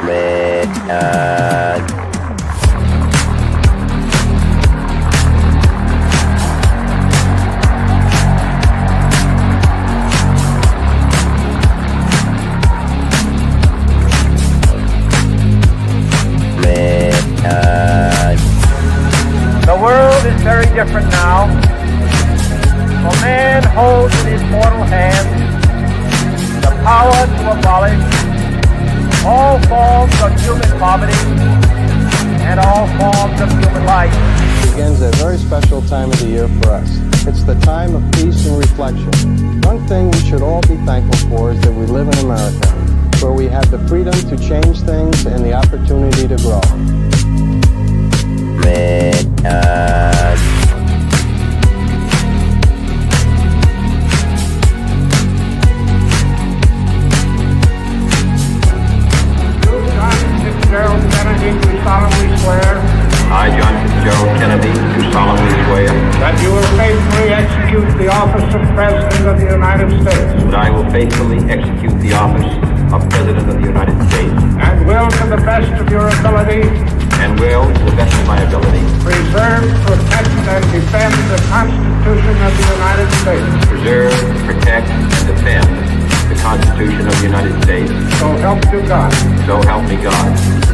The world is very different now. For man holds in his mortal hand the power to abolish all forms of human poverty and all forms of human life. It begins a very special time of the year for us. It's the time of peace and reflection. One thing we should all be thankful for is that we live in America, where we have the freedom to change things and the opportunity to grow. I, John Fitzgerald Kennedy, do solemnly swear that you will faithfully execute the office of President of the United States. that I will faithfully execute the office of President of the United States And will, to the best of your ability, and will, to the best of my ability, preserve, protect, and defend the Constitution of the United States. preserve, protect, and defend the Constitution of the United States. So help you God. So help me God.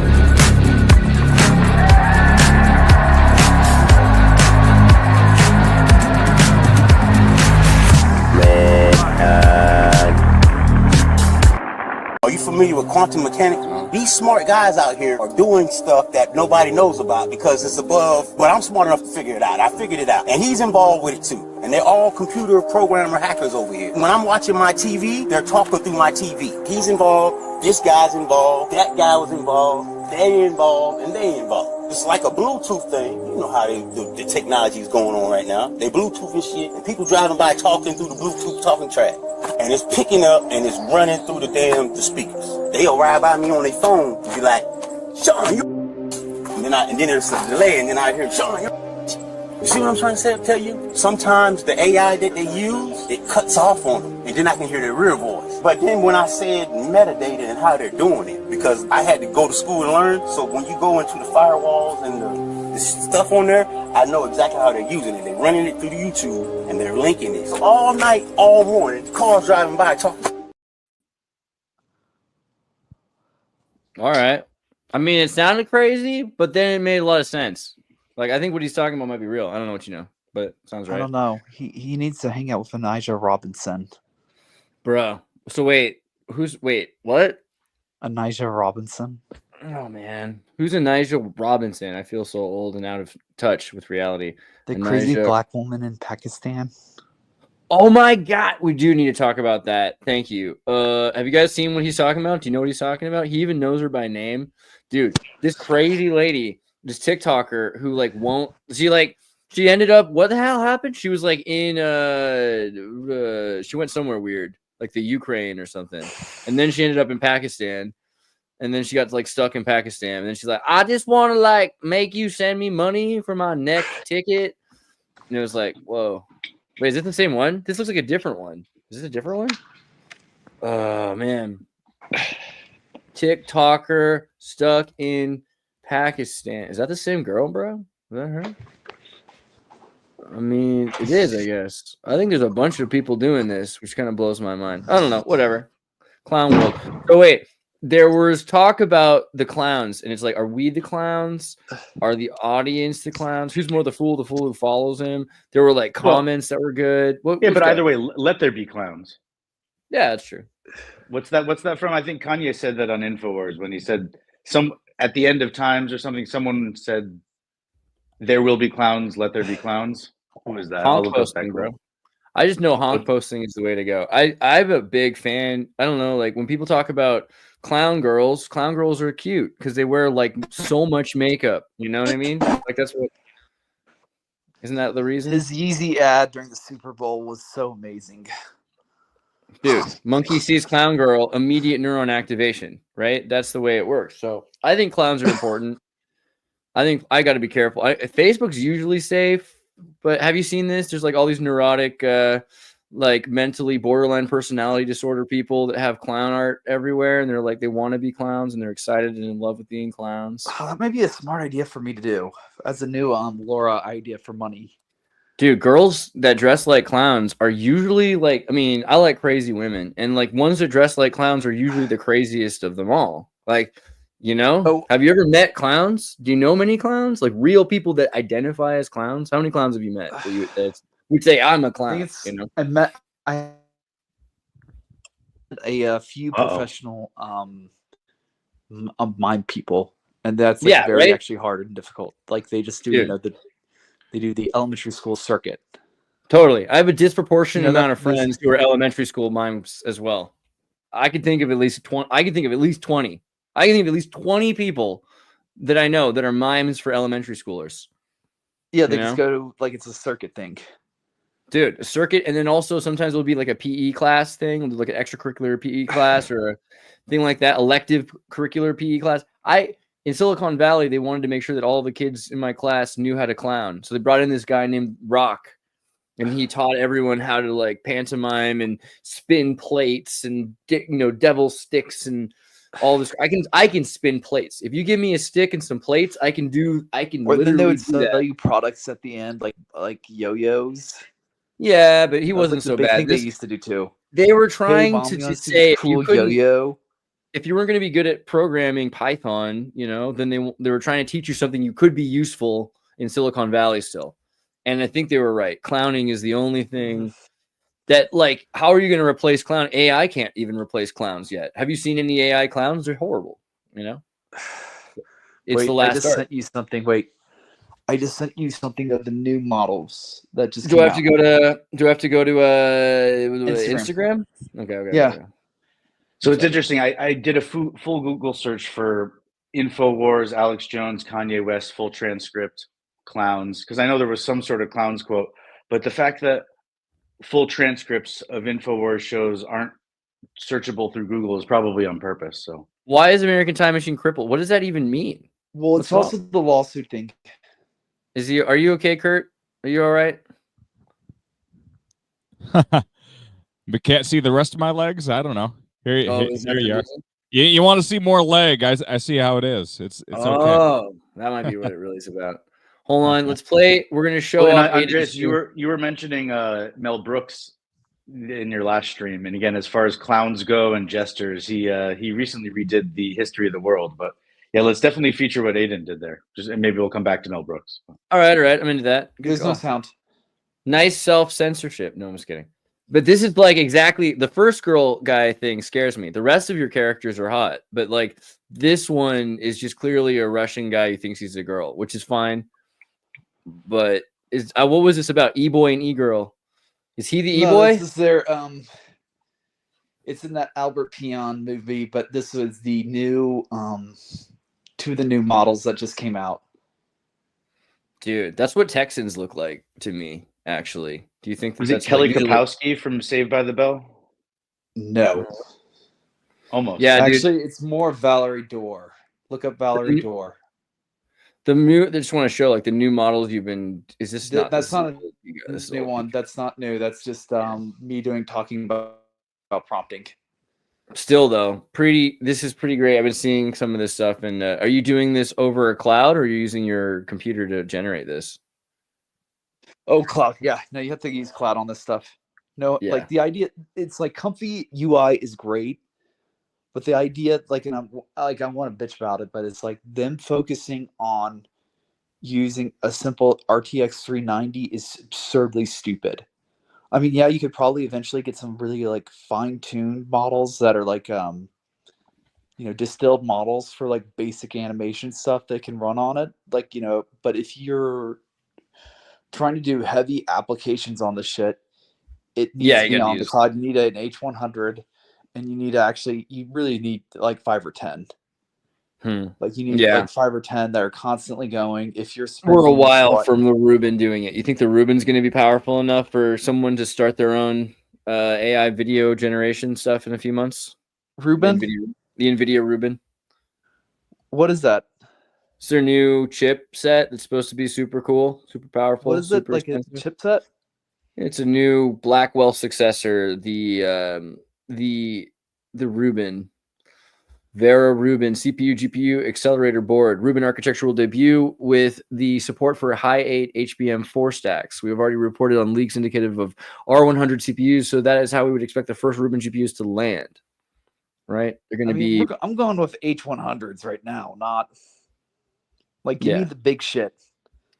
Are you familiar with quantum mechanics? These smart guys out here are doing stuff that nobody knows about because it's above, but I'm smart enough to figure it out. I figured it out. And he's involved with it too. And they're all computer programmer hackers over here. When I'm watching my TV, they're talking through my TV. He's involved, this guy's involved, that guy was involved, they involved, and they involved. It's like a Bluetooth thing. You know how the technology is going on right now. They Bluetooth and shit, and people driving by talking through the Bluetooth talking track. And it's picking up and it's running through the speakers. They'll ride by me on their phone and be like, Sean, you. And then there's a delay, and then I hear, Sean, you. You see what I'm trying to tell you? Sometimes the AI that they use, it cuts off on them, and then I can hear their real voice. But then when I said metadata and how they're doing it, because I had to go to school and learn, so when you go into the firewalls and the stuff on there, I know exactly how they're using it. They're running it through the YouTube, and they're linking it. So all night, all morning, cars driving by talking. All right. I mean, it sounded crazy, but then it made a lot of sense. Like, I think what he's talking about might be real. I don't know what you know, but it sounds right. I don't know. He needs to hang out with Anijah Robinson. Bro. So wait, what? Anijah Robinson. Oh, man. Who's Anijah Robinson? I feel so old and out of touch with reality. The crazy black woman in Pakistan. Oh, my God. We do need to talk about that. Thank you. Have you guys seen what he's talking about? Do you know what he's talking about? He even knows her by name. Dude, this crazy lady, this TikToker who, like, won't... She ended up... What the hell happened? She was, like, in... she went somewhere weird. Like the Ukraine or something. And then she ended up in Pakistan. And then she got like stuck in Pakistan. And then she's like, I just want to like make you send me money for my next ticket. And it was like, whoa. Wait, is it the same one? This looks like a different one. Is this a different one? Oh, man. TikToker stuck in Pakistan. Is that the same girl, bro? Is that her? I mean, it is, I guess. I think there's a bunch of people doing this, which kind of blows my mind. I don't know. Whatever. Clown world. Oh, wait. There was talk about the clowns, and it's like, are we the clowns? Are the audience the clowns? Who's more the fool who follows him? There were like comments that were good. But either way, let there be clowns. Yeah, that's true. What's that from? I think Kanye said that on InfoWars when he said at the end of times or something, someone said, there will be clowns, let there be clowns. Who was that? Honk posting, bro. I just know honk posting is the way to go. I'm a big fan. I don't know, like when people talk about clown girls are cute because they wear like so much makeup. You know what I mean? Like that's what. Isn't that the reason? His Yeezy ad during the Super Bowl was so amazing. Dude, monkey sees clown girl, immediate neuron activation, right? That's the way it works. So I think clowns are important. I think I got to be careful. Facebook's usually safe, but have you seen this? There's like all these neurotic like mentally borderline personality disorder people that have clown art everywhere, and they're like they want to be clowns and they're excited and in love with being clowns. Oh, that might be a smart idea for me to do as a new Laura idea for money. Dude, girls that dress like clowns are usually like, I mean, I like crazy women, and like ones that dress like clowns are usually the craziest of them all. Like, have you ever met clowns? Do you know many clowns? Like real people that identify as clowns? How many clowns have you met? We'd say I'm a clown. I met a few professional mime people, and that's like very actually hard and difficult. Like they just do, they do the elementary school circuit. Totally. I have a disproportionate amount of friends who are elementary school mimes as well. I could think of at least 20. I can think of at least 20 people that I know that are mimes for elementary schoolers. Yeah, they just go to like it's a circuit thing. Dude, a circuit, and then also sometimes it'll be like a PE class thing, like an extracurricular PE class or a thing like that, elective curricular PE class. In Silicon Valley, they wanted to make sure that all the kids in my class knew how to clown. So they brought in this guy named Rock, and he taught everyone how to like pantomime and spin plates and devil sticks and all this. I can spin plates. If you give me a stick and some plates, I can. Or then they would sell you products at the end, like yo-yos. Yeah, but he wasn't so bad. Thing they used to do too. They were trying to say cool yo-yo. If you weren't going to be good at programming Python, then they were trying to teach you something you could be useful in Silicon Valley still. And I think they were right. Clowning is the only thing that, like, how are you going to replace clown? AI can't even replace clowns yet. Have you seen any AI clowns? They're horrible. It's the last. I just sent you something. I just sent you something of the new models that just. Do I have to go to Instagram? Okay. Yeah. Okay. So it's interesting. I did a full Google search for InfoWars, Alex Jones, Kanye West, full transcript, clowns, because I know there was some sort of clowns quote, but the fact that full transcripts of InfoWars shows aren't searchable through Google is probably on purpose. So why is American Time Machine crippled? What does that even mean? Well, it's also the lawsuit thing. Are you okay, Kurt? Are you all right? But can't see the rest of my legs? I don't know. Here you are. You want to see more leg? I see how it is. It's okay. Oh, that might be what it really is about. Hold on, let's play. We're gonna show off. Andreas, you were mentioning Mel Brooks in your last stream, and again, as far as clowns go and jesters, he recently redid the history of the world. But yeah, let's definitely feature what Aiden did there. And maybe we'll come back to Mel Brooks. All right, I'm into that. There's no sound. Nice self-censorship. No, I'm just kidding. But this is like exactly the first girl guy thing scares me. The rest of your characters are hot, but like this one is just clearly a Russian guy who thinks he's a girl, which is fine. But what was this about? E-boy and e-girl? Is he the e-boy? This is their it's in that Albert Peon movie, but this was the new two of the new models that just came out. Dude, that's what Texans look like to me. Actually, do you think was it Kelly Kapowski from Saved by the Bell? No, almost. Yeah, actually, it's more Valerie Dorr. Look up Valerie Dorr. They just want to show like the new models you've been. Is this not? That's not a new one. That's not new. That's just me talking about prompting. Still though, this is pretty great. I've been seeing some of this stuff. And are you doing this over a cloud, or are you using your computer to generate this? Oh, cloud. Yeah. No, you have to use cloud on this stuff. No, Yeah. Like the idea, it's like comfy UI is great, but the idea, like, and I want to bitch about it, but it's like them focusing on using a simple RTX 390 is absurdly stupid. I mean, yeah, you could probably eventually get some really like fine-tuned models that are like, distilled models for like basic animation stuff that can run on it. Like, but if you're trying to do heavy applications on the shit, it needs to be on the cloud. You need an H100, and you really need like 5 or 10. Like you need like 5 or 10 that are constantly going. If you're we're a while from the Ruben doing it. You think the Ruben's going to be powerful enough for someone to start their own AI video generation stuff in a few months? Ruben, the NVIDIA Ruben. What is that? It's their new chip set that's supposed to be super cool, super powerful. What is it, like expensive. A chipset? It's a new Blackwell successor, the Rubin. Vera Rubin CPU GPU accelerator board. Rubin architecture will debut with the support for high 8 HBM4 stacks. We have already reported on leaks indicative of R100 CPUs, so that is how we would expect the first Rubin GPUs to land. Right? They're going to be. I'm going with H100s right now, not like give me the big shit.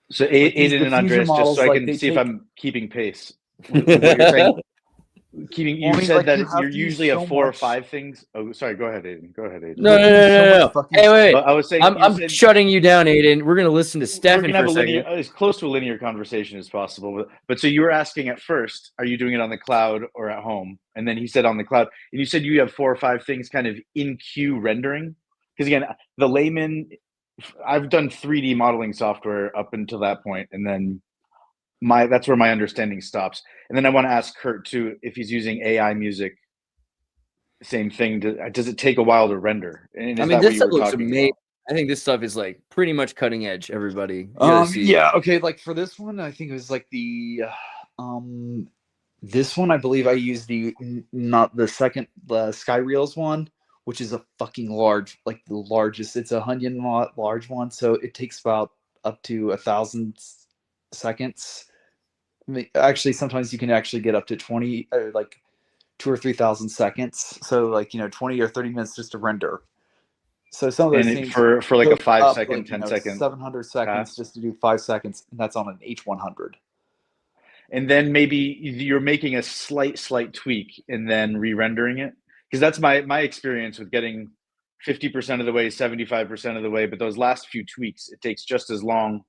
So Aiden and Andreas, just so I can see if I'm keeping pace with what you're saying. You said that you're usually a 4 or 5 things. Oh, sorry. Go ahead, Aiden. No. Hey, wait. I was saying, I'm shutting you down, Aiden. We're going to listen to Stefan for a second. As close to a linear conversation as possible. But so you were asking at first, are you doing it on the cloud or at home? And then he said on the cloud. And you said you have 4 or 5 things kind of in queue rendering. Because again, the layman, I've done 3D modeling software up until that point, and then that's where my understanding stops. And then I want to ask Kurt too, if he's using AI music, same thing. Does it take a while to render? And I mean, this stuff looks amazing. I think this stuff is like pretty much cutting edge. Everybody, yeah, okay. Like for this one, I think it was like the this one. I believe I used not the second, the Sky Reels one, which is a fucking large, like the largest. It's a Hunyan large one, so it takes about up to 1,000 seconds. I mean, actually, sometimes you can actually get up to 20, like 2,000 or 3,000 seconds. So, like 20 or 30 minutes just to render. So some of those things for like a 5 second, like, 10 second, 700 seconds pass. Just to do 5 seconds, and that's on an H100. And then maybe you're making a slight tweak and then re-rendering it, because that's my experience with getting 50% of the way, 75% of the way. But those last few tweaks, it takes just as long.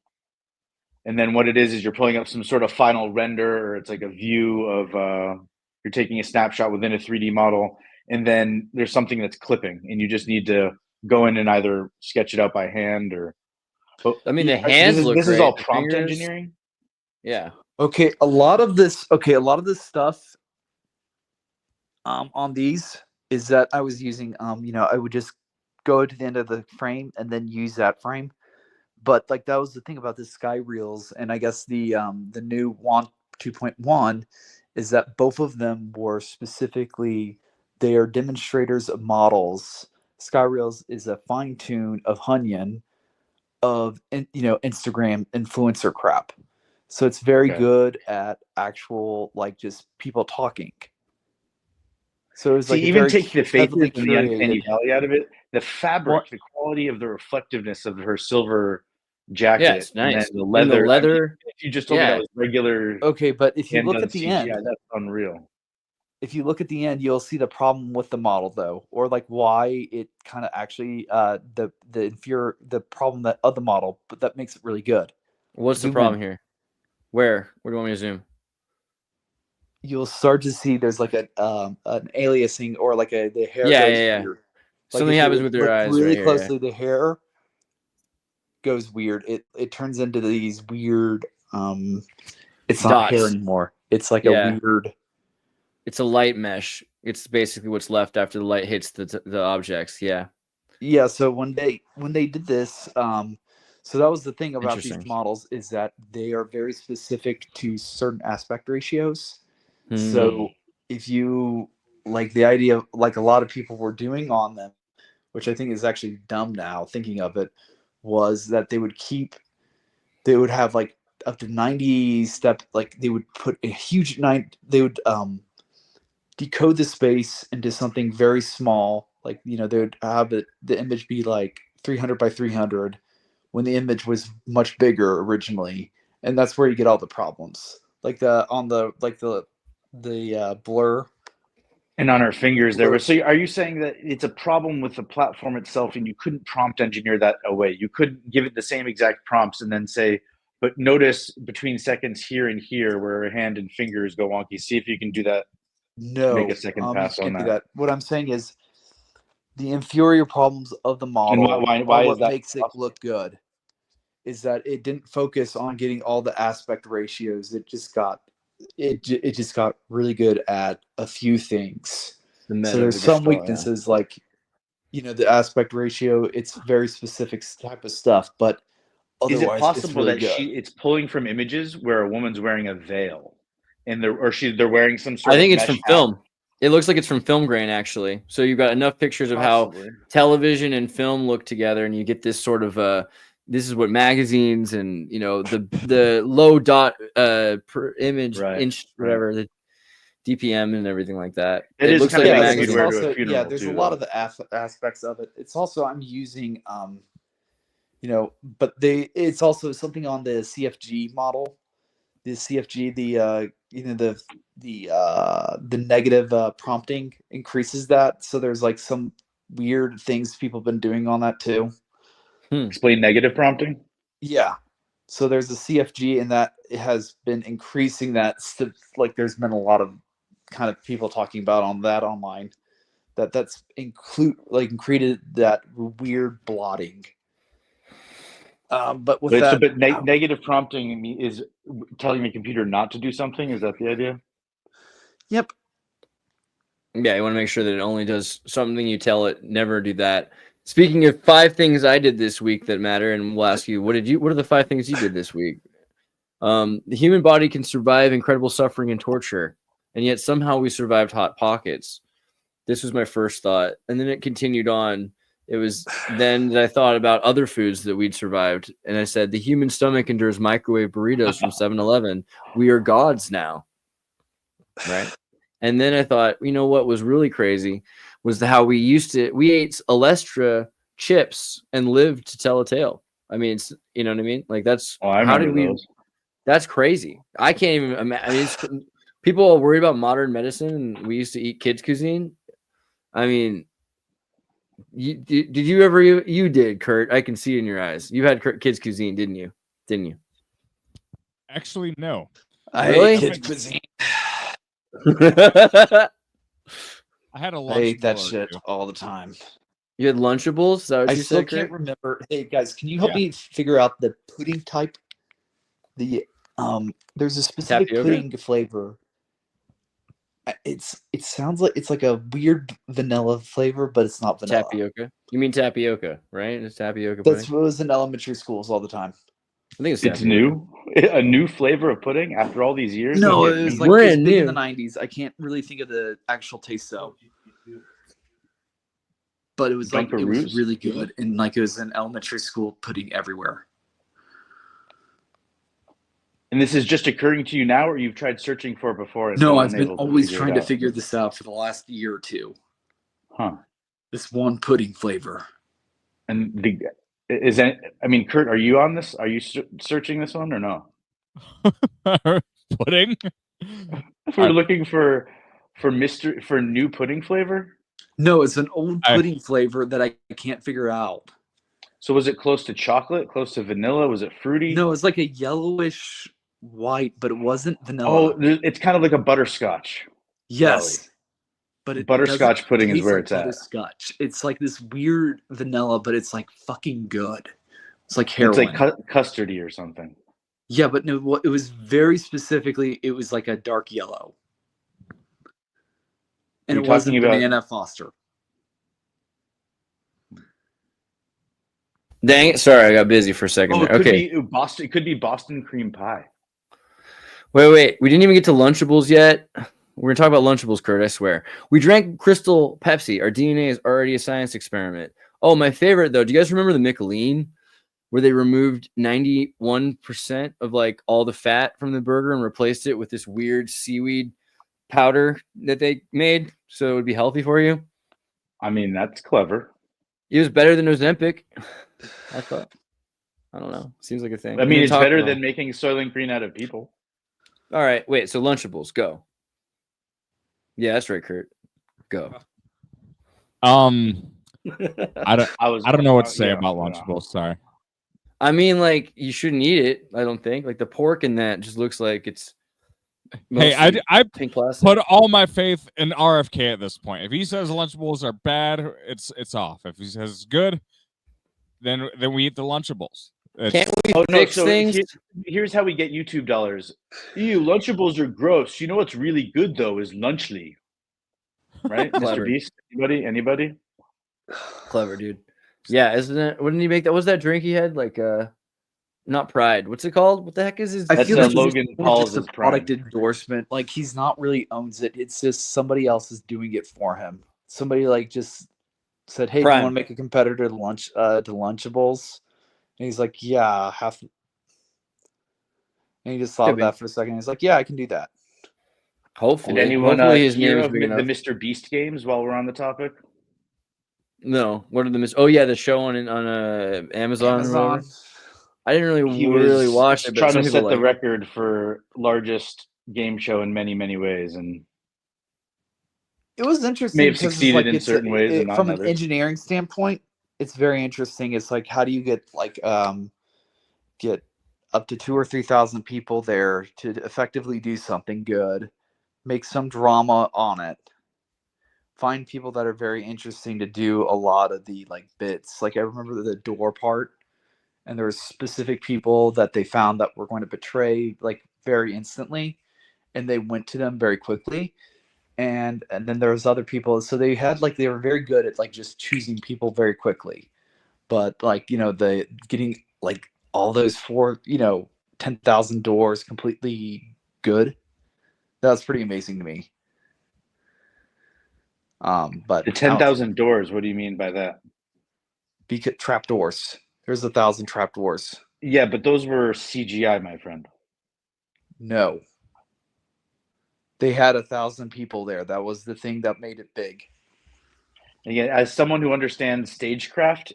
And then what it is you're pulling up some sort of final render, or it's like a view of you're taking a snapshot within a 3D model, and then there's something that's clipping, and you just need to go in and either sketch it out by hand or. I mean, the hands look. This is all prompt engineering. Yeah. Okay, a lot of this stuff on these is that I was using I would just go to the end of the frame and then use that frame. But like that was the thing about the Sky Reels, and I guess the new WAN 2.1 is that both of them were specifically, they are demonstrators of models. Sky Reels is a fine tune of Hunyan of Instagram influencer crap. So it's very good at actual like just people talking. So it was like even take the faces and the uncanny valley out of it. The fabric, the quality of the reflectiveness of her silver jacket, yeah, it's nice. And the leather. And the leather. I mean, if you just told me that was regular. Okay, but if you look at the CGI, end, that's unreal. If you look at the end, you'll see the problem with the model, though, or like why it kind of actually the problem that of the model, but that makes it really good. What's the problem here? Where do you want me to zoom? You'll start to see there's like an aliasing, or like the hair. Yeah. Weird. Something happens with their eyes. Really right closely, here, the hair goes weird. It turns into these weird. It's not hair anymore. It's like a weird. It's a light mesh. It's basically what's left after the light hits the objects. Yeah. Yeah. So when they did this, so that was the thing about these models, is that they are very specific to certain aspect ratios. So if you like the idea of like a lot of people were doing on them, which I think is actually dumb now thinking of it, was that they would have like up to 90 step, like they would put a huge they would decode the space into something very small, like they would have the image be like 300 by 300 when the image was much bigger originally, and that's where you get all the problems, like the blur. And on our fingers there was. So are you saying that it's a problem with the platform itself, and you couldn't prompt engineer that away? You couldn't give it the same exact prompts and then say, but notice between seconds here and here where her hand and fingers go wonky. See if you can do that. No, make a second pass on that. What I'm saying is the inferior problems of the model. And why what makes it look good is that it didn't focus on getting all the aspect ratios. It just got really good at a few things. So there's some weaknesses, like the aspect ratio. It's very specific type of stuff, but otherwise, is it possible it's really that it's pulling from images where a woman's wearing a veil? and they're wearing some sort I think of it's from mesh hat? film. It looks like it's from film grain, actually. So you've got enough pictures of Possibly. how television and film look together, and you get this sort of this is what magazines and the low dot per image inch whatever the DPM and everything like that. It looks like a magazine. There's a lot of the aspects of it. It's also I'm using but it's also something on the CFG model. The CFG, the negative prompting increases that. So there's like some weird things people have been doing on that too. Explain negative prompting. Yeah. So there's a CFG, and that has been increasing that. Like there's been a lot of kind of people talking about on that online. That's created that weird blotting. But negative prompting is telling the computer not to do something. Is that the idea? Yep. Yeah, you want to make sure that it only does something you tell it. Never do that. Speaking of 5 things I did this week that matter, and we'll ask you, what are the 5 things you did this week? The human body can survive incredible suffering and torture, and yet somehow we survived hot pockets. This was my first thought, and then it continued on. It was then that I thought about other foods that we'd survived, and I said, the human stomach endures microwave burritos from 7-Eleven. We are gods now, right? And then I thought, what was really crazy was how we ate Alestra chips and lived to tell a tale. I mean, you know what I mean? Like that's that's crazy. I can't even imagine. People are worried about modern medicine, and we used to eat kids' cuisine. I mean, did you ever? You did, Kurt. I can see it in your eyes. You had kids' cuisine, didn't you? Actually, no. I ate kids' cuisine. I had a I ate that shit all the time. You had Lunchables? Is that what I you still said, can't Kurt? remember. Hey guys, can you help me figure out the pudding type? There's a specific Tapioca? pudding flavor. It sounds like it's like a weird vanilla flavor, but it's not vanilla. Tapioca. You mean tapioca, right? It's tapioca. That's what was in elementary schools all the time. I think it's new. A new flavor of pudding after all these years. No, it was like brand big new in the 90s. I can't really think of the actual taste though. But it was like it was really good, and like it was in elementary school pudding everywhere. And this is just occurring to you now, or you've tried searching for it before? No, I've been always trying to figure this out for the last year or two. Huh? This one pudding flavor. And Kurt, are you on this? Are you searching this one or no? Pudding? We're looking for new pudding flavor. No, it's an old pudding flavor that I can't figure out. So was it close to chocolate, close to vanilla? Was it fruity? No, it's like a yellowish white, but it wasn't vanilla. Oh, it's kind of like a butterscotch. Yes. Jelly. But butterscotch pudding is where it's at. Butterscotch. It's like this weird vanilla, but it's like fucking good. It's like heroin. It's like custardy or something. Yeah, but no, it was very specifically, it was like a dark yellow. And it wasn't Banana Foster. Dang it. Sorry, I got busy for a second. It could be Boston cream pie. Wait. We didn't even get to Lunchables yet. We're going to talk about Lunchables, Kurt, I swear. We drank Crystal Pepsi. Our DNA is already a science experiment. Oh, my favorite, though. Do you guys remember the Michelin, where they removed 91% of like all the fat from the burger and replaced it with this weird seaweed powder that they made so it would be healthy for you? I mean, that's clever. It was better than Ozempic, I thought. I don't know. Seems like a thing. I mean, it's better than making Soylent Green out of people. All right. Wait. So Lunchables, go. Yeah, that's right, Kurt. Go. I don't know what to say about Lunchables. Sorry. I mean, like, you shouldn't eat it. I don't think. Like the pork in that just looks like it's. Hey, I put all my faith in RFK at this point. If he says Lunchables are bad, it's off. If he says it's good, then we eat the Lunchables. Can't we fix things? Here's how we get YouTube dollars. Ew, Lunchables are gross. You know what's really good though is Lunchly. Right? Mr. Beast? Anybody? Clever, dude. Yeah, isn't it? Wouldn't he make that? What was that drink he had? Like not Pride. What's it called? What the heck is his? I feel like Logan Paul's just a Pride. product endorsement. Like he's not really owns it. It's just somebody else is doing it for him. Somebody like just said, "Hey, do you want to make a competitor to Lunchables?" And he's like, "Yeah, half." And he just thought of that for a second. He's like, "Yeah, I can do that." Hopefully, did anyone his hear name is of big the enough. Mr. Beast games while we're on the topic? No, what are the Oh yeah, the show on Amazon. I didn't really watch it, but trying some to people set the record for largest game show in many, many ways, and it was interesting. May have succeeded in certain ways, and not from in an others. engineering standpoint, it's very interesting. It's like, how do you get get up to 2,000 or 3,000 people there to effectively do something good, make some drama on it, find people that are very interesting to do a lot of the like bits. Like I remember the door part, and there were specific people that they found that were going to betray like very instantly, and they went to them very quickly. And then there was other people, so they were very good at like just choosing people very quickly. But like, the getting like all those 10,000 doors completely good, that was pretty amazing to me. But the 10,000 doors, what do you mean by that? Because trap doors. There's 1,000 trap doors. Yeah, but those were CGI, my friend. No. They had 1,000 people there. That was the thing that made it big. Again, as someone who understands stagecraft,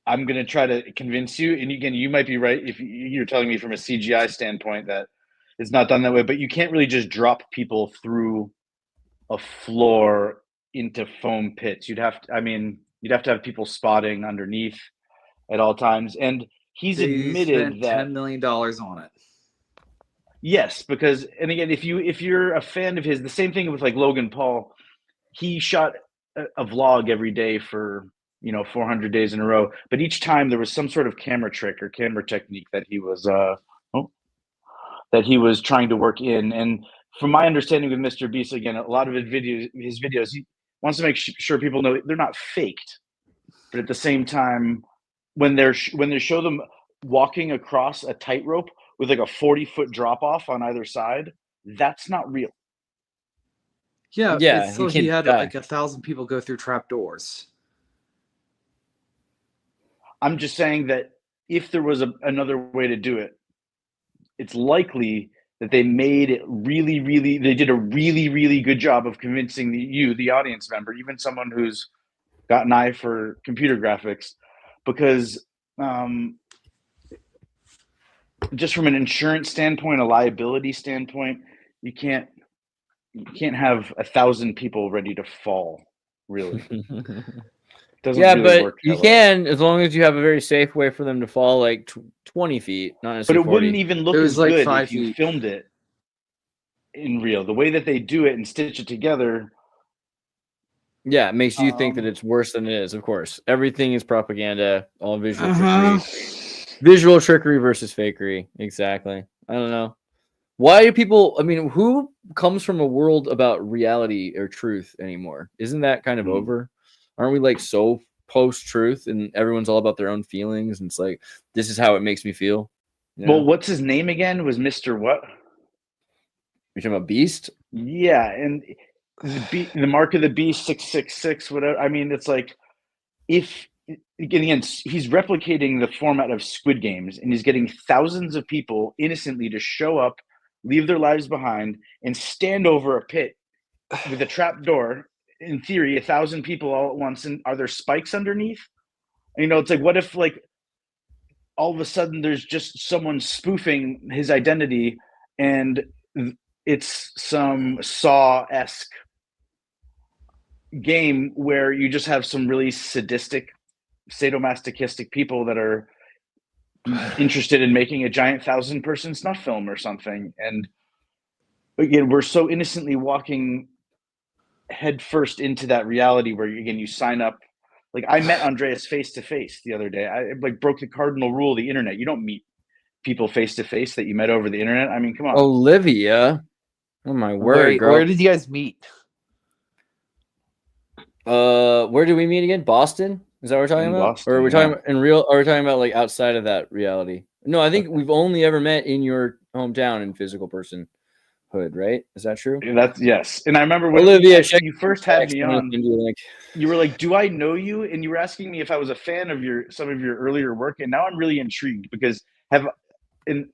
I'm going to try to convince you. And again, you might be right if you're telling me from a CGI standpoint that it's not done that way, but you can't really just drop people through a floor into foam pits. You'd have to have people spotting underneath at all times. And he's admitted that $10 million on it. Yes, because, and again, if you're a fan of his, the same thing with like Logan Paul, he shot a vlog every day for 400 days in a row, but each time there was some sort of camera trick or camera technique that he was trying to work in. And from my understanding with Mr. Beast, again, a lot of his videos, he wants to make sure people know they're not faked, but at the same time, when they show them walking across a tightrope with like a 40-foot drop off on either side, that's not real. Yeah. So he had like 1,000 people go through trap doors. I'm just saying that if there was another way to do it, it's likely that they made it they did a really, really good job of convincing the audience member, even someone who's got an eye for computer graphics, because just from an insurance standpoint, a liability standpoint, you can't have 1,000 people ready to fall, really. Yeah, really, but you can, as long as you have a very safe way for them to fall, like 20 feet, not necessarily. But it wouldn't even look as like good 5 if you feet. filmed it in real. The way that they do it and stitch it together. Yeah, it makes you think that it's worse than it is. Of course, everything is propaganda, all visual trickery. Visual trickery versus fakery. Exactly. I don't know. Why do people? I mean, who comes from a world about reality or truth anymore? Isn't that kind of over? Aren't we like so post-truth and everyone's all about their own feelings? And it's like, this is how it makes me feel. Well, what's his name again? Was Mr. what? You're talking about Beast? Yeah, and the mark of the beast 666, whatever. I mean, it's like, if again, he's replicating the format of Squid Games, and he's getting thousands of people innocently to show up, leave their lives behind, and stand over a pit with a trap door. In theory, 1,000 people all at once, and are there spikes underneath? It's like, what if like all of a sudden there's just someone spoofing his identity, and it's some Saw-esque game where you just have some really sadistic, sadomasochistic people that are interested in making a giant 1,000-person snuff film or something. And again, we're so innocently walking head first into that reality where you sign up. Like, I met Andreas face to face the other day. I like broke the cardinal rule of the internet. You don't meet people face to face that you met over the internet. I mean, come on. Olivia. Oh my word, girl. Where did you guys meet? Where did we meet again? Boston? Is that what we're talking about? Boston, or are we talking about in real? Or are we talking about like outside of that reality? No, I think we've only ever met in your hometown in physical personhood, right? Is that true? That's yes. And I remember when Olivia, you first had me on, you were like, "Do I know you?" And you were asking me if I was a fan of some of your earlier work. And now I'm really intrigued because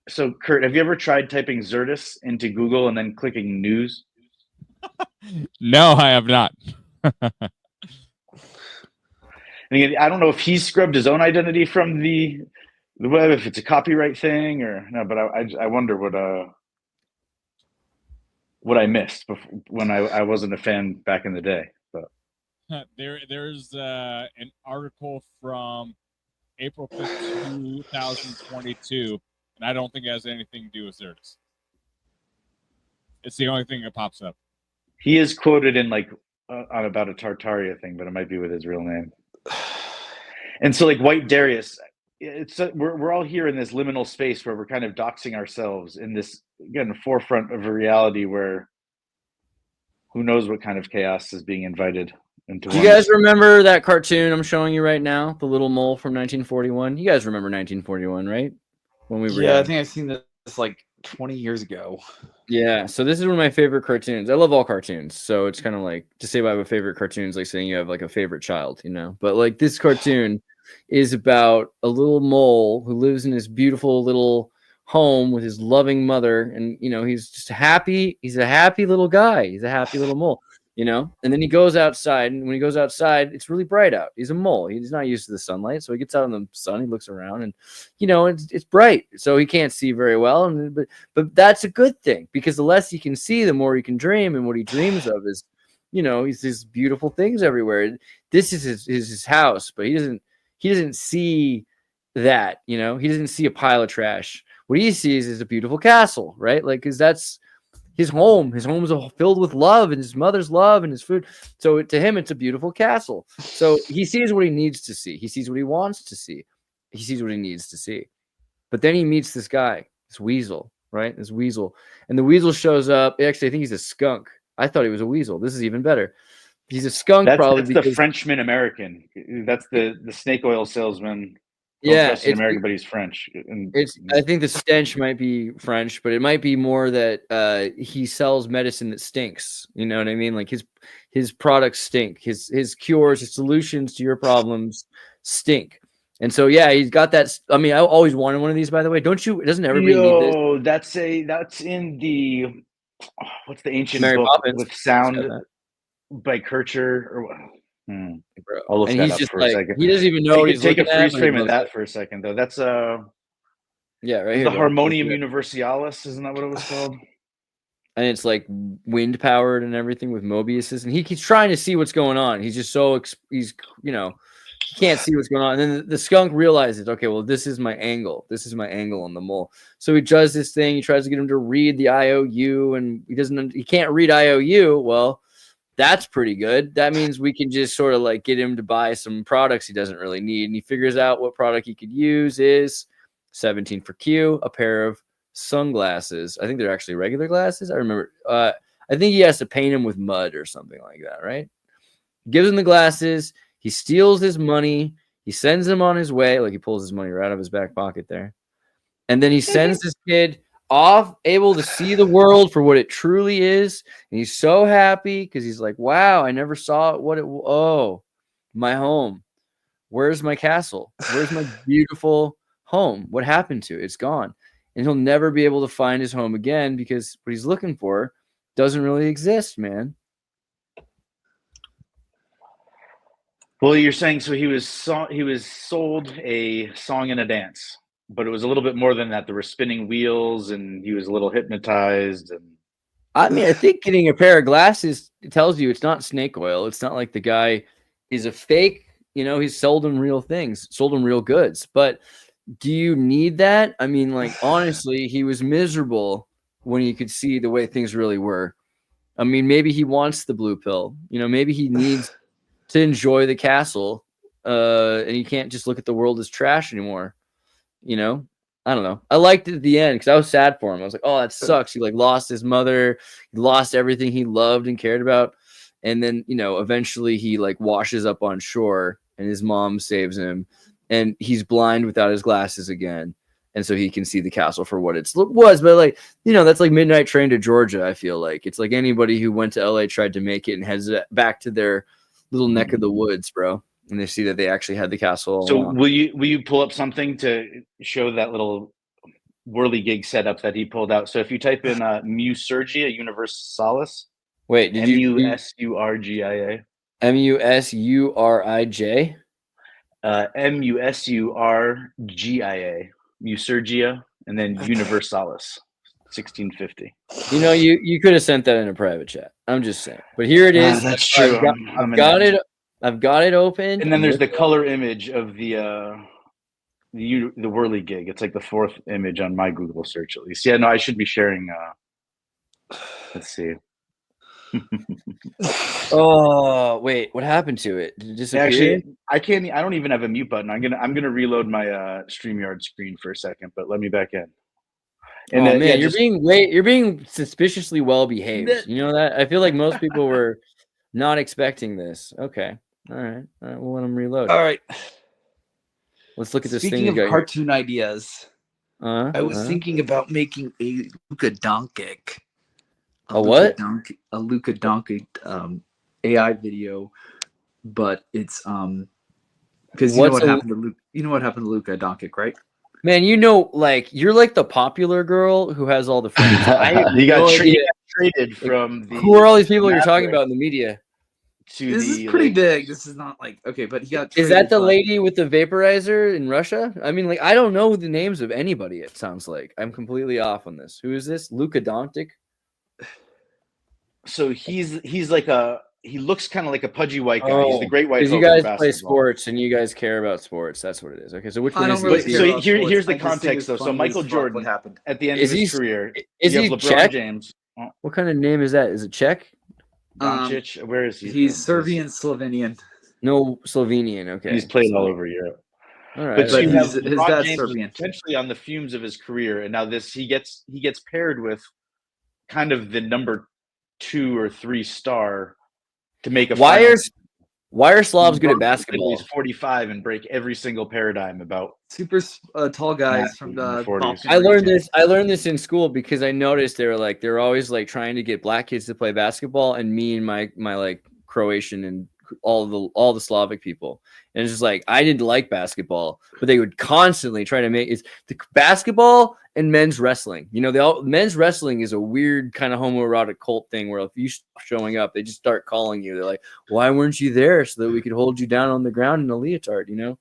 so Kurt, have you ever tried typing Xirtus into Google and then clicking news? No, I have not. And I don't know if he's scrubbed his own identity from the web, if it's a copyright thing or no, but I wonder what I missed when I wasn't a fan back in the day. But there's an article from April 5th, 2022, and I don't think it has anything to do with Xirtus. It's the only thing that pops up. He is quoted in like on about a Tartaria thing, but it might be with his real name. And so, like White Darius, we're all here in this liminal space where we're kind of doxing ourselves in this, again, forefront of a reality where who knows what kind of chaos is being invited into. Do you guys remember that cartoon I'm showing you right now, the little mole from 1941? You guys remember 1941, right? When we were I think I've seen this like 20 years ago. Yeah, so this is one of my favorite cartoons. I love all cartoons, so it's kind of like to say I have a favorite cartoon is like saying you have like a favorite child, you know. But like this cartoon is about a little mole who lives in this beautiful little home with his loving mother, and you know he's just happy. He's a happy little guy. He's a happy little mole, you know. And then he goes outside, and when he goes outside, it's really bright out. He's a mole. He's not used to the sunlight, so he gets out in the sun. He looks around, and you know it's bright, so he can't see very well. And but that's a good thing because the less he can see, the more he can dream. And what he dreams of is, you know, he's these beautiful things everywhere. This is his house, but he doesn't see that. You know, he doesn't see a pile of trash. What he sees is a beautiful castle, right? Like, because that's his home. His home is filled with love and his mother's love and his food. So to him, it's a beautiful castle. So he sees what he needs to see. He sees what he wants to see. He sees what he needs to see. But then he meets this guy, this weasel, right? This weasel. And the weasel shows up. Actually, I think he's a skunk. I thought he was a weasel. This is even better. He's a skunk, probably. That's the Frenchman American. That's the snake oil salesman. Yeah, it's American, but he's French. I think the stench might be French, but it might be more that he sells medicine that stinks. You know what I mean? Like his products stink. His cures, his solutions to your problems stink. And so yeah, he's got that. I mean, I always wanted one of these. By the way, don't you? Doesn't everybody need this? That's in the what's the ancient Mary book Poppins with sound by Kircher or what? I'll look and that he's up just for like, a second. he doesn't even know. Take a freeze frame of that for a second, though. That's right here. The Harmonium Universalis, isn't that what it was called? And it's like wind powered and everything with Mobius's, and he keeps trying to see what's going on. He's just he's you know, he can't see what's going on. And then the skunk realizes, okay, well, this is my angle. This is my angle on the mole. So he does this thing. He tries to get him to read the IOU, and he can't read IOU. Well, that's pretty good. That means we can just sort of like get him to buy some products he doesn't really need. And he figures out what product he could use is 17 for Q, a pair of sunglasses. I think they're actually regular glasses. I remember. I think he has to paint them with mud or something like that, right? Gives him the glasses. He steals his money. He sends him on his way. Like he pulls his money right out of his back pocket there. And then he sends this kid off, able to see the world for what it truly is. And he's so happy because he's like, wow, I never saw what it was. Oh, my home. Where's my castle? Where's my beautiful home? What happened to it? It's gone. And he'll never be able to find his home again because what he's looking for doesn't really exist, man. Well, you're saying so he was sold a song and a dance. But it was a little bit more than that. There were spinning wheels, and he was a little hypnotized. And I mean, I think getting a pair of glasses tells you it's not snake oil. It's not like the guy is a fake. You know, he's sold him real things, sold him real goods. But do you need that? I mean, like, honestly, he was miserable when he could see the way things really were. I mean, maybe he wants the blue pill. You know, maybe he needs to enjoy the castle, and he can't just look at the world as trash anymore. You know, I don't know. I liked it at the end because I was sad for him. I was like, oh, that sucks. He like lost his mother. He lost everything he loved and cared about. And then, you know, eventually he like washes up on shore and his mom saves him, and he's blind without his glasses again. And so he can see the castle for what it was. But like, you know, that's like Midnight Train to Georgia. I feel like it's like anybody who went to LA, tried to make it, and heads back to their little neck of the woods, bro. And they see that they actually had the castle. So will you pull up something to show that little whirligig setup that he pulled out? So if you type in Musurgia Universalis. Wait, did Musurgia. Musurij? Musurgia. Musurgia, and then Universalis, 1650. You know, you could have sent that in a private chat. I'm just saying. But here it is. That's true. I've got it open. And then there's the color image of the whirligig. It's like the 4th image on my Google search, at least. Yeah, no, I should be sharing. Let's see. Oh wait, what happened to it? Did it disappear? Actually, I don't even have a mute button. I'm gonna reload my StreamYard screen for a second, but let me back in. And then, man, you're being suspiciously well behaved. You know that? I feel like most people were not expecting this. Okay, all right. We'll let them reload. All right, let's look at this Speaking thing. Of cartoon ideas, I was thinking about making a Luka Doncic. A what? A Luka Doncic AI video, but it's because you know what happened to Luka Doncic, right? Man, you know, like you're like the popular girl who has all the friends. You got traded from the. Who are all these people you're talking about in the media? This is pretty big. This is not like okay, but he got. Is that the lady with the vaporizer in Russia? I mean, like I don't know the names of anybody. It sounds like I'm completely off on this. Who is this? Luka Doncic? So he's like he looks kind of like a pudgy white guy. He's the great white. Because you guys play sports and you guys care about sports. That's what it is. Okay, so which one is he? So here's the context though. So Michael Jordan, what happened at the end of his career? Is he LeBron Czech? James. What kind of name is that? Is it Czech? Doncic. Where is he? He's Serbian, Slovenian. No, Slovenian. Okay, he's played all over Europe. All right, but you have his dad's Serbian. Potentially on the fumes of his career, and now he gets paired with kind of the number 2 or 3 star to make a. Why are Slavs good at basketball? He's 45 and break every single paradigm about super tall guys from the 40s. I learned this in school because I noticed they're always like trying to get black kids to play basketball, and me and my like Croatian and all the Slavic people. And it's just like I didn't like basketball, but they would constantly try to make it's the basketball and men's wrestling. You know, men's wrestling is a weird kind of homoerotic cult thing where if you stop showing up, they just start calling you. They're like, "Why weren't you there so that we could hold you down on the ground in a leotard?" You know.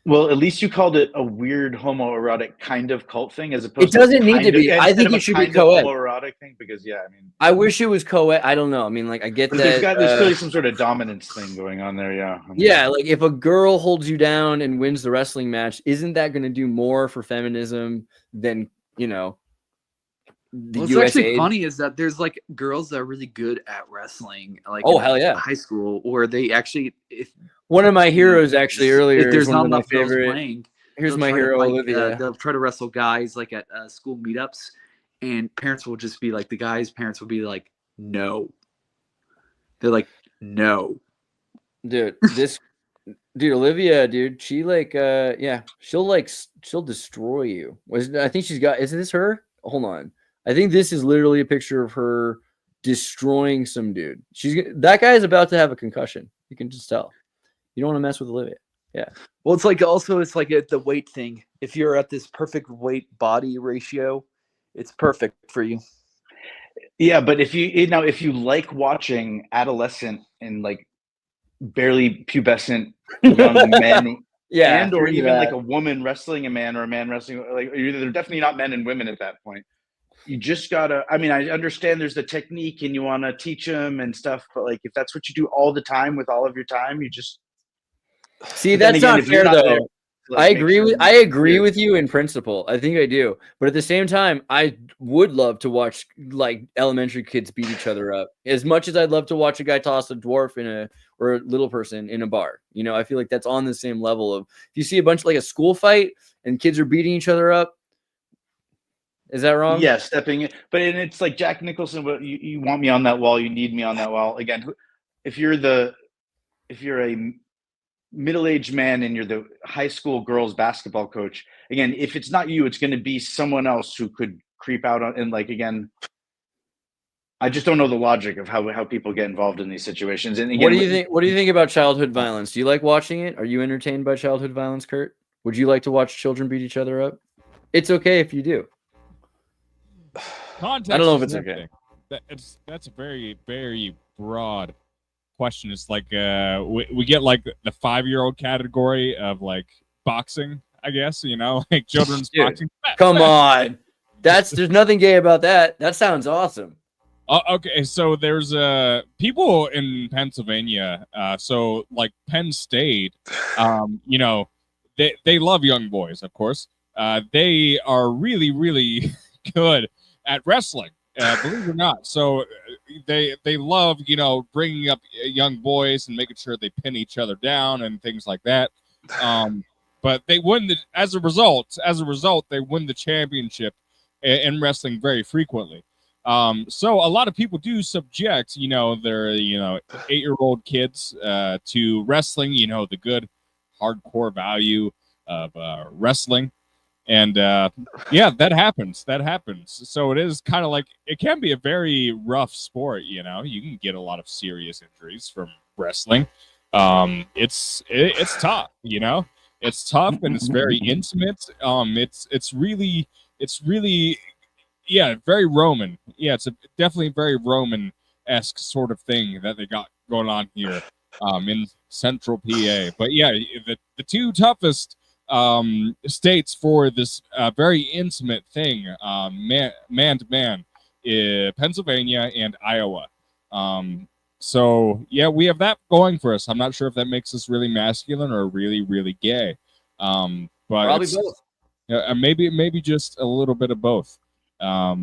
Well, at least you called it a weird homoerotic kind of cult thing, as opposed. It doesn't need to be. I think it should be co-ed. Homoerotic thing, because I mean, I wish it was co-ed. I don't know. I mean, like I get that. There's clearly some sort of dominance thing going on there. Yeah. Yeah, like if a girl holds you down and wins the wrestling match, isn't that going to do more for feminism than the What's USA? actually funny is that there's like girls that are really good at wrestling, like hell yeah, high school, or they actually one of my heroes actually earlier. If there's not enough girls playing, here's my hero Olivia. They'll try to wrestle guys like at school meetups, and parents will just be like, the guys' parents will be like, no. They're like, no. Dude, Olivia, dude, she like she'll destroy you. I think she's got. Is this her? Hold on. I think this is literally a picture of her destroying some dude. That guy is about to have a concussion. You can just tell. You don't want to mess with Olivia. Yeah. Well, it's like the weight thing. If you're at this perfect weight body ratio, it's perfect for you. Yeah, but if you like watching adolescent and like barely pubescent young men, or even like a woman wrestling a man or a man wrestling, like they're definitely not men and women at that point. You just gotta. I mean, I understand there's the technique and you want to teach them and stuff, but like if that's what you do all the time with all of your time, you just see that's not fair though. I agree with you in principle. I think I do, but at the same time, I would love to watch like elementary kids beat each other up as much as I'd love to watch a guy toss a dwarf or a little person in a bar. You know, I feel like that's on the same level of if you see a bunch like a school fight and kids are beating each other up. Is that wrong? Yeah, stepping in. But it's like Jack Nicholson. You want me on that wall. You need me on that wall. Again, if you're a middle-aged man and you're the high school girls basketball coach, again, if it's not you, it's going to be someone else who could creep out on, and like, again, I just don't know the logic of how people get involved in these situations. And again, what do you think about childhood violence? Do you like watching it? Are you entertained by childhood violence, Kurt? Would you like to watch children beat each other up? It's okay if you do. Context, I don't know if it's okay. That's a very, very broad question. It's like we get like the 5-year-old category of like boxing, I guess, like children's boxing. Come on. There's nothing gay about that. That sounds awesome. Okay, so there's people in Pennsylvania, so like Penn State, they love young boys, of course. They are really, really good at wrestling, believe it or not. So they love, bringing up young boys and making sure they pin each other down and things like that. But they win as a result, they win the championship in wrestling very frequently. So a lot of people do subject, their 8-year-old kids to wrestling, the good hardcore value of wrestling. And yeah, that happens. So it is kind of like, it can be a very rough sport. You can get a lot of serious injuries from wrestling. It's tough. It's tough, and it's very intimate. It's really very Roman. Yeah, it's definitely very Roman-esque sort of thing that they got going on here in central PA. But yeah, the two toughest states for this very intimate thing, man to man, Pennsylvania and Iowa. So yeah, we have that going for us. I'm not sure if that makes us really masculine or really, really gay. But probably both. Maybe just a little bit of both. Yeah,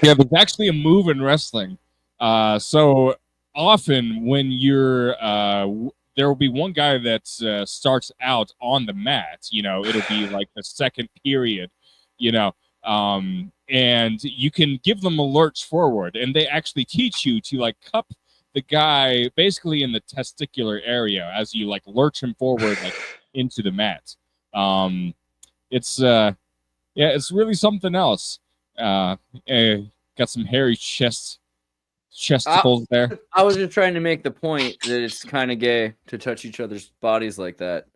there's actually a move in wrestling. So often when you're there will be one guy that starts out on the mat. It'll be like the second period, and you can give them a lurch forward, and they actually teach you to like cup the guy basically in the testicular area as you like lurch him forward like into the mat. It's really something else. Got some hairy chesticles there. I was just trying to make the point that it's kind of gay to touch each other's bodies like that.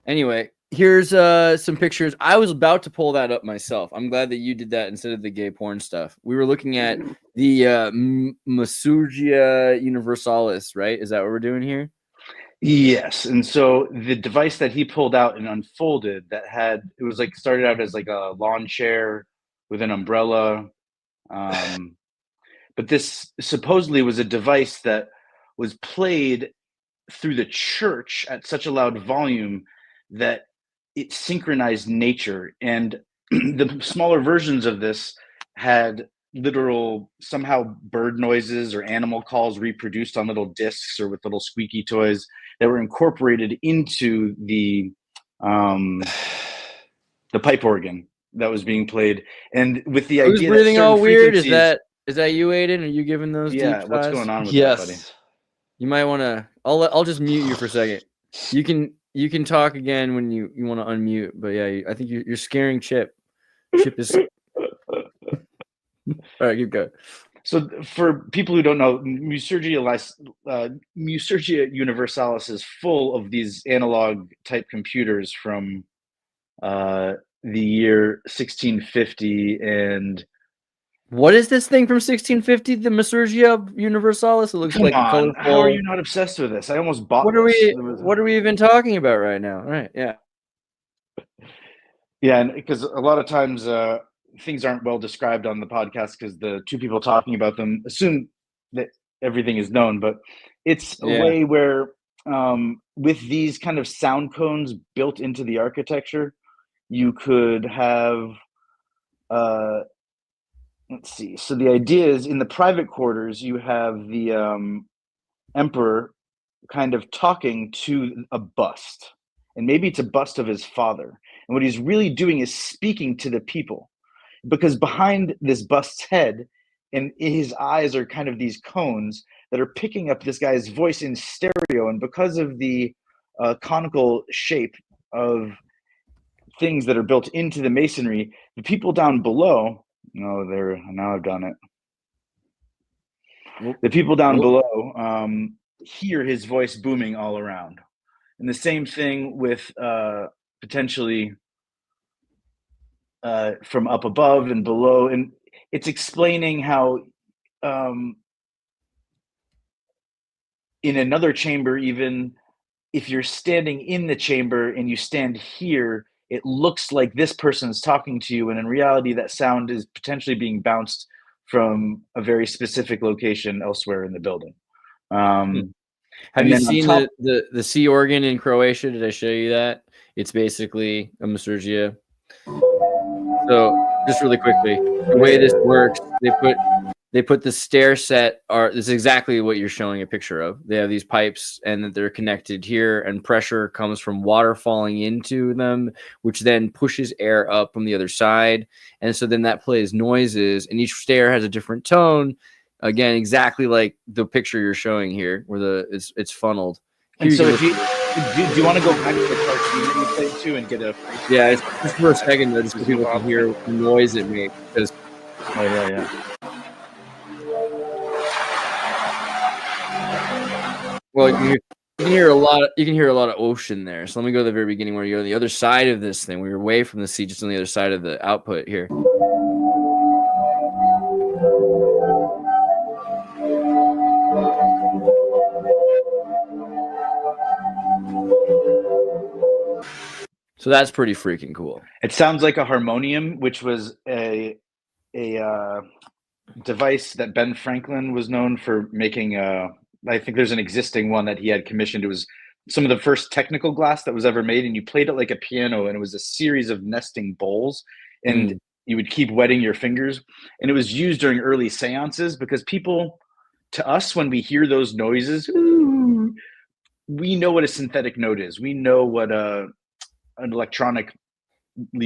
Anyway, here's some pictures. I was about to pull that up myself. I'm glad that you did that instead of the gay porn stuff. We were looking at the Masugia Universalis, right? Is that what we're doing here? Yes. And so the device that he pulled out and unfolded it was like started out as like a lawn chair with an umbrella. But this supposedly was a device that was played through the church at such a loud volume that it synchronized nature. And the smaller versions of this had literal somehow bird noises or animal calls reproduced on little discs or with little squeaky toys that were incorporated into the pipe organ that was being played. And with the idea who's breathing all weird, is that you, Aiden? Are you giving those deep what's thighs? going on with that, buddy? You might want to. I'll just mute you for a second. You can talk again when you want to unmute. But yeah, I think you're scaring Chip. Chip is. All right, keep going. So for people who don't know, Masugia Universalis is full of these analog type computers from the year 1650. And what is this thing from 1650? The Masugia Universalis? It looks like a colorful. How are you not obsessed with this? I almost bought. What are we even talking about right now? Right? Yeah. Yeah, and because a lot of times things aren't well described on the podcast because the two people talking about them assume that everything is known, but it's a way where with these kind of sound cones built into the architecture, you could have let's see. So the idea is in the private quarters, you have the emperor kind of talking to a bust, and maybe it's a bust of his father. And what he's really doing is speaking to the people, because behind this bust's head and his eyes are kind of these cones that are picking up this guy's voice in stereo. And because of the conical shape of things that are built into the masonry. The people down below, now I've done it. The people down below hear his voice booming all around. And the same thing with potentially from up above and below. And it's explaining how in another chamber, even if you're standing in the chamber and you stand here, it looks like this person's talking to you. And in reality, that sound is potentially being bounced from a very specific location elsewhere in the building. Have you seen the sea organ in Croatia? Did I show you that? It's basically a Masurgia. So just really quickly, the way this works, they put the stair set. This is exactly what you're showing a picture of. They have these pipes and that they're connected here, and pressure comes from water falling into them, which then pushes air up from the other side. And so then that plays noises, and each stair has a different tone. Again, exactly like the picture you're showing here, where it's funneled. And so, do you want to go back to the cartoon that you played to and get a? Yeah, it's just for a second though, just so people can hear the noise it makes. Because well, you can hear a lot. You can hear a lot of ocean there. So let me go to the very beginning, where you're on the other side of this thing. We're away from the sea, just on the other side of the output here. So that's pretty freaking cool. It sounds like a harmonium, which was a device that Ben Franklin was known for making. I think there's an existing one that he had commissioned. It was some of the first technical glass that was ever made, and you played it like a piano, and it was a series of nesting bowls, and you would keep wetting your fingers. And it was used during early seances because people, to us, when we hear those noises, we know what a synthetic note is. We know what an electronically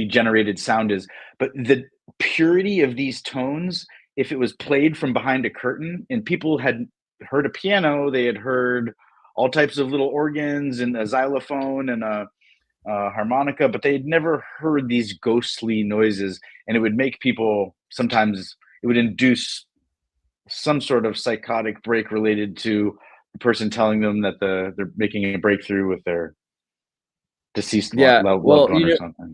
generated sound is. But the purity of these tones, if it was played from behind a curtain and people had heard a piano, they had heard all types of little organs and a xylophone and a harmonica, but they had never heard these ghostly noises. And it would make people, sometimes it would induce some sort of psychotic break related to the person telling them that they're making a breakthrough with their deceased loved one or something.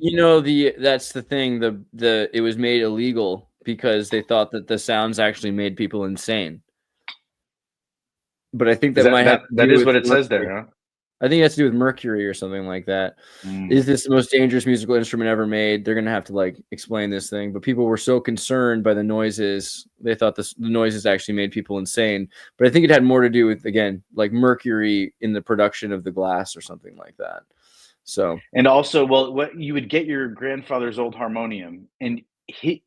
That's the thing. It was made illegal because they thought that the sounds actually made people insane. But I think that is what it says there, huh? I think it has to do with mercury or something like that. Is this the most dangerous musical instrument ever made? They're gonna have to explain this thing. But people were so concerned by the noises, they thought the noises actually made people insane. But I think it had more to do with, again, like mercury in the production of the glass or something like that. So, and also, what you would get your grandfather's old harmonium, and he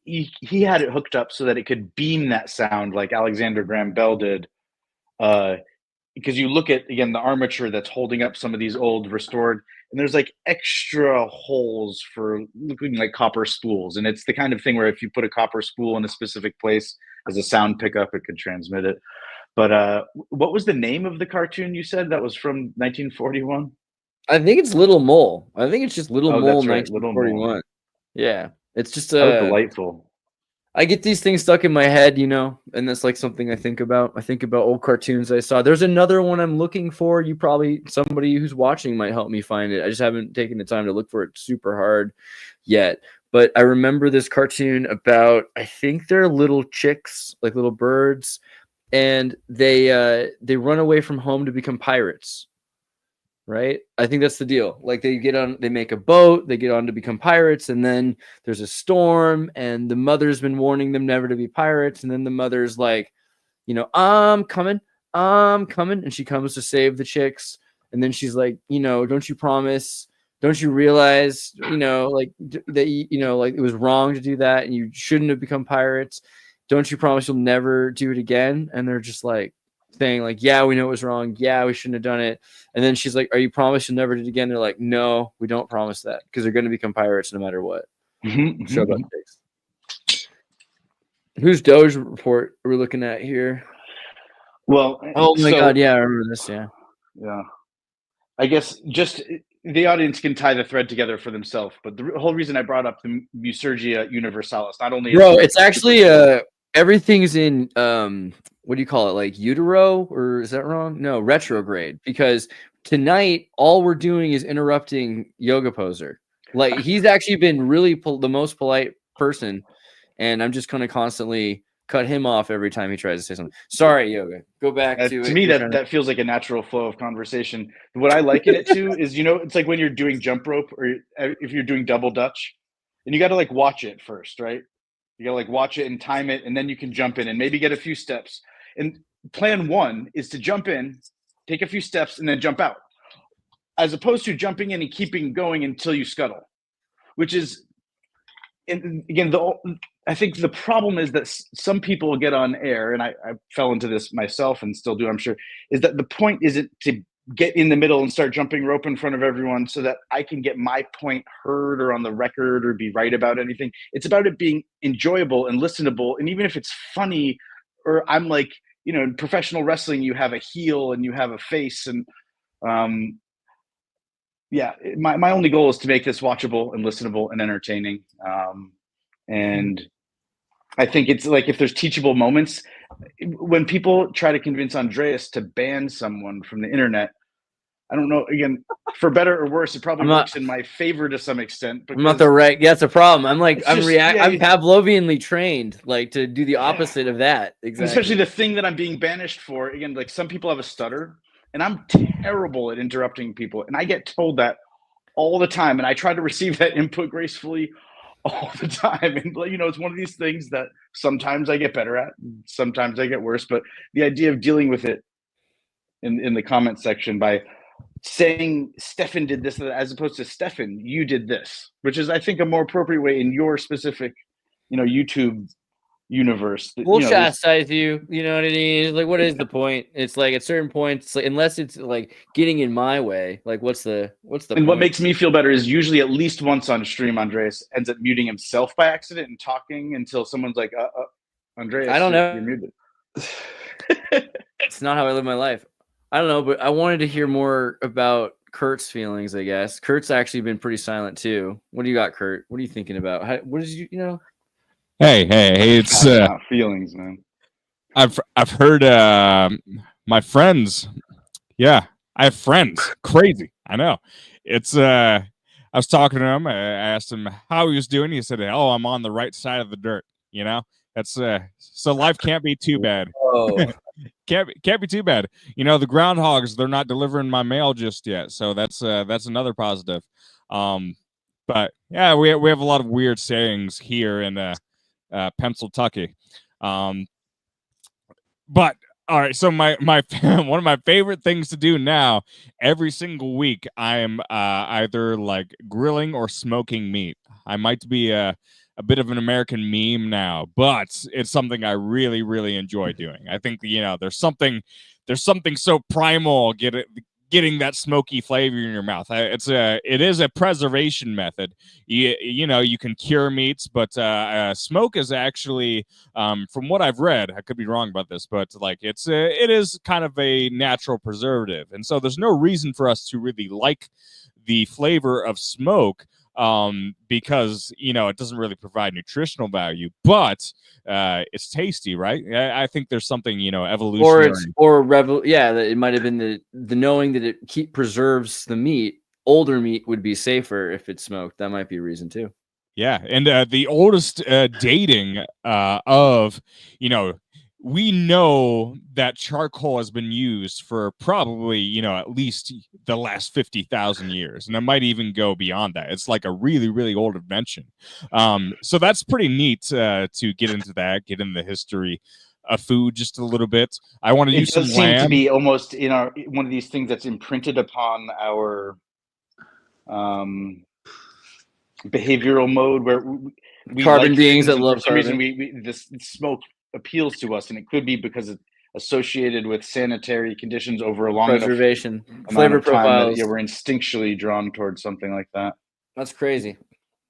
had it hooked up so that it could beam that sound like Alexander Graham Bell did. Because you look at, again, the armature that's holding up some of these old restored, and there's extra holes for looking like copper spools. And it's the kind of thing where if you put a copper spool in a specific place as a sound pickup, it could transmit it. But what was the name of the cartoon you said that was from 1941? I think it's Little Mole. I think it's just Little Mole, that's right. 1941. Little Mole. Yeah, it's just delightful. I get these things stuck in my head, and that's something I think about. I think about old cartoons I saw. There's another one I'm looking for. Somebody who's watching might help me find it. I just haven't taken the time to look for it super hard yet. But I remember this cartoon about, I think they're little chicks, like little birds, and they run away from home to become pirates. Right? I think that's the deal. They make a boat, they get on to become pirates, and then there's a storm, and the mother's been warning them never to be pirates, and then the mother's like, I'm coming. And she comes to save the chicks, and then she's like, don't you promise? Don't you realize, that, it was wrong to do that, and you shouldn't have become pirates? Don't you promise you'll never do it again? And they're just saying yeah, we know it was wrong. Yeah, we shouldn't have done it. And then she's like, are you promised you'll never do it again? They're like, no, we don't promise that, because they're going to become pirates no matter what. Show about things. Whose Doge report are we looking at here? Well, oh my God, yeah, I remember this. Yeah. I guess just the audience can tie the thread together for themselves. But the whole reason I brought up the Musurgia Universalis, not only bro, it's actually everything's in what do you call it, like utero, or is that wrong? No, retrograde, because tonight all we're doing is interrupting Yoga Poser. Like, he's actually been really the most polite person, and I'm just gonna constantly cut him off every time he tries to say something. Sorry, Yoga. Go back to it. To me, that feels like a natural flow of conversation. What I like in it too is, it's like when you're doing jump rope, or if you're doing double Dutch, and you got to like watch it first, right? You got to like watch it and time it, and then you can jump in and maybe get a few steps. And plan one is to jump in, take a few steps, and then jump out, as opposed to jumping in and keeping going until you scuttle, which is, and again, I think the problem is that some people get on air, and I fell into this myself and still do, I'm sure, is that the point isn't to get in the middle and start jumping rope in front of everyone so that I can get my point heard or on the record or be right about anything. It's about it being enjoyable and listenable. And even if it's funny, or I'm like, in professional wrestling, you have a heel and you have a face. And my only goal is to make this watchable and listenable and entertaining. And I think it's like, if there's teachable moments, when people try to convince Andreas to ban someone from the internet, I don't know, again, for better or worse, it probably works in my favor to some extent. I'm not the right. Yeah, that's a problem. I'm like, I'm Pavlovianly trained, like, to do the opposite of that. Exactly. Especially the thing that I'm being banished for. Again, like, some people have a stutter, and I'm terrible at interrupting people, and I get told that all the time, and I try to receive that input gracefully all the time. And it's one of these things that sometimes I get better at, sometimes I get worse. But the idea of dealing with it in the comment section by saying Stefan did this, as opposed to Stefan, you did this, which is, I think, a more appropriate way in your specific, YouTube universe. We'll chastise you. You know what I mean? Like, what is the point? It's like, at certain points, like, unless it's like getting in my way, like, what's the and point? What makes me feel better is usually at least once on stream, Andreas ends up muting himself by accident and talking until someone's like, Andreas, I don't know. You're muted. It's not how I live my life. I don't know, but I wanted to hear more about Kurt's feelings, I guess. Kurt's actually been pretty silent too. What do you got, Kurt? What are you thinking about? What did you? Hey, it's feelings, man. I've heard my friends. Yeah, I have friends. Crazy. I know. It's I was talking to him. I asked him how he was doing. He said, "Oh, I'm on the right side of the dirt." That's so life can't be too bad. Can't be too bad. The groundhogs, they're not delivering my mail just yet, so that's another positive. But yeah, we have a lot of weird sayings here in Pennsylvania. But all right, so my one of my favorite things to do now, every single week, I'm either like grilling or smoking meat. I might be a bit of an American meme now, but it's something I really, really enjoy doing. I think there's something so primal getting that smoky flavor in your mouth. It is a preservation method. You can cure meats, but smoke is actually, from what I've read, I could be wrong about this, but like it is kind of a natural preservative, and so there's no reason for us to really like the flavor of smoke. Because it doesn't really provide nutritional value, but it's tasty, right? I think there's something evolutionary, it might have been the knowing that it preserves the meat. Older meat would be safer if it's smoked. That might be a reason too. Yeah, and the oldest dating of we know that charcoal has been used for probably, at least the last 50,000 years. And it might even go beyond that. It's like a really, really old invention. So that's pretty neat to get into that, get into the history of food just a little bit. I want to use some lamb. It does seem to be almost in one of these things that's imprinted upon our behavioral mode, where we carbon like beings that love for some reason this smoke appeals to us, and it could be because it's associated with sanitary conditions over a long preservation flavor profiles. We're instinctually drawn towards something like that. That's crazy.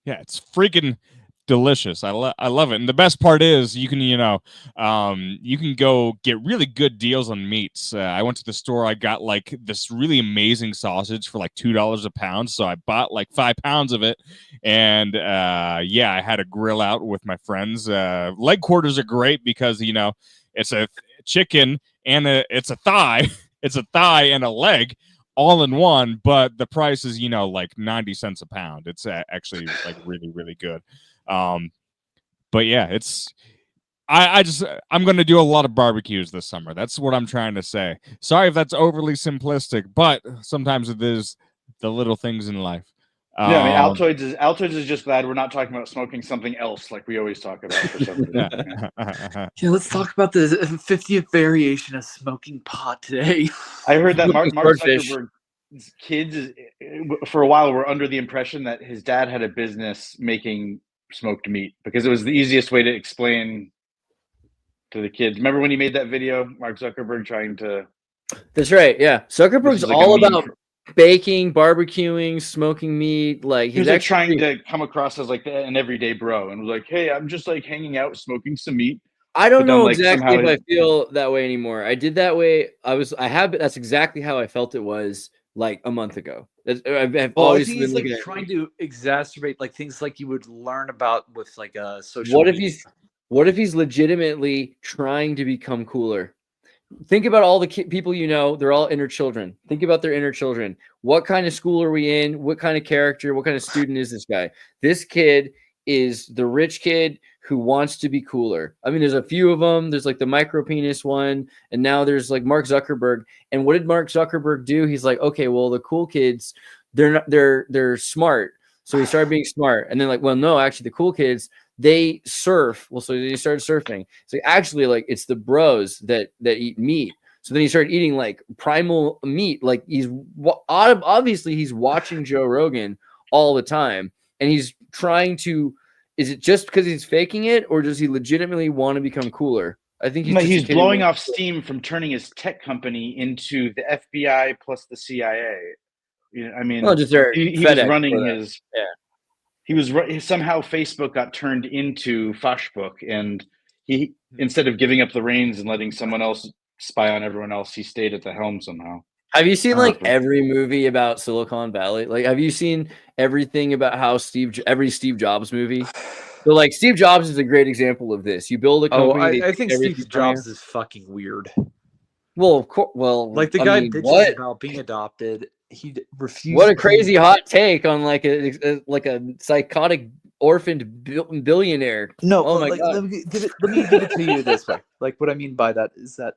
Yeah, it's freaking delicious. I love it. And the best part is you can, you can go get really good deals on meats. I went to the store. I got like this really amazing sausage for like $2 a pound. So I bought like 5 pounds of it. And I had a grill out with my friends. Leg quarters are great because, it's a chicken and it's a thigh. It's a thigh and a leg all in one, but the price is, like 90 cents a pound. It's actually like really, really good. But yeah, I'm going to do a lot of barbecues this summer. That's what I'm trying to say. Sorry if that's overly simplistic, but sometimes it is the little things in life. Yeah, I mean, Altoids is just glad we're not talking about smoking something else like we always talk about for some reason. Yeah, let's talk about the 50th variation of smoking pot today. I heard that Mark Zuckerberg's kids, for a while, were under the impression that his dad had a business making smoked meat because it was the easiest way to explain to the kids. Remember when he made that video, Mark Zuckerberg trying to... That's right, yeah. Zuckerberg's all about baking, barbecuing, smoking meat. Like he's actually trying to come across as like an everyday bro, and was like, "Hey, I'm just like hanging out, smoking some meat." I don't know exactly if I feel that way anymore. I did that way. That's exactly how I felt it was like a month ago. I've always been like trying to exacerbate like things like you would learn about with like a social. What if he's legitimately trying to become cooler? Think about all the people they're all inner children. Think about their inner children. What kind of school are we in? What kind of character? What kind of student is this guy? This kid is the rich kid who wants to be cooler. I mean, there's a few of them. There's like the micro penis one, and now there's like Mark Zuckerberg. And what did Mark Zuckerberg do? He's like, okay, well, the cool kids, they're smart. So he started being smart. And then like, well, no, actually the cool kids, they surf. Well, so they started surfing. So actually, like, it's the bros that eat meat. So then he started eating like primal meat. Like obviously he's watching Joe Rogan all the time, and he's trying to. Is it just because he's faking it, or does he legitimately want to become cooler? I think he's blowing off steam from turning his tech company into the FBI plus the CIA. I mean, well, just he was running his. Yeah. He was somehow Facebook got turned into Facebook, and he, instead of giving up the reins and letting someone else spy on everyone else, he stayed at the helm somehow. Have you seen like every movie about Silicon Valley? Like, have you seen everything about how every Steve Jobs movie? So like Steve Jobs is a great example of this. You build a company. I think Steve Jobs is fucking weird. Well, of course. Well, like the guy bitches about being adopted. He refused. What a crazy hot take on like a psychotic orphaned billionaire. No, oh my God. Let me give it to you this way. Like, what I mean by that is that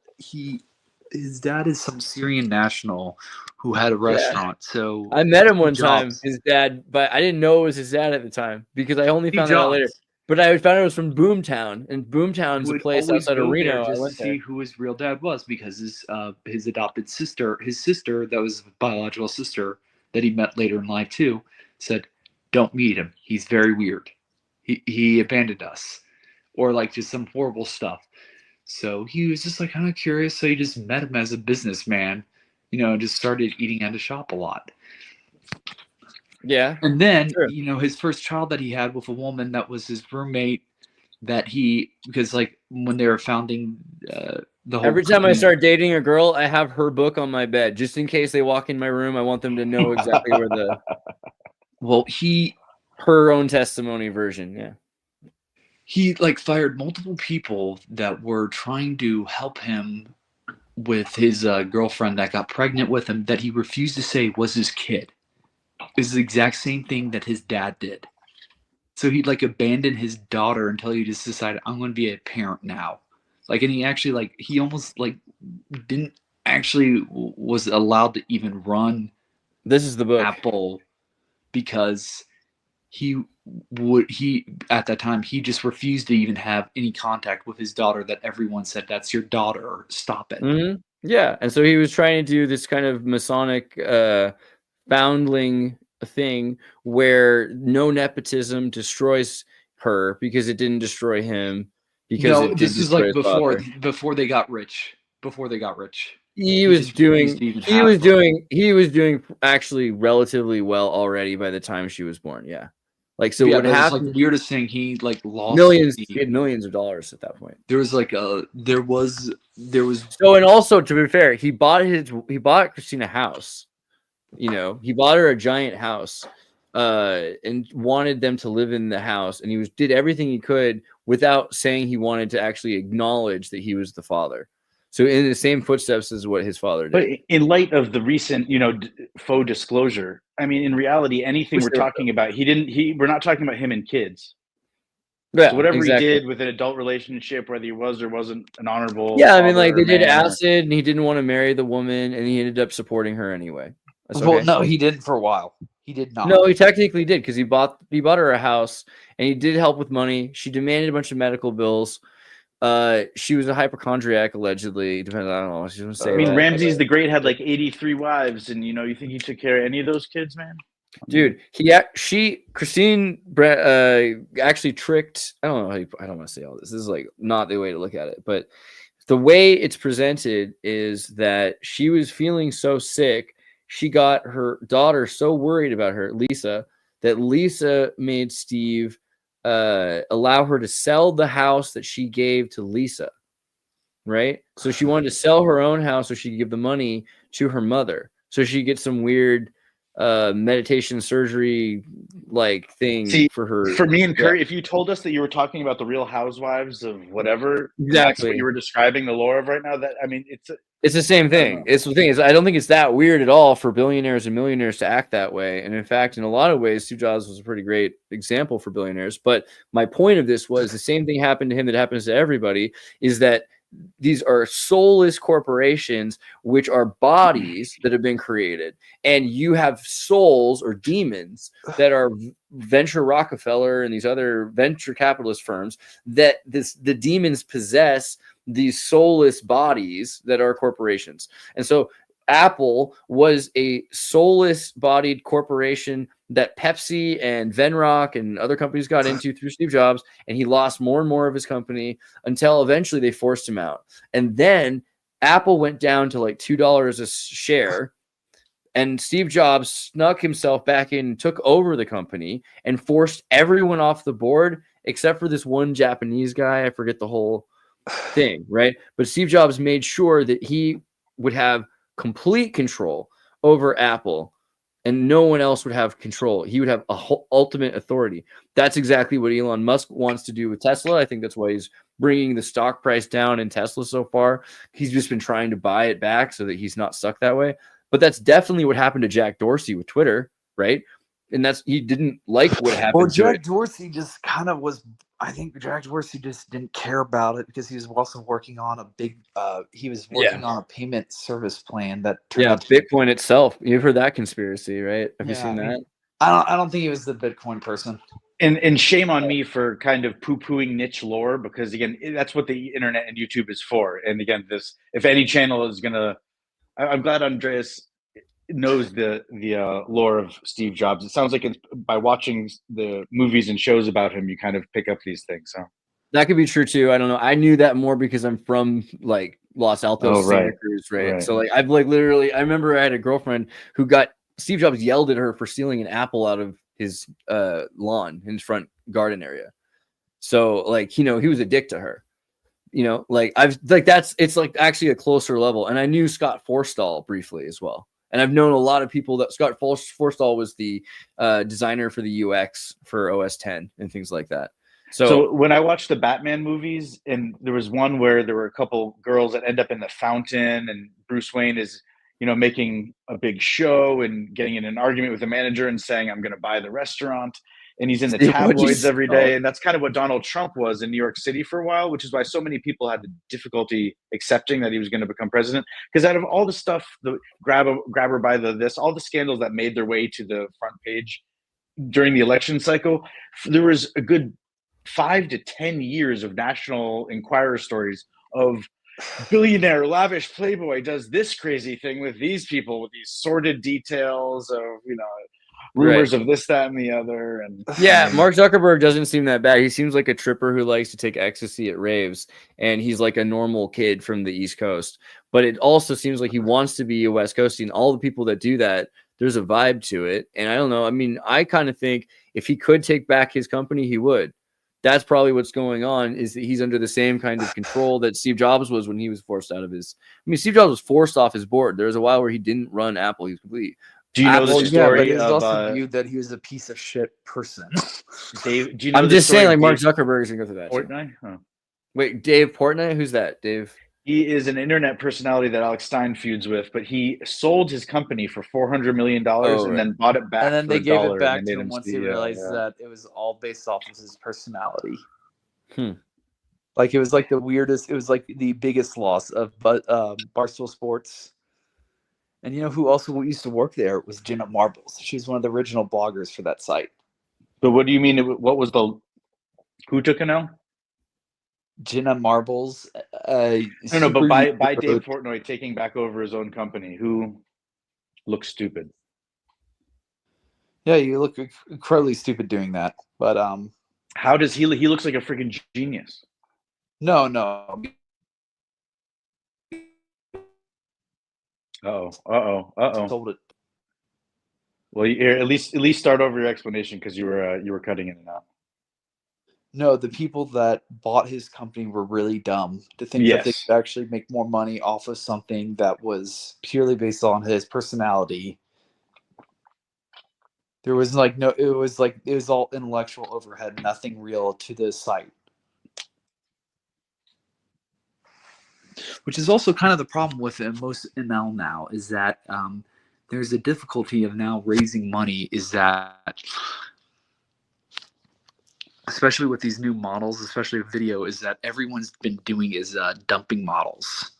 his dad is some Syrian national who had a restaurant. Yeah. So I met him one time, his dad, but I didn't know it was his dad at the time because I only found out later. But I found out it was from Boomtown, and Boomtown's a place outside of Reno. Just to see who his real dad was, because his adopted sister, that was his biological sister that he met later in life too, said, "Don't meet him. He's very weird. He abandoned us," or like just some horrible stuff. So he was just like kind of curious. So he just met him as a businessman, just started eating at a shop a lot. Yeah. And then, his first child that he had with a woman that was his roommate, because like when they were founding the whole Every time I start dating a girl, I have her book on my bed. Just in case they walk in my room, I want them to know exactly where her own testimony version. Yeah. He like fired multiple people that were trying to help him with his girlfriend that got pregnant with him, that he refused to say was his kid. Is the exact same thing that his dad did. So he like abandoned his daughter until he just decided, I'm going to be a parent now. Like, and he actually he almost like didn't actually was allowed to even run. This is the book. Apple, because he at that time he just refused to even have any contact with his daughter. That everyone said, that's your daughter, stop it. Mm-hmm. Yeah, and so he was trying to do this kind of Masonic foundling thing where no nepotism destroys her because it didn't destroy him. Because this is like before they got rich. He was doing actually relatively well already by the time she was born. Yeah. Like, so yeah, what happened? Like the weirdest thing, he like lost millions. He had millions of dollars at that point. There was like there was. So, and also to be fair, he bought Christina a house. You know, he bought her a giant house, and wanted them to live in the house, and he did everything he could without saying he wanted to actually acknowledge that he was the father. So in the same footsteps as what his father did. But in light of the recent, faux disclosure, I mean, in reality, anything we're talking about, we're not talking about him and kids. Yeah, so whatever he did with an adult relationship, whether he was or wasn't an honorable. Yeah, I mean, like they did acid, and he didn't want to marry the woman, and he ended up supporting her anyway. Well, no, he didn't for a while. He did not. No, he technically did, because he bought her a house, and he did help with money. She demanded a bunch of medical bills. She was a hypochondriac, allegedly. Depending, I don't know. She doesn't say. I mean, Ramses the Great had like 83 wives, and you think he took care of any of those kids, man? Dude, Christine actually tricked. I don't know. I don't want to say all this. This is like not the way to look at it, but the way it's presented is that she was feeling so sick. She got her daughter so worried about her, Lisa, that Lisa made Steve allow her to sell the house that she gave to Lisa, right? So she wanted to sell her own house so she could give the money to her mother, so she could get some weird meditation surgery like thing. See, for her. For me and Curry, if you told us that you were talking about the Real Housewives of whatever, exactly that's what you were describing the lore of right now, that I mean, it's the same thing. It's the thing is, I don't think it's that weird at all for billionaires and millionaires to act that way. And in fact, in a lot of ways, Steve Jobs was a pretty great example for billionaires. But my point of this was the same thing happened to him that happens to everybody, is that these are soulless corporations, which are bodies that have been created, and you have souls or demons that are venture Rockefeller and these other venture capitalist firms, that the demons possess these soulless bodies that are corporations. And so Apple was a soulless bodied corporation that Pepsi and Venrock and other companies got into through Steve Jobs, and he lost more and more of his company until eventually they forced him out. And then Apple went down to like $2 a share, and Steve Jobs snuck himself back in and took over the company and forced everyone off the board except for this one Japanese guy. I forget the whole thing, right? But Steve Jobs made sure that he would have complete control over Apple, and no one else would have control. He would have a whole ultimate authority. That's exactly what Elon Musk wants to do with Tesla. I think that's why he's bringing the stock price down in Tesla so far. He's just been trying to buy it back so that he's not stuck that way. But that's definitely what happened to Jack Dorsey with Twitter, right? And he didn't like what happened. Well, Jack Dorsey just kind of was. I think Jack Dorsey just didn't care about it because he was also working on a big. He was working on a payment service plan that. Bitcoin itself. You've heard that conspiracy, right? Have you seen that? I don't think he was the Bitcoin person. And shame on me for kind of poo-pooing niche lore, because again, that's what the internet and YouTube is for. And again, if any channel is gonna, I'm glad Andreas knows the lore of Steve Jobs. It sounds like it's by watching the movies and shows about him, you kind of pick up these things. So that could be true too. I don't know. I knew that more because I'm from like Los Altos, Santa Cruz, right? So like I've like literally, I remember I had a girlfriend who got Steve Jobs yelled at her for stealing an apple out of his lawn in his front garden area. So like, he was a dick to her. Like it's like actually a closer level. And I knew Scott Forstall briefly as well. And I've known a lot of people that Scott Forstall was the designer for the UX for OS 10 and things like that. So when I watched the Batman movies, and there was one where there were a couple girls that end up in the fountain, and Bruce Wayne is, making a big show and getting in an argument with the manager and saying, I'm going to buy the restaurant. And he's in the tabloids every day. And that's kind of what Donald Trump was in New York City for a while, which is why so many people had the difficulty accepting that he was going to become president. Because out of all the stuff, the grab her by this, all the scandals that made their way to the front page during the election cycle, there was a good 5 to 10 years of National Enquirer stories of billionaire, lavish playboy does this crazy thing with these people, with these sordid details of, rumors of this, that, and the other. And Mark Zuckerberg doesn't seem that bad. He seems like a tripper who likes to take ecstasy at raves, and he's like a normal kid from the East Coast. But it also seems like he wants to be a West Coastie, and all the people that do that, There's a vibe to it. And I don't know. I mean, I kind of think if he could take back his company, he would. That's probably what's going on, is that he's under the same kind of control that Steve Jobs was when he was forced out of his. I mean, Steve Jobs was forced off his board. There was a while where he didn't run Apple. He was completely. Do you know the story? Yeah, but it was of, also viewed that he was a piece of shit person. Dave, do you know I'm just saying, like Mark Zuckerberg is gonna go through that. Portnoy? Huh. Wait, Dave Portnoy? Who's that? Dave? He is an internet personality that Alex Stein feuds with, but he sold his company for $400 million and then bought it back. And then for they gave it $1 back and to made him once he CEO, realized that it was all based off of his personality. Hmm. Like it was like the weirdest. It was like the biggest loss of Barstool Sports. And you know who also used to work there was Jenna Marbles. She's one of the original bloggers for that site. But what do you mean? What was the? Who took an L? Jenna Marbles. No, but by Dave Portnoy taking back over his own company, who looks stupid. Yeah, you look incredibly stupid doing that. But how does he? He looks like a freaking genius. No. Sold it. Well, here, at least start over your explanation because you were cutting in and out. No, the people that bought his company were really dumb to think that they could actually make more money off of something that was purely based on his personality. There was like no, it was all intellectual overhead, nothing real to the site. Which is also kind of the problem with most ML now, is that there's a difficulty of now raising money, is that, especially with these new models, especially with video, is that everyone's been doing is dumping models.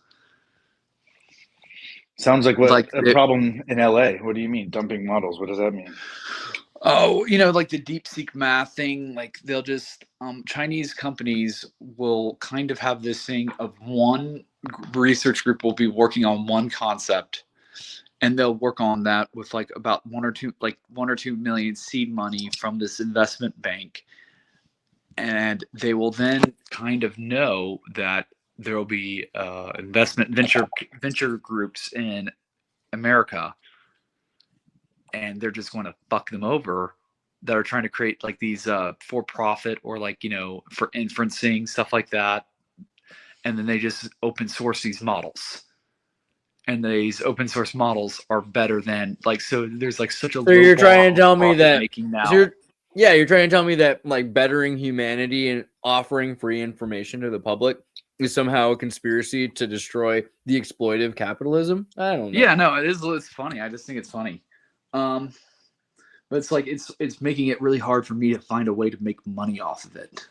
Sounds like problem in LA. What do you mean, dumping models? What does that mean? Oh, like the DeepSeek math thing, like they'll just Chinese companies will kind of have this thing of one research group will be working on one concept, and they'll work on that with like about 1 or 2 million seed money from this investment bank, and they will then kind of know that there will be venture groups in America, and they're just going to fuck them over, that are trying to create like these for profit or like for inferencing stuff like that, and then they just open source these models, and these open source models are better than so there's like such a so you're trying to tell me that you're trying to tell me that like bettering humanity and offering free information to the public is somehow a conspiracy to destroy the exploitive capitalism? I don't know. Yeah, no, it's funny. I just think it's funny. But it's like it's making it really hard for me to find a way to make money off of it.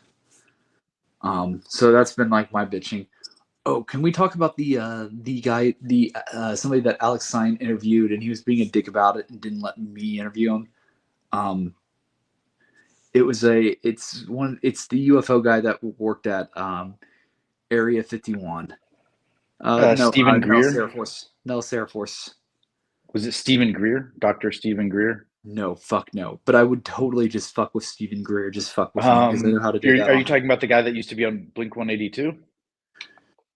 So that's been like my bitching. Oh, can we talk about the guy, somebody that Alex Stein interviewed, and he was being a dick about it and didn't let me interview him? It's the UFO guy that worked at Area 51. Stephen Greer? No, Air Force. Was it Stephen Greer? Dr. Stephen Greer? No, fuck no. But I would totally just fuck with Stephen Greer. Just fuck with him because I know how to do that. Are you talking about the guy that used to be on Blink 182?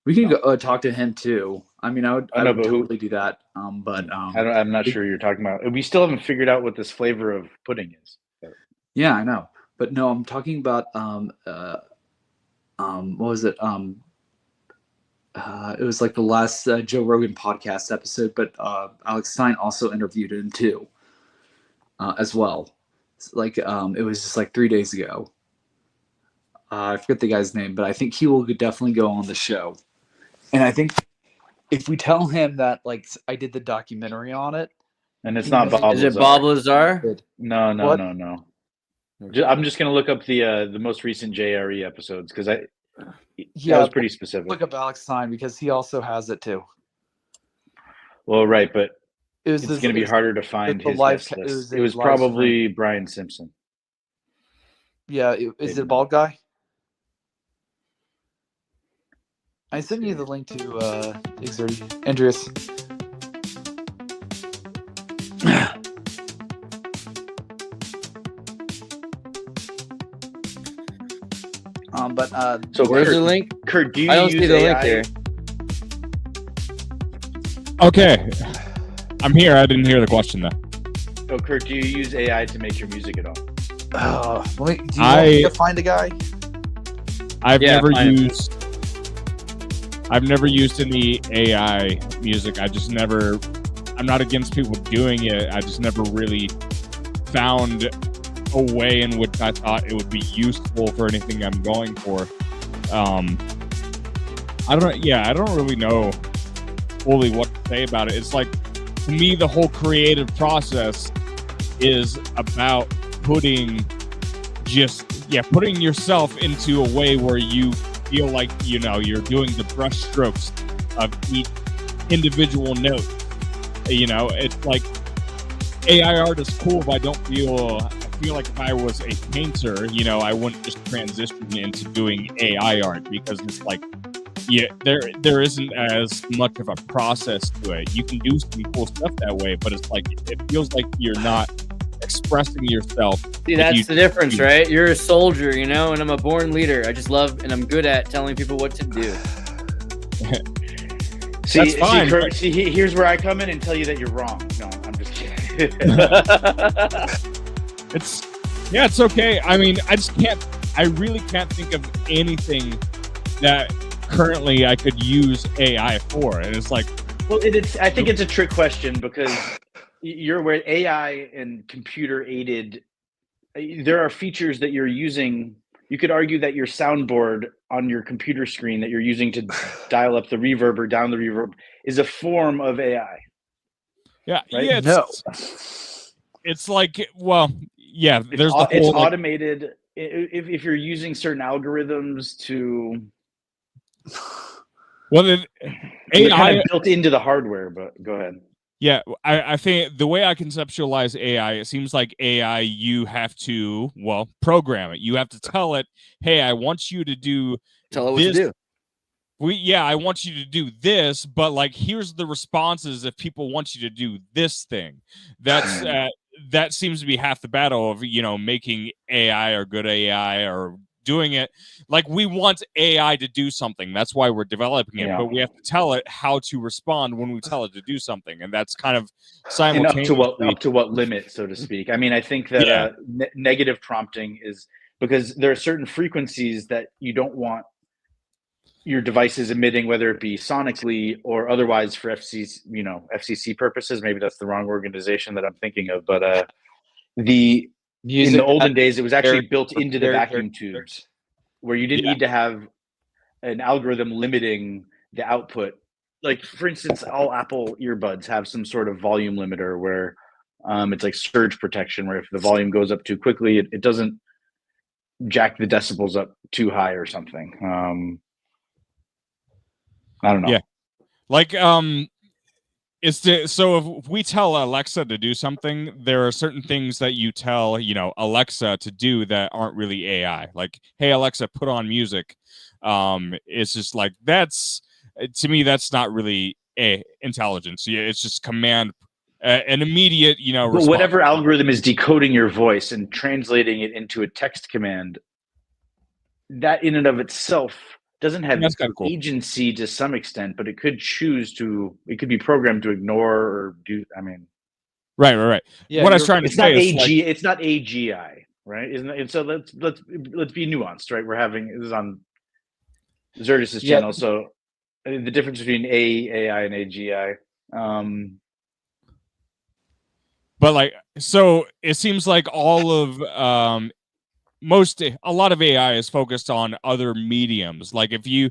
We can go talk to him too. I mean, I would totally do that. I'm not sure you're talking about. We still haven't figured out what this flavor of pudding is. Yeah, I know. But no, I'm talking about what was it? It was like the last Joe Rogan podcast episode, but Alex Stein also interviewed him too, as well. It was just like 3 days ago. I forget the guy's name, but I think he will definitely go on the show. And I think if we tell him that I did the documentary on it, and it's not Bob. Is it Bob Lazar? No. I'm just gonna look up the most recent JRE episodes because that was pretty specific. Look up Alex Stein because he also has it too. Well, right, but it's going to be harder to find his guest list. It was probably Brian Simpson. Yeah, is it a bald guy? I sent you the link to Andreas. So where's the link? Kurt, do you I don't see the link here. Okay, I'm here. I didn't hear the question though. Oh, Kurt, do you use AI to make your music at all? Do you want me to find a guy? I've never used any AI music. I'm not against people doing it. I just never really found a way in which I thought it would be useful for anything I'm going for. I don't really know fully what to say about it. It's like, to me, the whole creative process is about putting yourself into a way where you feel like, you're doing the brush strokes of each individual note. It's like AI art is cool, but I feel like if I was a painter, I wouldn't just transition into doing AI art, because it's like, there isn't as much of a process to it. You can do some cool stuff that way, but it's like, it feels like you're not expressing yourself. See, that's the difference, right? You're a soldier, and I'm a born leader. I just love and I'm good at telling people what to do. See, Kurt, here's where I come in and tell you that you're wrong. No, I'm just kidding. It's okay. I mean, I really can't think of anything that currently I could use AI for. And it's like, well, I think it's a trick question, because you're aware AI and computer aided, there are features that you're using. You could argue that your soundboard on your computer screen that you're using to dial up the reverb or down the reverb is a form of AI. Yeah. Right? Yeah. It's like, well, yeah, there's the whole, it's automated. If you're using certain algorithms to, well, AI kind of built into the hardware. But go ahead. Yeah, I think the way I conceptualize AI, it seems like AI, you have to, program it. You have to tell it, hey, I want you to do Tell it what to do. I want you to do this, but like, here's the responses if people want you to do this thing. That's that seems to be half the battle of, making AI or good AI or doing it. Like, we want AI to do something. That's why we're developing it, but we have to tell it how to respond when we tell it to do something. And that's kind of simultaneously. And up to what limit, so to speak. I mean, I think that negative prompting is because there are certain frequencies that you don't want your devices emitting, whether it be sonically or otherwise for FCC purposes. Maybe that's the wrong organization that I'm thinking of, but in the olden days, it was actually built into the vacuum tubes, where you didn't need to have an algorithm limiting the output. Like, for instance, all Apple earbuds have some sort of volume limiter where it's like surge protection, where if the volume goes up too quickly, it doesn't jack the decibels up too high or something. I don't know. Yeah. Like, so if we tell Alexa to do something, there are certain things that you tell, Alexa to do that aren't really AI. Like, hey, Alexa, put on music. It's just like, to me, that's not really intelligence. Yeah, it's just command, an immediate, response. Whatever algorithm is decoding your voice and translating it into a text command, that in and of itself doesn't have agency to some extent, but it could be programmed to ignore or do. I mean, right. Yeah, what I was trying to say is it's not AGI, right? Isn't it? And so let's be nuanced, right? This is on Xirtus' channel, so the difference between AI and AGI. But like, so it seems like all of a lot of AI is focused on other mediums. Like, if you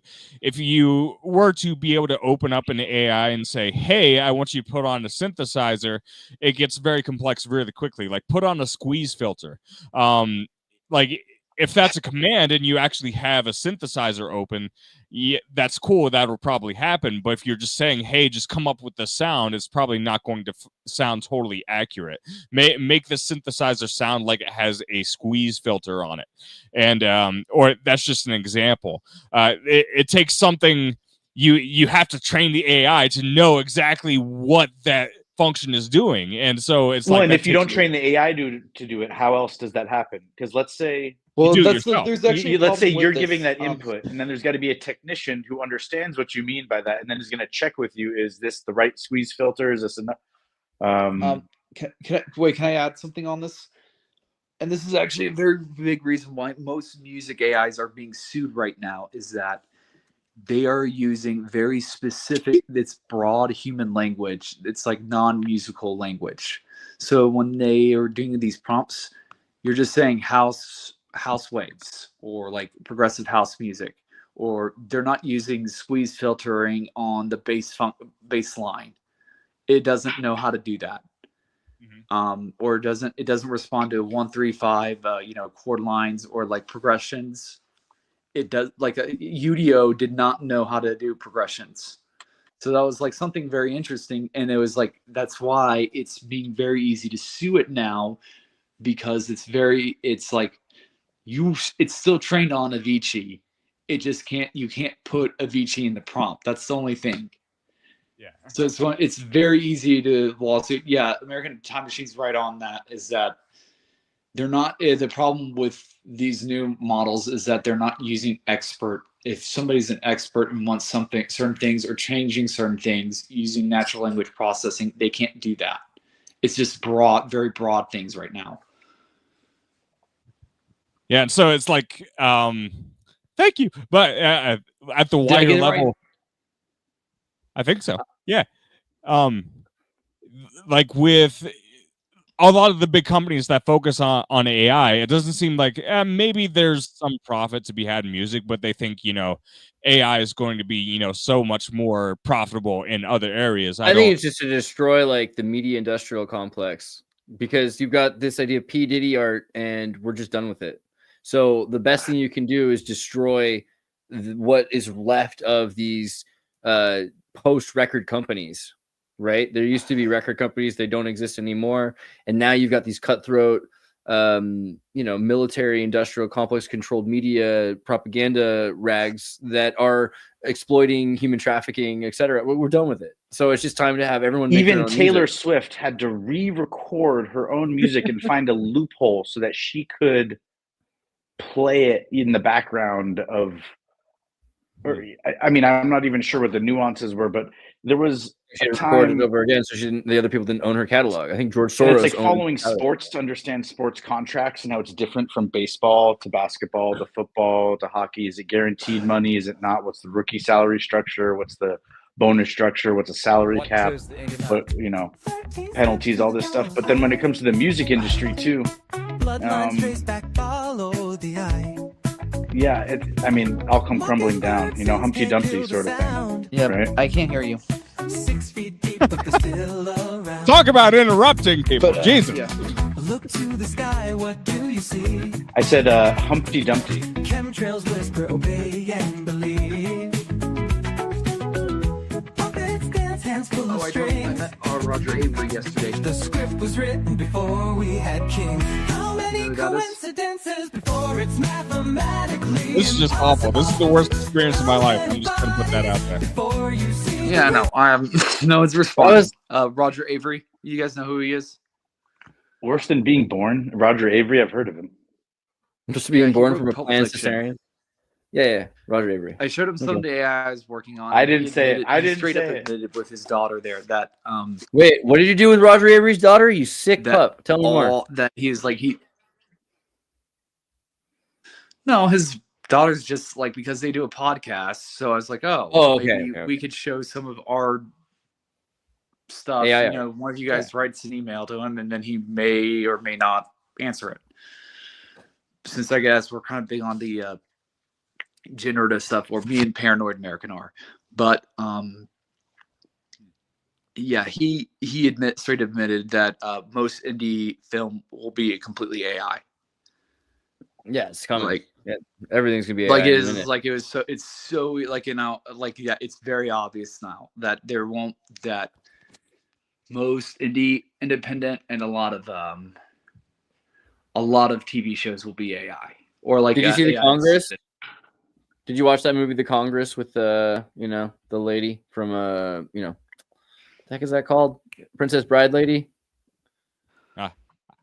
were to be able to open up an AI and say, hey, I want you to put on a synthesizer, it gets very complex really quickly. Like, put on a squeeze filter. Like, if that's a command and you actually have a synthesizer open, that's cool. That'll probably happen. But if you're just saying, hey, just come up with the sound, it's probably not going to sound totally accurate. Make the synthesizer sound like it has a squeeze filter on it. And, or that's just an example. It takes something, you have to train the AI to know exactly what that function is doing. And so it's and if you don't train the AI to do it, how else does that happen? Because let's say, there's actually let's say you're giving that input, and then there's got to be a technician who understands what you mean by that, and then is going to check with you: is this the right squeeze filter? Is this enough? Can I add something on this? And this is actually a very big reason why most music AIs are being sued right now, is that they are using very specific, it's broad human language. It's like non-musical language. So when they are doing these prompts, you're just saying house waves or like progressive house music, or they're not using squeeze filtering on the bass line. It doesn't know how to do that. Or it doesn't respond to 1-3-5 chord lines or like progressions. It does, like UDO did not know how to do progressions. So that was like something very interesting, and it was like that's why it's being very easy to sue it now, because it's like it's still trained on Avicii. You can't put Avicii in the prompt. That's the only thing. Yeah. So it's very easy to lawsuit. Yeah, American Time Machine's right on that. Is that they're not, the problem with these new models is that they're not using expert. If somebody's an expert and wants certain things, or changing certain things using natural language processing, they can't do that. It's just very broad things right now. Yeah, and so it's like, thank you, but at the wider level, right? I think so. Yeah, like with a lot of the big companies that focus on AI, it doesn't seem like maybe there's some profit to be had in music, but they think, AI is going to be, so much more profitable in other areas. I think it's just to destroy like the media industrial complex, because you've got this idea of P. Diddy art and we're just done with it. So the best thing you can do is destroy what is left of these post-record companies. Right, there used to be record companies, they don't exist anymore, and now you've got these cutthroat military industrial complex controlled media propaganda rags that are exploiting human trafficking, etc. We're done with it. So it's just time to have everyone make even Taylor Swift had to re-record her own music and find a loophole so that she could play it in the background of, or I mean, I'm not even sure what the nuances were, but there was she recorded over again, so the other people didn't own her catalog. I think George Soros. It's like following sports to understand sports contracts and how it's different from baseball to basketball to football to hockey. Is it guaranteed money? Is it not? What's the rookie salary structure? What's the bonus structure? What's a salary cap? What, penalties, all this stuff. But then when it comes to the music industry too, yeah, I mean, I'll come crumbling down, Humpty Dumpty sort of thing. Yeah, right? I can't hear you. 6 feet deep, but they're still around. Talk about interrupting people. Jesus. Yeah. Look to the sky, what do you see? I said Humpty Dumpty. Chemtrails whisper, obey and believe. Puppets dance, hands full of strings. I met Roger Avery yesterday. The script was written before we had kings. How many coincidences before it's mathematically? This is just awful. This is the worst experience of my life. I'm just gonna put that out there. Yeah, no, no, it's response. Roger Avery. You guys know who he is? Worse than being born? Roger Avery, I've heard of him. Just being born from a planned cesarean. Yeah, Roger Avery. I showed him some of the AI I was working on. I didn't say it. I didn't straight say up it. admitted with his daughter there that Wait, what did you do with Roger Avery's daughter? You sick pup. Tell me more. That he's like No, his daughter's just like, because they do a podcast. So I was like, maybe we could show some of our stuff. One of you guys writes an email to him, and then he may or may not answer it. Since I guess we're kind of big on the generative stuff, or me and Paranoid American are. But he straight admitted that most indie film will be completely AI. Yeah, it's coming. Like, everything's gonna be AI like it is. Like it was so. It's so like it's very obvious now that that most independent and a lot of TV shows will be AI. Or like, did you see The Congress? Did you watch that movie, The Congress, with the lady from what the heck is that called? Princess Bride lady. You know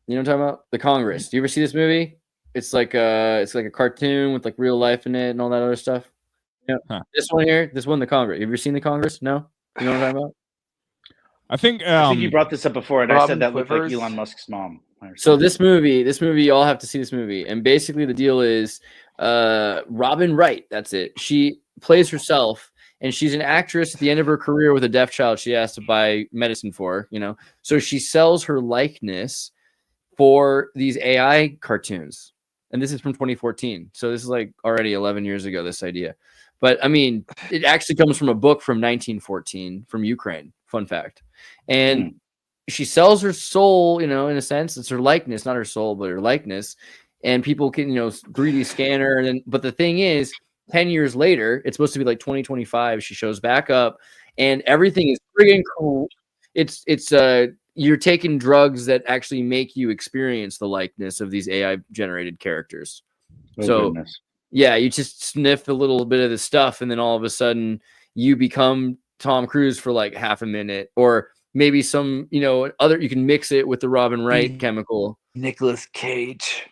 what I'm talking about? The Congress. Do you ever see this movie? It's like a cartoon with like real life in it and all that other stuff. Yeah. This one here, The Congress. Have you ever seen The Congress? No? You know what I'm talking about? I think you brought this up before, and I said that looked like Elon Musk's mom. So this movie, y'all have to see this movie. And basically the deal is Robin Wright, that's it. She plays herself, and she's an actress at the end of her career with a deaf child she has to buy medicine for, you know. So she sells her likeness for these AI cartoons. And this is from 2014. So this is like already 11 years ago, this idea. But I mean, it actually comes from a book from 1914 from Ukraine. Fun fact. And she sells her soul, you know, in a sense. It's her likeness, not her soul, but her likeness. And people can, you know, 3D scanner. And then, but the thing is, 10 years later, it's supposed to be like 2025. She shows back up, and everything is friggin' cool. It's you're taking drugs that actually make you experience the likeness of these AI generated characters. Goodness. Yeah, you just sniff a little bit of the stuff, and then all of a sudden you become Tom Cruise for like half a minute, or maybe some, you know, other, you can mix it with the Robin Wright chemical. Nicolas Cage.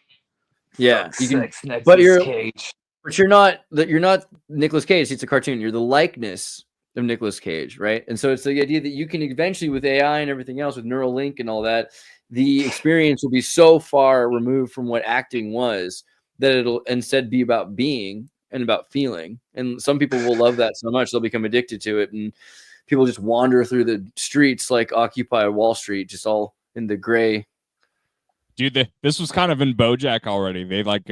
Yeah, you can, but you're not Nicolas Cage. It's a cartoon. You're the likeness of Nicolas Cage, right? And so it's the idea that you can eventually, with AI and everything else, with Neuralink and all that, the experience will be so far removed from what acting was that it'll instead be about being and about feeling. And some people will love that so much they'll become addicted to it, and people just wander through the streets like Occupy Wall Street, just all in the gray. Dude, this was kind of in BoJack already. They like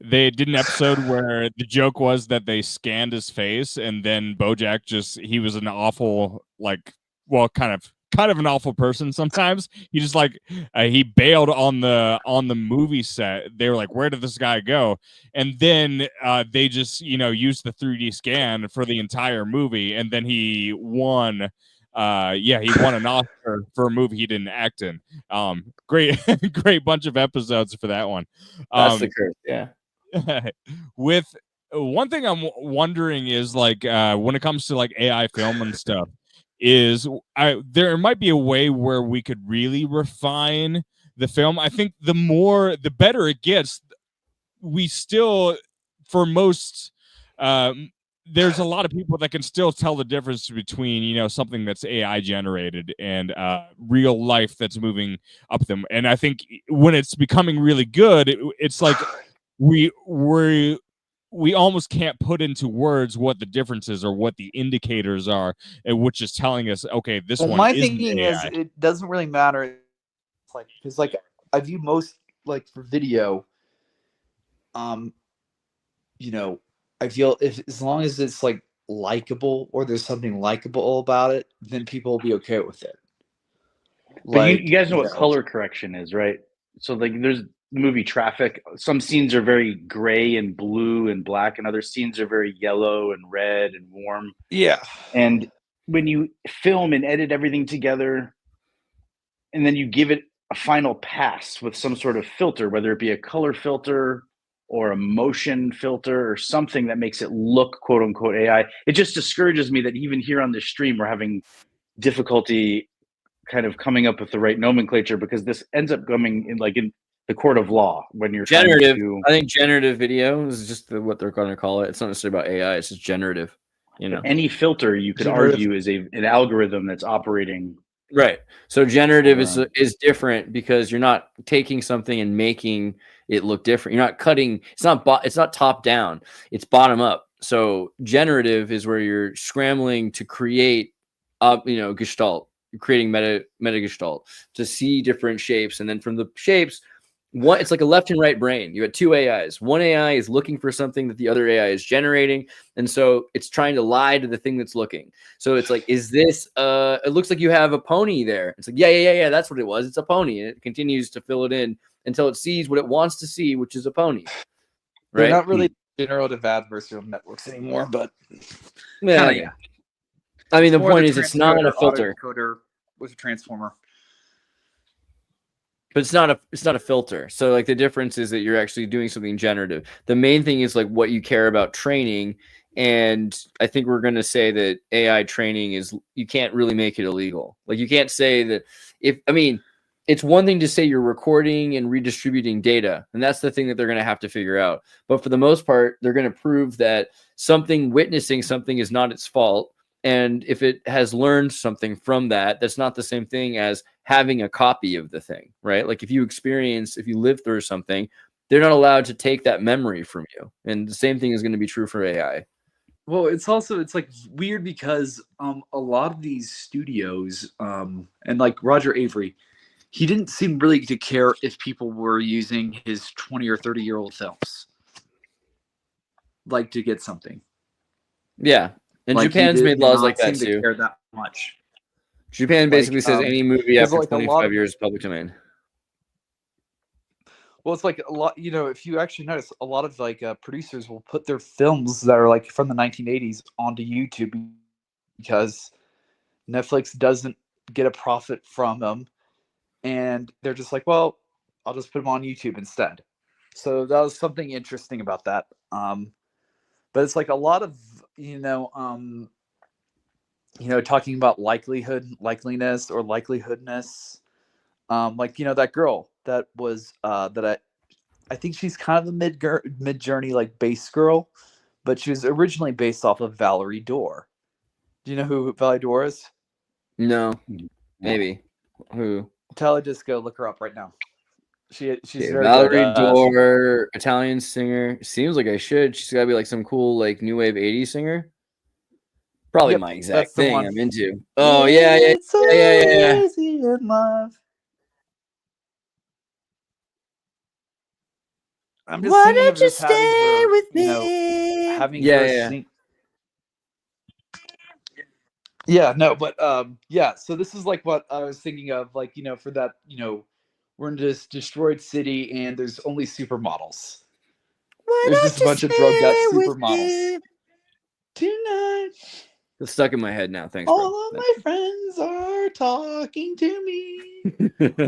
they did an episode where the joke was that they scanned his face, and then BoJack he was an awful, like, well, kind of an awful person sometimes. He just like he bailed on the movie set. They were like, where did this guy go? And then they just, you know, used the 3D scan for the entire movie, and then he won he won an Oscar for a movie he didn't act in. Great bunch of episodes for that one. That's the curse. Yeah. With one thing I'm wondering is, like, when it comes to like AI film and stuff, is there might be a way where we could really refine the film. I think the better it gets, we still, for most, there's a lot of people that can still tell the difference between, you know, something that's AI generated and real life that's moving up them. And I think when it's becoming really good, it's like we almost can't put into words what the differences or what the indicators are, which is telling us, okay, this one. My thinking is it doesn't really matter. It's like, because like I view most, like, for video, you know, I feel as long as it's like likable, or there's something likable about it, then people will be okay with it. But like, you guys know what color correction is, right? So like, there's the movie Traffic. Some scenes are very gray and blue and black, and other scenes are very yellow and red and warm. Yeah. And when you film and edit everything together, and then you give it a final pass with some sort of filter, whether it be a color filter or a motion filter or something that makes it look quote unquote AI, it just discourages me that even here on this stream we're having difficulty kind of coming up with the right nomenclature, because this ends up coming in like in the court of law when you're generative. I think generative video is just what they're going to call it. It's not necessarily about AI. It's just generative. You know, any filter you could argue is an algorithm that's operating. Right. So generative is different because you're not taking something and making it look different. You're not cutting. It's not top down. It's bottom up. So generative is where you're scrambling to create gestalt. You're creating meta gestalt to see different shapes, and then from the shapes, it's like a left and right brain. You had two AIs. One AI is looking for something that the other AI is generating, and so it's trying to lie to the thing that's looking. So it's like, is this? It looks like you have a pony there. It's like, yeah. That's what it was. It's a pony, and it continues to fill it in until it sees what it wants to see, which is a pony. Right? They're not really generative adversarial networks anymore, but yeah. I mean, the point is, it's not a filter. Encoder with a transformer. But it's not a filter. So like the difference is that you're actually doing something generative. The main thing is like what you care about training. And I think we're going to say that AI training you can't really make it illegal. Like you can't say that it's one thing to say you're recording and redistributing data. And that's the thing that they're going to have to figure out. But for the most part, they're going to prove that witnessing something is not its fault. And if it has learned something from that, that's not the same thing as having a copy of the thing, right? Like if you live through something, they're not allowed to take that memory from you. And the same thing is going to be true for AI. Well, it's like weird because a lot of these studios and like Roger Avery, he didn't seem really to care if people were using his 20 or 30-year-old films like to get something. Yeah. And like Japan's made laws like that too. Care that much. Japan basically says any movie after 25 years is public domain. Well, it's like a lot, if you actually notice, a lot of like producers will put their films that are like from the 1980s onto YouTube because Netflix doesn't get a profit from them. And they're just like, well, I'll just put them on YouTube instead. So that was something interesting about that. But it's like a lot of, talking about likeliness or likelihoodness. Like, that girl that was, I think she's kind of a mid-journey, like bass girl, but she was originally based off of Valerie Dorr. Do you know who Valerie Dorr is? No, maybe. Who? Tell her just go look her up right now. She's very Valerie Dorr, Italian singer. Seems like I should. She's got to be like some cool like new wave 80s singer. Probably my exact thing I'm into. Oh yeah. Easy in love. I'm just Why don't you stay with me? Having her sing. Yeah, no, but so this is like what I was thinking of, like, for that, we're in this destroyed city and there's only supermodels. There's just a bunch of drugged out supermodels. Tonight. It's stuck in my head now. Thanks. All of my friends are talking to me.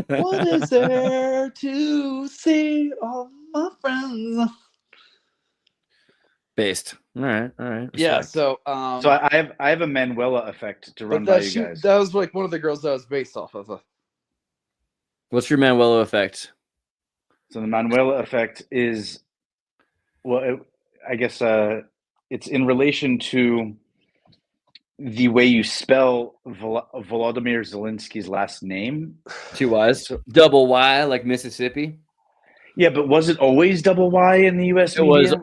What is there to say? All my friends. Based. All right. Respect. Yeah. So I have a Manuela effect to run by you guys. That was like one of the girls that was based off of. What's your Manuela effect? So the Manuela effect is, I guess it's in relation to the way you spell Volodymyr Zelensky's last name. 2 Y's. Double Y, like Mississippi. Yeah, but was it always double Y in the U.S. media?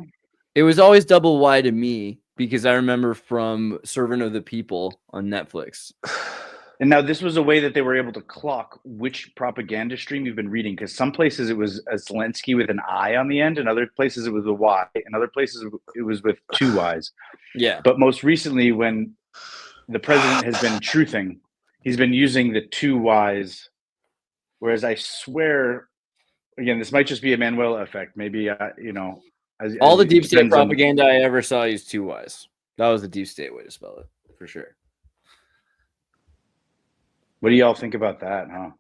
It was always double Y to me because I remember from Servant of the People on Netflix. And now this was a way that they were able to clock which propaganda stream you've been reading, because some places it was a Zelensky with an I on the end, and other places it was a Y, and other places it was with 2 Ys. Yeah. But most recently, when the president has been truthing, he's been using the 2 Ys, whereas I swear, again, this might just be a Manuela effect. Maybe, all the deep state propaganda I ever saw used 2 Ys. That was the deep state way to spell it, for sure. What do y'all think about that, huh?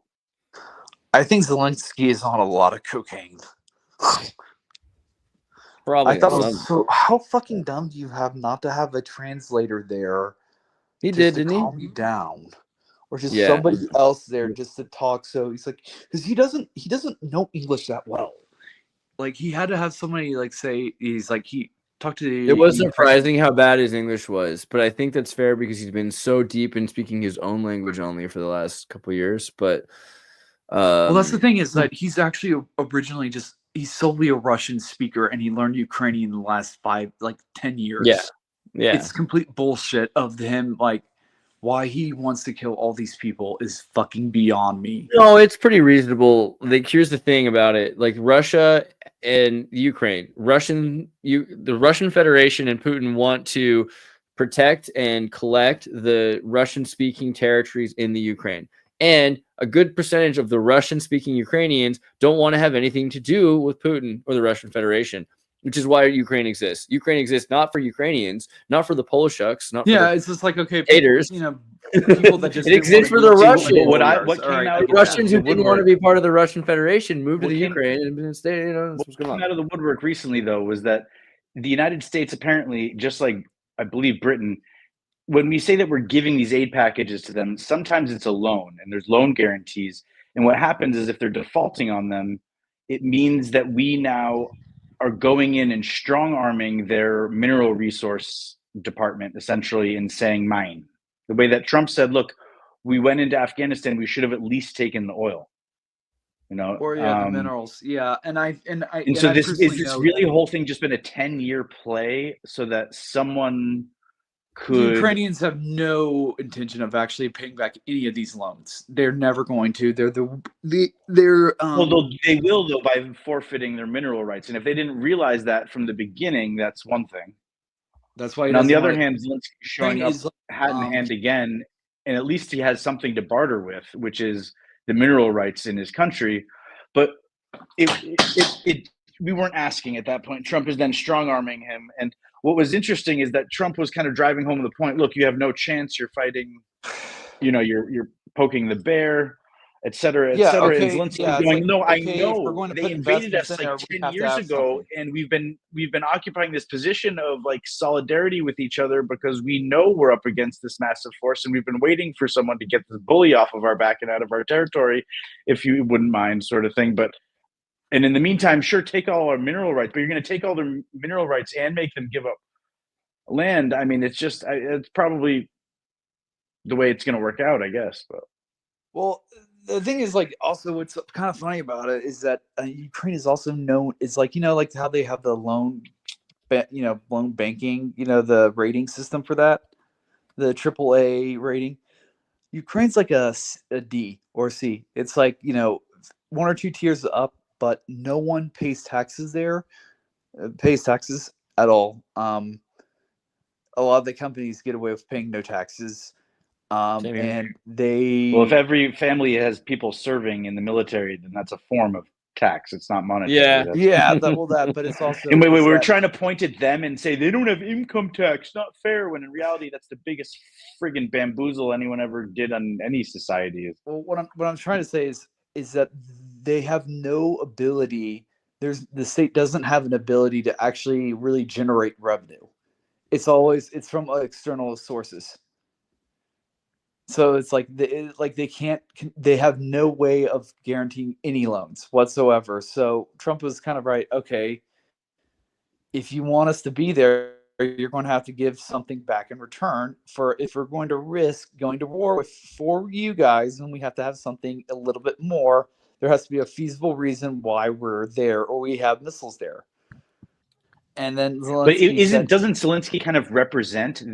I think Zelensky is on a lot of cocaine. Probably. I thought it was so. How fucking dumb do you have not to have a translator there? He did, didn't he? Calm you down, or just somebody else there just to talk. So he's like, because he doesn't know English that well. Like he had to have somebody like say he's like he talked to. It was surprising how bad his English was, but I think that's fair because he's been so deep in speaking his own language only for the last couple of years. But well, that's the thing is that he's actually originally he's solely a Russian speaker, and he learned Ukrainian in the last 10 years. Yeah. It's complete bullshit of him. Like, why he wants to kill all these people is fucking beyond me. No, it's pretty reasonable. Like, here's the thing about it: like Russia and Ukraine, the Russian Federation and Putin want to protect and collect the Russian-speaking territories in the Ukraine. And a good percentage of the Russian-speaking Ukrainians don't want to have anything to do with Putin or the Russian Federation, which is why Ukraine exists. Ukraine exists not for Ukrainians, not for the Polshuks, not for it's just like, okay, haters. People that just it exists for the Russians. The Russians who didn't want to be part of the Russian Federation moved to the Ukraine and stayed. What came out of the woodwork recently, though, was that the United States apparently, just like I believe Britain, when we say that we're giving these aid packages to them, sometimes it's a loan and there's loan guarantees. And what happens is if they're defaulting on them, it means that we now are going in and strong arming their mineral resource Department, essentially, in saying mine. The way that Trump said, look, we went into Afghanistan, we should have at least taken the oil. You know, or the minerals, and so this is this really a whole thing just been a 10-year play so that someone could. The Ukrainians have no intention of actually paying back any of these loans. They're never going to. Well, they will though by forfeiting their mineral rights, and if they didn't realize that from the beginning, that's one thing. That's why. And on the other hand, Zelensky showing up hat in hand again, and at least he has something to barter with, which is the mineral rights in his country. But we weren't asking at that point. Trump is then strong-arming him. And what was interesting is that Trump was kind of driving home the point, look, you have no chance. You're fighting, you're poking the bear, et cetera, et cetera. Okay, and Zelensky going, no, I know. They invaded us like 10 years ago, and we've been occupying this position of like solidarity with each other because we know we're up against this massive force, and we've been waiting for someone to get this bully off of our back and out of our territory, if you wouldn't mind, sort of thing. And in the meantime, sure, take all our mineral rights, but you're going to take all their mineral rights and make them give up land. I mean, it's probably the way it's going to work out, I guess. But the thing is, like, also what's kind of funny about it is that Ukraine is also known. It's like, like how they have the loan banking, the rating system for that, the AAA rating. Ukraine's like a D or C. It's like, one or two tiers up, but no one pays taxes at all. A lot of the companies get away with paying no taxes. And if every family has people serving in the military, then that's a form of tax. It's not monetary. But it's also. And wait, we're trying to point at them and say they don't have income tax, not fair. When in reality, that's the biggest friggin' bamboozle anyone ever did on any society. Well, what I'm trying to say is that they have no ability. The state doesn't have an ability to actually really generate revenue. It's from external sources. So it's like they have no way of guaranteeing any loans whatsoever. So Trump was kind of right. Okay, if you want us to be there, you're going to have to give something back in return if we're going to risk going to war for you guys, and we have to have something a little bit more. There has to be a feasible reason why we're there or we have missiles there. And then doesn't Zelensky kind of represent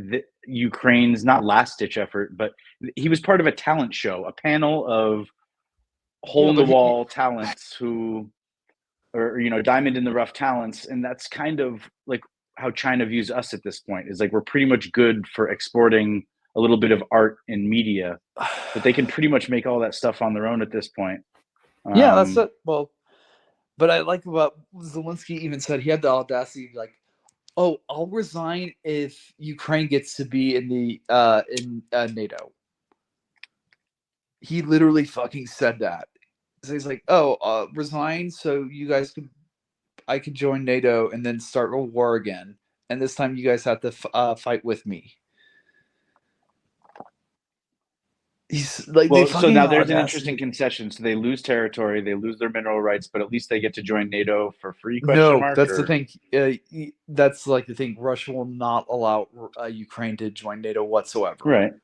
Ukraine's not last-ditch effort, but he was part of a talent show, a panel of hole-in-the-wall talents who are, diamond in the rough talents, and that's kind of like how China views us at this point. Is like we're pretty much good for exporting a little bit of art and media, but they can pretty much make all that stuff on their own at this point. That's it. Well. But I like what Zelensky even said. He had the audacity, like, "Oh, I'll resign if Ukraine gets to be in the NATO." He literally fucking said that. So he's like, "Oh, resign so I could join NATO and then start a war again, and this time you guys have to fight with me." He's like, so now there's an interesting concession. So they lose territory, they lose their mineral rights, but at least they get to join NATO for free? That's the thing. That's like the thing. Russia will not allow Ukraine to join NATO whatsoever.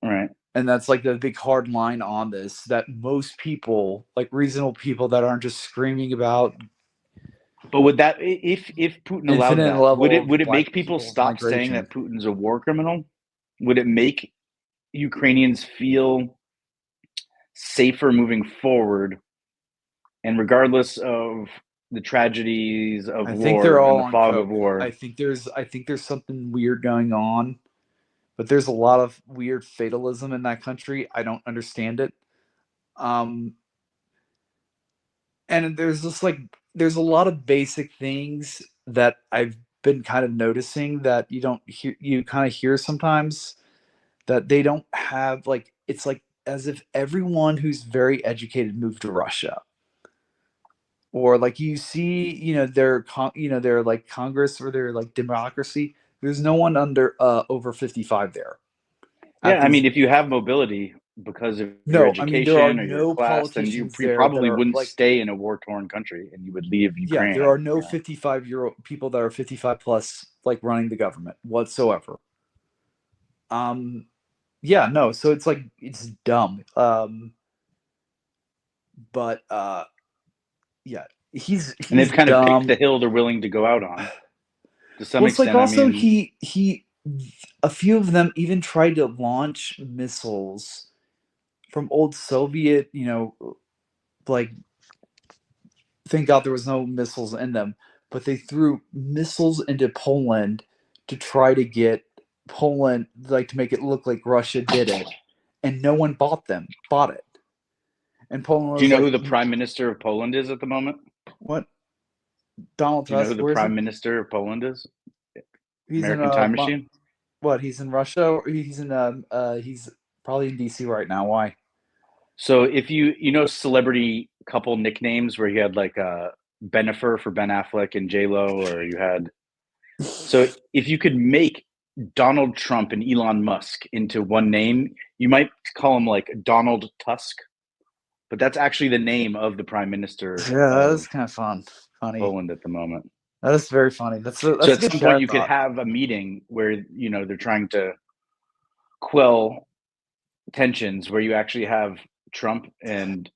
Right. And that's like the big hard line on this that most people, like reasonable people that aren't just screaming about. But would that, if Putin allowed that, would it make people stop saying that Putin's a war criminal? Would it make Ukrainians feel safer moving forward, and regardless of the tragedies of war and the fog of war? I think there's something weird going on, but there's a lot of weird fatalism in that country. I don't understand it. And there's just there's a lot of basic things that I've been kind of noticing that you kind of hear sometimes. That they don't have it's like as if everyone who's very educated moved to Russia, or like you see, their like Congress or their like democracy. There's no one under over 55 there. Yeah, I mean, if you have mobility, because of your education there are or no your class, then you probably wouldn't stay in a war-torn country, and you would leave Ukraine. Yeah, there are no 55-year-old people that are 55 plus like running the government whatsoever. Yeah, no, so it's like it's dumb. But yeah, he's and they've kind dumb. of picked the hill they're willing to go out on. To some extent, it's like also he a few of them even tried to launch missiles from old Soviet, like, thank God there was no missiles in them, but they threw missiles into Poland to try to get Poland, like, to make it look like Russia did it, and no one bought it. And Poland was Do you know who the Prime Minister of Poland is at the moment? What? Donald Tusk? Do you know who the Prime Minister of Poland is? He's American Time Machine? What, he's in Russia? Or he's probably in DC right now. Why? So if you celebrity couple nicknames where you had like Benifer for Ben Affleck and J-Lo, or you had, so if you could make Donald Trump and Elon Musk into one name, you might call him like Donald Tusk, but that's actually the name of the Prime Minister. Yeah, that is kind of funny. Poland at the moment. That is very funny. That's so at some point you could have a meeting where they're trying to quell tensions, where you actually have Trump and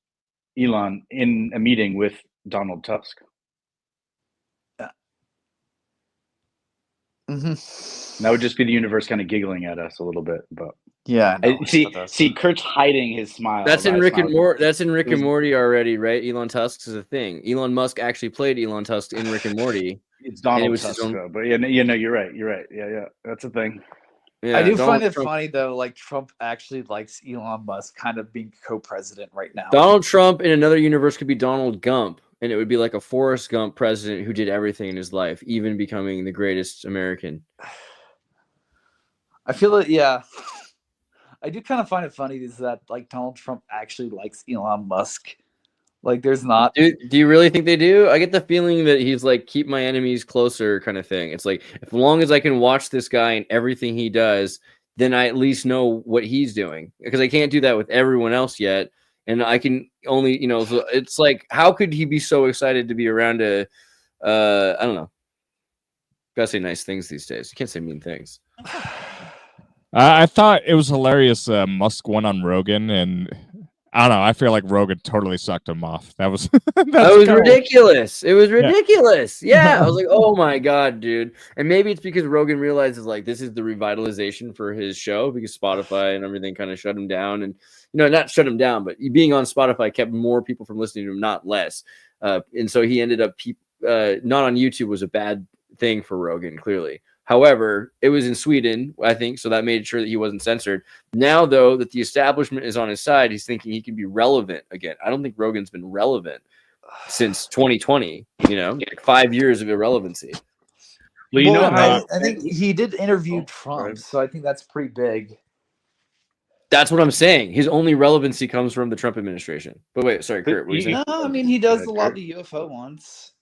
Elon in a meeting with Donald Tusk. Yeah. That would just be the universe kind of giggling at us a little bit, but yeah. See, Kurt's hiding his smile. That's in Rick and Morty. That's in Rick and Morty already, right? Elon Tusk is a thing. Elon Musk actually played Elon Tusk in Rick and Morty. It's Donald Tusk, though. But you're right. Yeah, that's a thing. Yeah, I do find it funny though, like Trump actually likes Elon Musk kind of being co-president right now. Donald Trump in another universe could be Donald Gump, and it would be like a Forrest Gump president who did everything in his life, even becoming the greatest American. I feel that, yeah. I do kind of find it funny is that like Donald Trump actually likes Elon Musk. Like, there's not. Dude, do you really think they do? I get the feeling that he's like, keep my enemies closer kind of thing. It's like, as long as I can watch this guy and everything he does, then I at least know what he's doing, because I can't do that with everyone else yet. And I can only, so it's like, how could he be so excited to be around I don't know. Gotta say nice things these days. You can't say mean things. I thought it was hilarious. Musk went on Rogan, and I don't know. I feel like Rogan totally sucked him off. That was that was ridiculous. It was ridiculous. Yeah, I was like, oh my god, dude. And maybe it's because Rogan realizes like this is the revitalization for his show, because Spotify and everything kind of shut him down, and not shut him down, but being on Spotify kept more people from listening to him, not less. And so he ended up not on YouTube was a bad thing for Rogan, clearly. However, it was in Sweden, I think, so that made sure that he wasn't censored. Now, though, that the establishment is on his side, he's thinking he can be relevant again. I don't think Rogan's been relevant since 2020, like 5 years of irrelevancy. Well, I think he did interview Trump, so I think that's pretty big. That's what I'm saying. His only relevancy comes from the Trump administration. But wait, sorry, Kurt. What No, I mean, he does a lot of the UFO ones.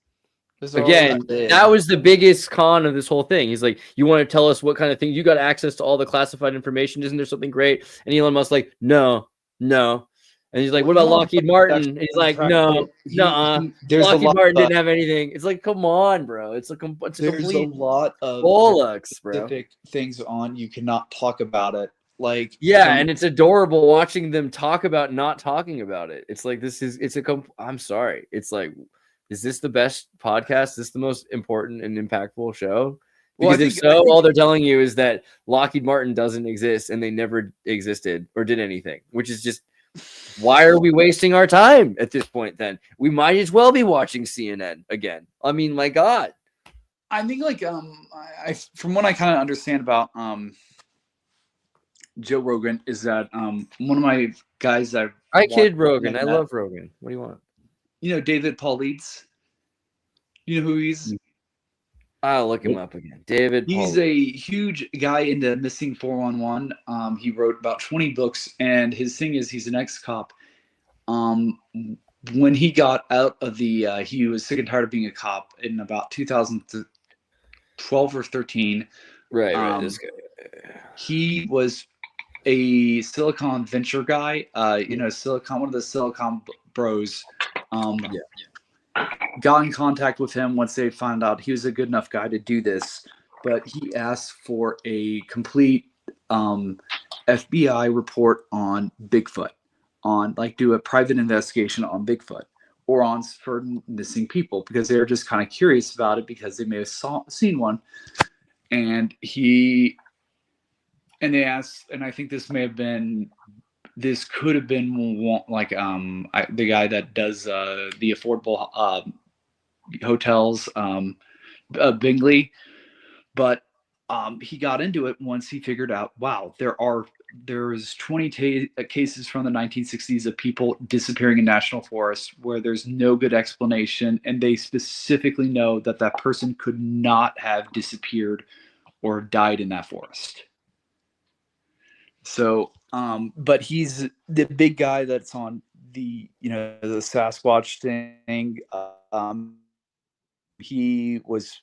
Again, that was the biggest con of this whole thing. He's like, you want to tell us what kind of thing? You got access to all the classified information. Isn't there something great? And Elon Musk's like, no. And he's like, what about Lockheed Martin? And he's like, no. Lockheed Martin didn't have anything. It's like, come on, bro. It's a complete lot of bollocks, bro. Specific things on. You cannot talk about it. Like, and it's adorable watching them talk about not talking about it. It's like, I'm sorry. It's like, is this the best podcast? Is this the most important and impactful show? Because all they're telling you is that Lockheed Martin doesn't exist and they never existed or did anything, which is just, why are we wasting our time at this point then? We might as well be watching CNN again. I mean, my God. I think like, from what I kind of understand about Joe Rogan is that one of my guys that I kid Rogan. I love Rogan. What do you want? David Paulides. You know who he's? I'll look him up again. David. He's a huge guy into missing 411. He wrote about 20 books, and his thing is he's an ex-cop. When he got out of he was sick and tired of being a cop in about 2012 or 13. Right. This guy. He was a Silicon venture guy, one of the Silicon bros, got in contact with him once they found out he was a good enough guy to do this. But he asked for a complete FBI report on Bigfoot, do a private investigation on Bigfoot or on for missing people, because they were just kind of curious about it because they may have seen one. And they asked, and I think this could have been the guy that does the affordable hotels, Bingley, but he got into it once he figured out, wow, there's 20 cases from the 1960s of people disappearing in national forests where there's no good explanation, and they specifically know that that person could not have disappeared or died in that forest. So, but he's the big guy that's on the Sasquatch thing. He was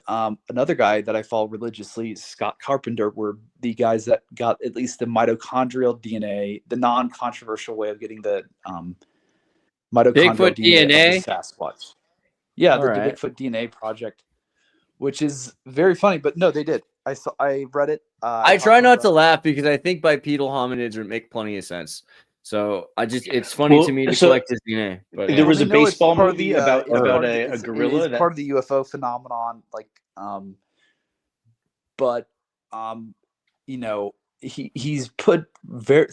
another guy that I follow religiously, Scott Carpenter, were the guys that got at least the mitochondrial DNA, the non-controversial way of getting the mitochondrial Bigfoot DNA of the Sasquatch. Yeah, the right. Bigfoot DNA project, which is very funny. But no, they did. I read it. I try not to laugh because I think bipedal hominids would make plenty of sense. So it's funny to me to collect his DNA. But there was a baseball movie about a gorilla. It's part of the UFO phenomenon. He's put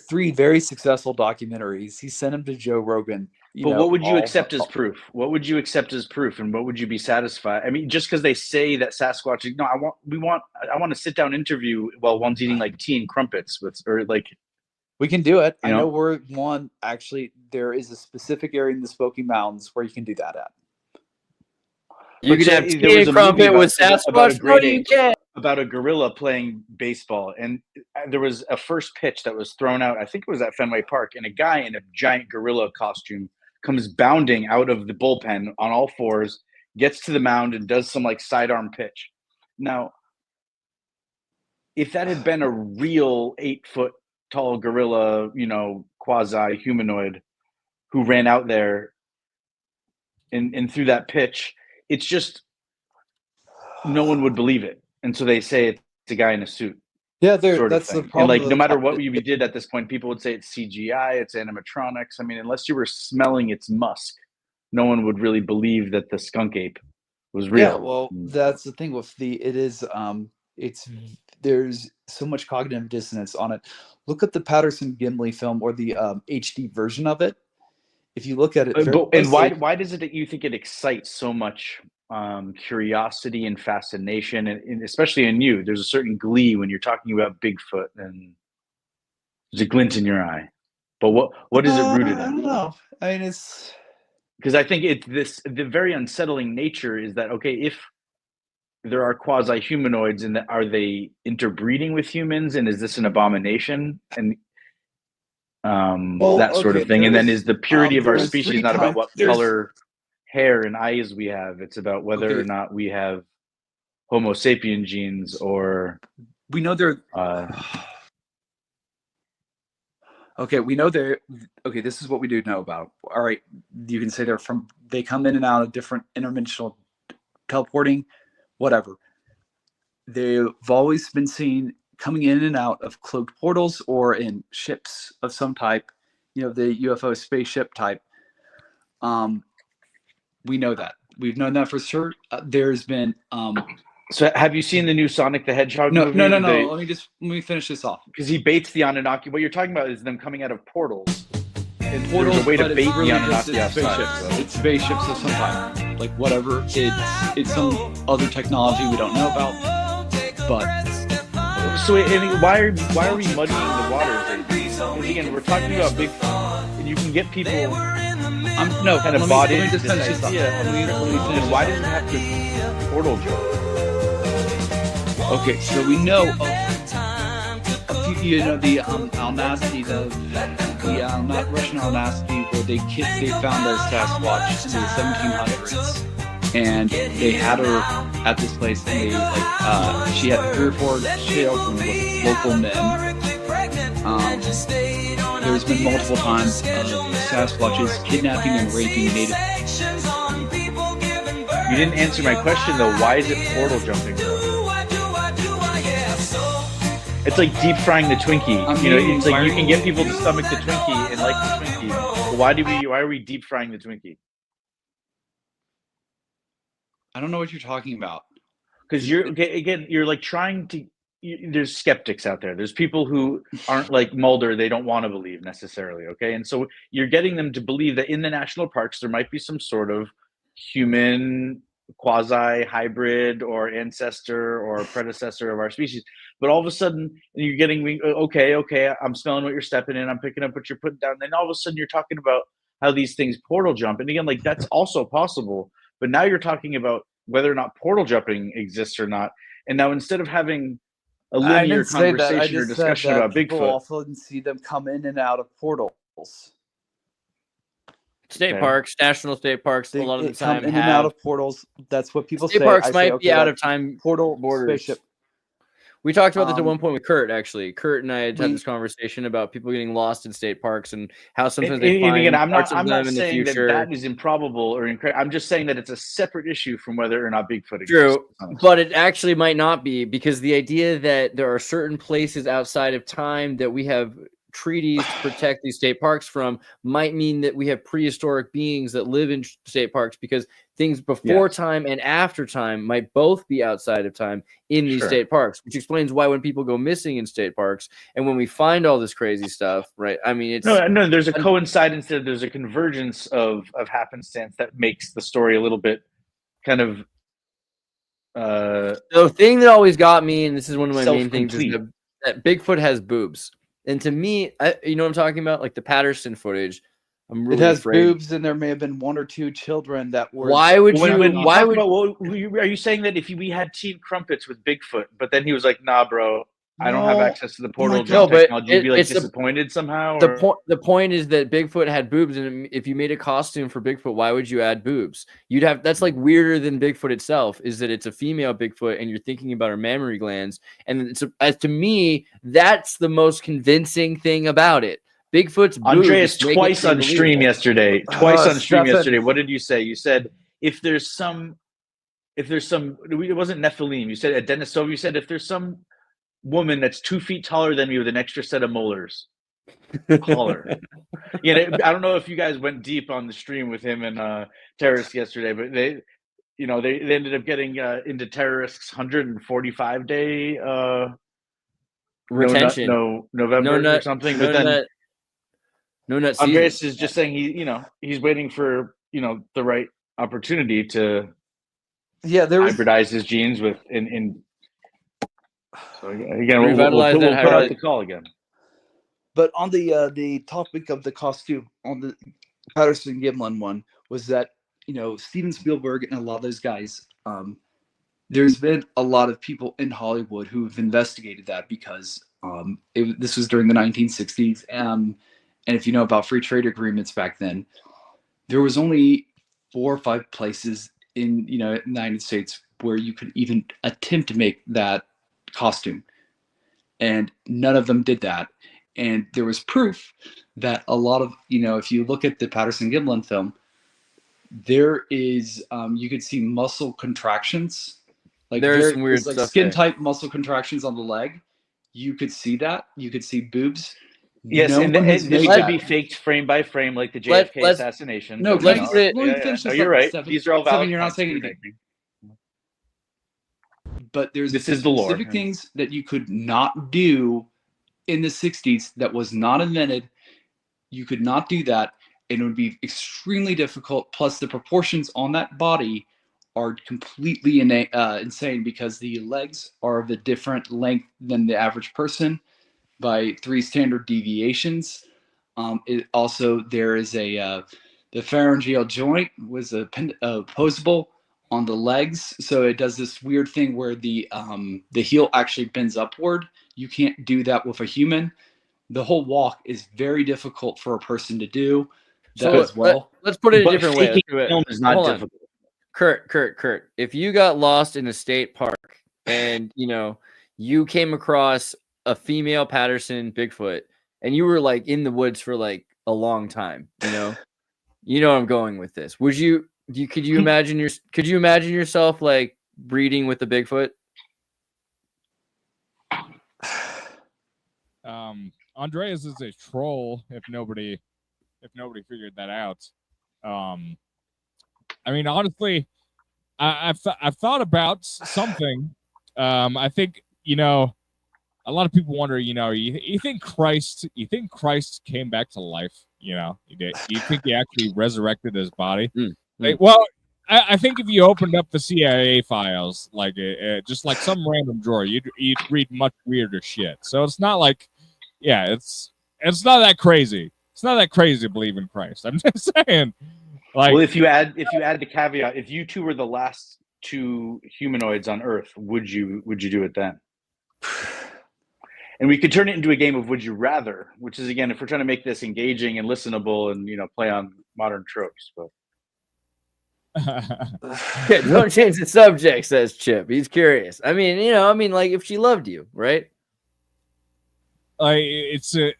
three very successful documentaries. He sent them to Joe Rogan. But what would you accept as proof? What would you accept as proof, and what would you be satisfied? I mean, just because they say that Sasquatch, I want a sit down interview while one's eating tea and crumpets We can do it. I know where one actually. There is a specific area in the Smoky Mountains where you can do that at. You could have tea and crumpet with Sasquatch. No, you can't. About a gorilla playing baseball, and there was a first pitch that was thrown out. I think it was at Fenway Park, and a guy in a giant gorilla costume comes bounding out of the bullpen on all fours, gets to the mound, and does some sidearm pitch. Now, if that had been a real 8-foot tall gorilla, quasi humanoid, who ran out there and threw that pitch, it's just no one would believe it. And so they say it's a guy in a suit. Yeah, that's the problem. And no matter what you did at this point, people would say it's CGI, it's animatronics. I mean, unless you were smelling its musk, no one would really believe that the skunk ape was real. Yeah, well, that's the thing with there's so much cognitive dissonance on it. Look at the Patterson-Gimlin film or the HD version of it. If you look at it, why does it that you think it excites so much curiosity and fascination, and especially in you? There's a certain glee when you're talking about Bigfoot, and there's a glint in your eye. But what is it rooted in? I don't know. I mean, it's because I think the very unsettling nature is that, okay, if there are quasi humanoids, and are they interbreeding with humans, and is this an abomination? And that sort of thing. And then is the purity of our species not about what color hair and eyes we have? It's about whether or not we have Homo sapien genes, or we know they're we know they're this is what we do know about. All right, you can say they come in and out of different interdimensional teleporting, whatever. They've always been seen coming in and out of cloaked portals or in ships of some type, the UFO spaceship type. We know that. We've known that for sure. There's been. So have you seen the new Sonic the Hedgehog movie? No. Let me finish this off. Because he baits the Anunnaki. What you're talking about is them coming out of portals. And there's a way to bait the Anunnaki outside. It's spaceships of some type. Whatever. It's some other technology we don't know about. But. So why are we muddying the waters? Because again, we're talking about Bigfoot, and you can get people kind of bought into this idea. Why does it have to portal joke? Okay, so we know the Alnasty, the Russian Alnasty, where they found the Sasquatch in the 1700s. And they had her at this place, and she had 3 or 4 children with local men. There's been multiple times of Sasquatches kidnapping and raping native. You didn't answer my question though. Why is it portal jumping? It's like deep frying the Twinkie. It's like you can get people to stomach the Twinkie and like the Twinkie. But why are we deep frying the Twinkie? I don't know what you're talking about. Because you're like trying to. There's skeptics out there. There's people who aren't like Mulder. They don't want to believe necessarily. Okay, and so you're getting them to believe that in the national parks there might be some sort of human quasi hybrid or ancestor or predecessor of our species. But all of a sudden you're getting okay, I'm smelling what you're stepping in, I'm picking up what you're putting down. Then all of a sudden you're talking about how these things portal jump. And again, like that's also possible. But now you're talking about whether or not portal jumping exists or not. And now instead of having a linear conversation or discussion about Bigfoot, people often see them come in and out of portals. State parks, national state parks, a lot of the time come in and out of portals. That's what people say. State parks might be out of time portal borders. Spaceship. We talked about this at one point with Kurt, actually. Kurt and I had this conversation about people getting lost in state parks and how sometimes they find parts of them in the future. That is improbable or incredible. I'm just saying that it's a separate issue from whether or not Bigfoot exists. True, but it actually might not be, because the idea that there are certain places outside of time that we have treaties to protect these state parks from might mean that we have prehistoric beings that live in state parks, because things before time and after time might both be outside of time in these state parks, which explains why when people go missing in state parks and when we find all this crazy stuff, right? I mean, it's no, there's a coincidence there. There's a convergence of happenstance that makes the story a little bit kind of the thing that always got me, and this is one of my main things, is that Bigfoot has boobs. And to me, you know what I'm talking about? Like the Patterson footage. I'm really it has afraid. boobs, and there may have been one or two children that were. Why would you? Are you saying that if we had Teen Crumpets with Bigfoot, but then he was like, "Nah, bro, I don't have access to the portal jump technology," you'd be like disappointed somehow? The point is that Bigfoot had boobs, and if you made a costume for Bigfoot, why would you add boobs? You'd have that's like weirder than Bigfoot itself. Is that it's a female Bigfoot, and you're thinking about her mammary glands, and as to me, that's the most convincing thing about it. Bigfoot's boobs. Andreas twice on stream yesterday. What did you say? You said if there's some, it wasn't Nephilim. You said at Denisova. You said if there's some woman that's 2 feet taller than me with an extra set of molars, call her. I don't know if you guys went deep on the stream with him and terrorists yesterday, but they ended up getting into terrorists' 145-day retention. November or something. But then Andreas is just saying he's waiting for the right opportunity to hybridize his genes with in. So again, we'll put out the call again. But on the topic of the costume on the Patterson-Gimlin one was that Steven Spielberg and a lot of those guys. There's been a lot of people in Hollywood who have investigated that because this was during the 1960s. And if you know about free trade agreements back then, there was only 4 or 5 places in the United States where you could even attempt to make that costume. And none of them did that. And there was proof that a lot of, if you look at the Patterson-Gimlin film, there is, you could see muscle contractions. Like there's some weird stuff skin type muscle contractions on the leg. You could see that. You could see boobs. Yes, and this should be faked frame by frame, like the JFK assassination. No, you're right. These are all valid. You're not saying anything. But there's specific things that you could not do in the 60s that was not invented. You could not do that, and it would be extremely difficult. Plus, the proportions on that body are completely insane because the legs are of a different length than the average person by 3 standard deviations. There is the pharyngeal joint was opposable on the legs, so it does this weird thing where the heel actually bends upward. You can't do that with a human. The whole walk is very difficult for a person to do that as well. Let's put it a different way. Film is not difficult. Kurt, if you got lost in a state park and you came across a female Patterson Bigfoot, and you were like in the woods for like a long time, you know I'm going with this. Could you imagine yourself like breeding with the Bigfoot? Andreas is a troll if nobody figured that out. I mean, honestly, I've thought about something. I think, a lot of people wonder, you think Christ came back to life? You think he actually resurrected his body? Well, I think if you opened up the CIA files, like just like some random drawer, you'd read much weirder shit. So it's not like, it's not that crazy. It's not that crazy to believe in Christ. I'm just saying. Like, well, if you add the caveat, if you two were the last two humanoids on Earth, would you do it then? And we could turn it into a game of would you rather, which is, again, if we're trying to make this engaging and listenable and play on modern tropes. But don't change the subject, says Chip. He's curious. I mean, like if she loved you, right? It's the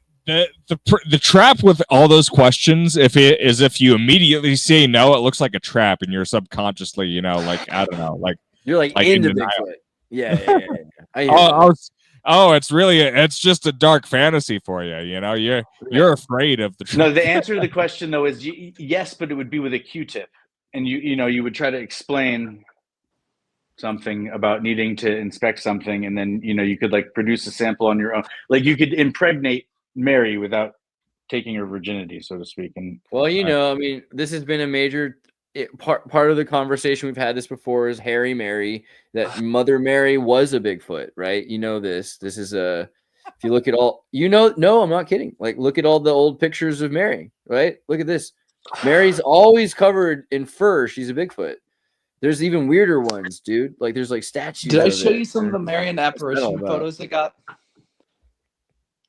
trap with all those questions. If you immediately say no, it looks like a trap, and you're subconsciously, like I don't know, like you're like into Bigfoot. Yeah. It's just a dark fantasy for you. You're afraid of the trap. No, the answer to the question though is yes, but it would be with a Q-tip, and you would try to explain something about needing to inspect something, and then you could like produce a sample on your own. Like you could impregnate Mary without taking her virginity, so to speak. And well, I mean, this has been a major part of the conversation. We've had this before, is Harry Mary, that Mother Mary was a Bigfoot, right? This is if you look at all, no, I'm not kidding. Like, look at all the old pictures of Mary, right? Look at this. Mary's always covered in fur. She's a Bigfoot. There's even weirder ones, dude. Like, there's like statues. Did I show you some of the Marian apparition photos I got?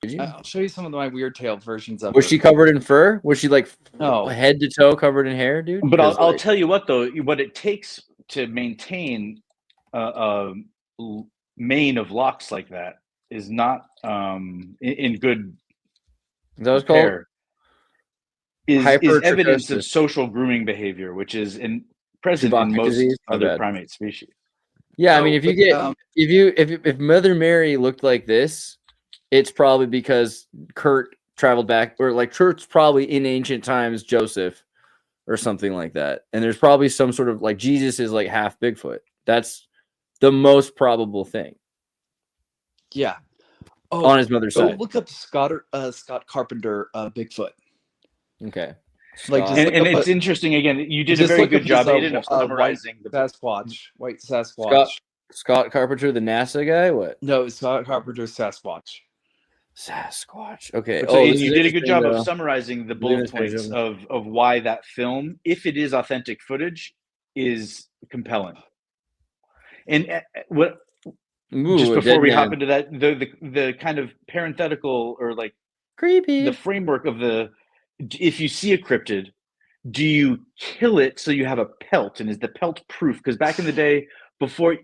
Did you? I'll show you some of my weird tail versions of Was she covered in fur? Was she like head to toe covered in hair, dude? But I'll tell you what, though, what it takes to maintain a mane of locks like that is not in good repair. Is evidence of social grooming behavior, which is present in most other primate species. Yeah, I mean, if you get if Mother Mary looked like this, it's probably because Kurt traveled back, or like Kurt's probably in ancient times Joseph or something like that. And there's probably some sort of like Jesus is like half Bigfoot. That's the most probable thing. Yeah. On his mother's side. Look up Scott Carpenter Bigfoot. Okay. And it's interesting, again, you did a very good job of summarizing the White Sasquatch. Scott Carpenter, the NASA guy? What? No, Scott Carpenter Sasquatch. Okay. So you did a good job of summarizing the bullet points of why that film, if it is authentic footage, is compelling. And just before we hop into that, the kind of parenthetical or like creepy, the framework of if you see a cryptid, do you kill it so you have a pelt, and is the pelt proof? Because back in the day, before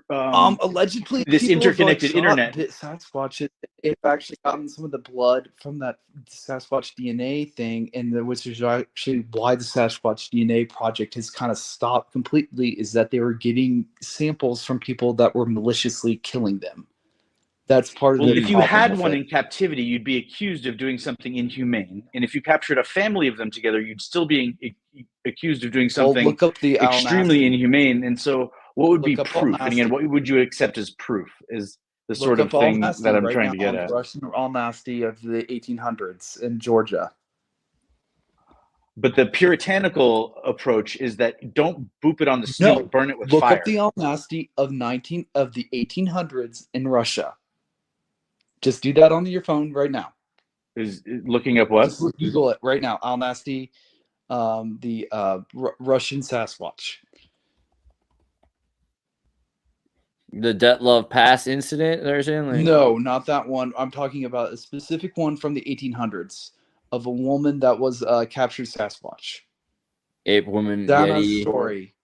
allegedly this interconnected internet, Sasquatch it actually gotten some of the blood from that Sasquatch DNA thing, and which is actually why the Sasquatch DNA project has kind of stopped completely, is that they were getting samples from people that were maliciously killing them. That's part of the if you had one in captivity, you'd be accused of doing something inhumane, and if you captured a family of them together, you'd still be accused of doing something extremely inhumane. And so what would be proof? And again, what would you accept as proof is the sort of thing that I'm trying to get at. Russian All-Nasty of the 1800s in Georgia. But the puritanical approach is that don't boop it on the stove, burn it with fire. Look up the All-Nasty of the 1800s in Russia. Just do that on your phone right now. Is looking up what? Just Google it right now. Al-Nasty, the Russian Sasquatch. The Detlov Pass incident, they're saying? Like, no, not that one. I'm talking about a specific one from the 1800s of a woman that was captured Sasquatch. Ape woman. That's a story.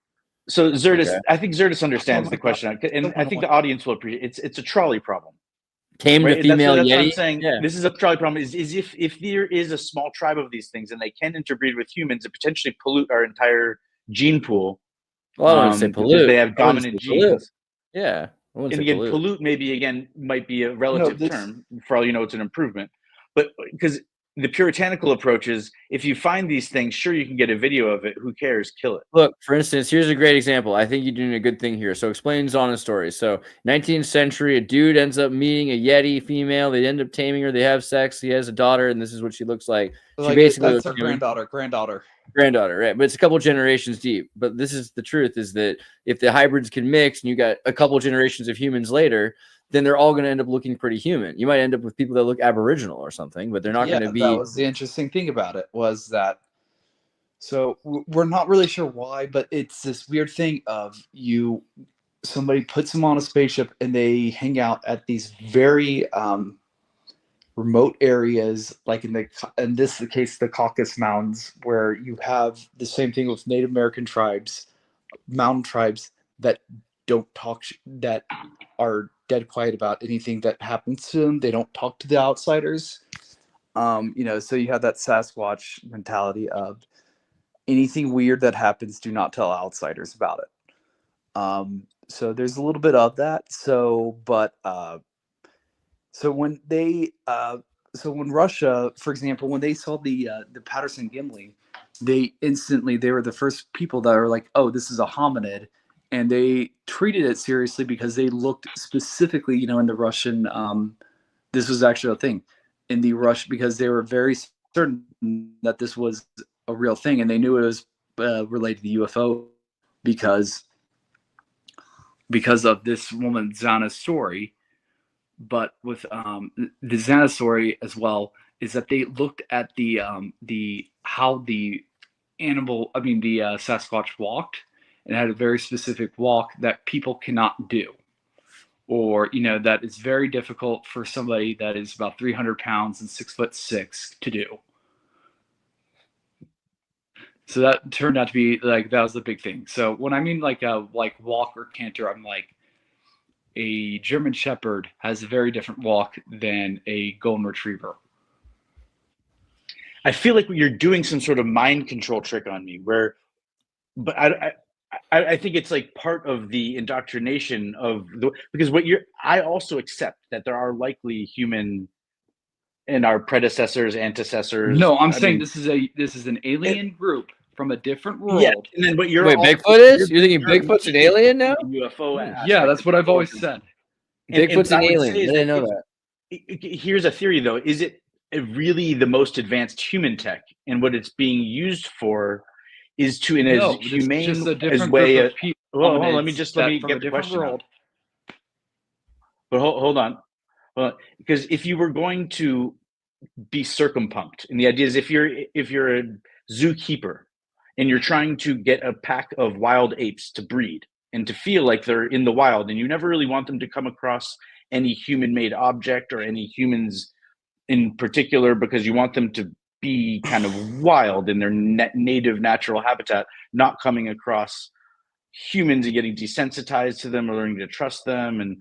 So Xirtus, I think Xirtus understands the question, and I think the audience will appreciate it. It's a trolley problem. Tamed a female that's Yeti. what I'm saying. Yeah. This is a probably problem is if there is a small tribe of these things and they can interbreed with humans and potentially pollute our entire gene pool. Well, I wouldn't say pollute. Because they have dominant genes. Yeah. And again, pollute maybe might be a relative term. For all you know, it's an improvement. But because the puritanical approach is, if you find these things, sure, you can get a video of it. Who cares? Kill it. Look, for instance, here's a great example. I think you're doing a good thing here. So explains on a story. So 19th century, a dude ends up meeting a Yeti female. They end up taming her. They have sex. He has a daughter, and this is what she looks like. She basically that's her granddaughter, right? But it's a couple generations deep. But this is the truth: is that if the hybrids can mix, and you got a couple generations of humans later, then they're all going to end up looking pretty human. You might end up with people that look Aboriginal or something, but they're not going to be. That was the interesting thing about it, was that. So we're not really sure why, but it's this weird thing of somebody puts them on a spaceship and they hang out at these very remote areas, like in this the case, the Caucasus Mountains, where you have the same thing with Native American tribes, mountain tribes that don't talk, that are dead quiet about anything that happens to them. They don't talk to the outsiders. So you have that Sasquatch mentality of anything weird that happens, do not tell outsiders about it. So there's a little bit of that. So when Russia, for example, when they saw the Patterson-Gimlin, they were the first people that were like, oh, this is a hominid. And they treated it seriously because they looked specifically, in the Russian, this was actually a thing in the Rush, because they were very certain that this was a real thing. And they knew it was related to the UFO because of this woman, Zana's story. But with the Zana story as well, is that they looked at the Sasquatch walked, and had a very specific walk that people cannot do, or that is very difficult for somebody that is about 300 pounds and 6'6" to do. So that turned out to be that was the big thing. So when I mean like walk or canter, I'm like, a German Shepherd has a very different walk than a Golden Retriever. I feel like you're doing some sort of mind control trick on me, but I think it's like part of the indoctrination because I also accept that there are likely human in our predecessors, antecessors. No, I'm saying this is an alien group from a different world. Yeah, and then Bigfoot is? You're thinking Bigfoot's an alien now? UFO. Yeah, that's what I've always said. Bigfoot's an alien. I didn't know that. Here's a theory, though. Is it really the most advanced human tech? And what it's being used for is to, in as humane as way of people. Well, let me get the question out. But hold on. Well, because if you were going to be circumpunct, and the idea is if you're a zookeeper and you're trying to get a pack of wild apes to breed and to feel like they're in the wild, and you never really want them to come across any human-made object or any humans in particular, because you want them to be kind of wild in their native natural habitat, not coming across humans and getting desensitized to them or learning to trust them. And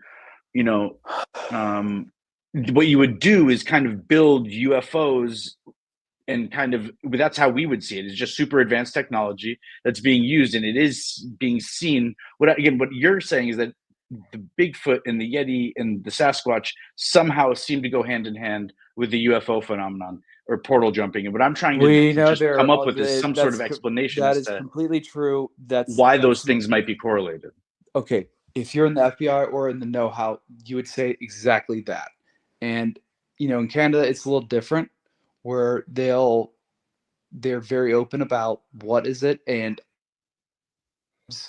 what you would do is kind of build UFOs, and that's how we would see it. It's just super advanced technology that's being used, and it is being seen. What you're saying is that the Bigfoot and the Yeti and the Sasquatch somehow seem to go hand in hand with the UFO phenomenon or portal jumping. And what I'm trying to just come up with is some sort of explanation. That is completely true. That's why those things might be correlated. Okay, if you're in the FBI or in the know-how, you would say exactly that. And in Canada, it's a little different, where they're very open about what is it, and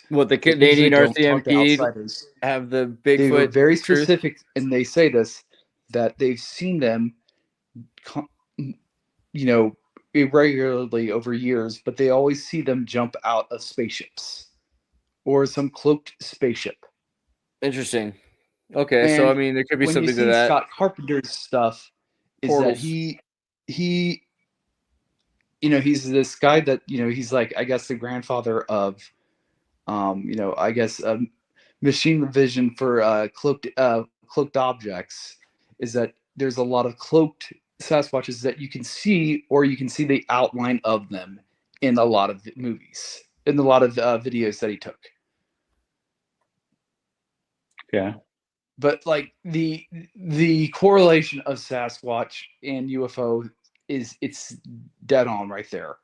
what the Canadian RCMP have the Bigfoot. They were very specific, and they say this, that they've seen them, irregularly over years, but they always see them jump out of spaceships or some cloaked spaceship. Interesting. Okay, so I mean, there could be something to that. Scott Carpenter's stuff is Portals. That he he's this guy that he's like, I guess, the grandfather of machine vision for cloaked objects, is that there's a lot of cloaked Sasquatches that you can see, or you can see the outline of them in a lot of movies, in a lot of videos that he took. Yeah. But like the correlation of Sasquatch and UFO it's dead on right there.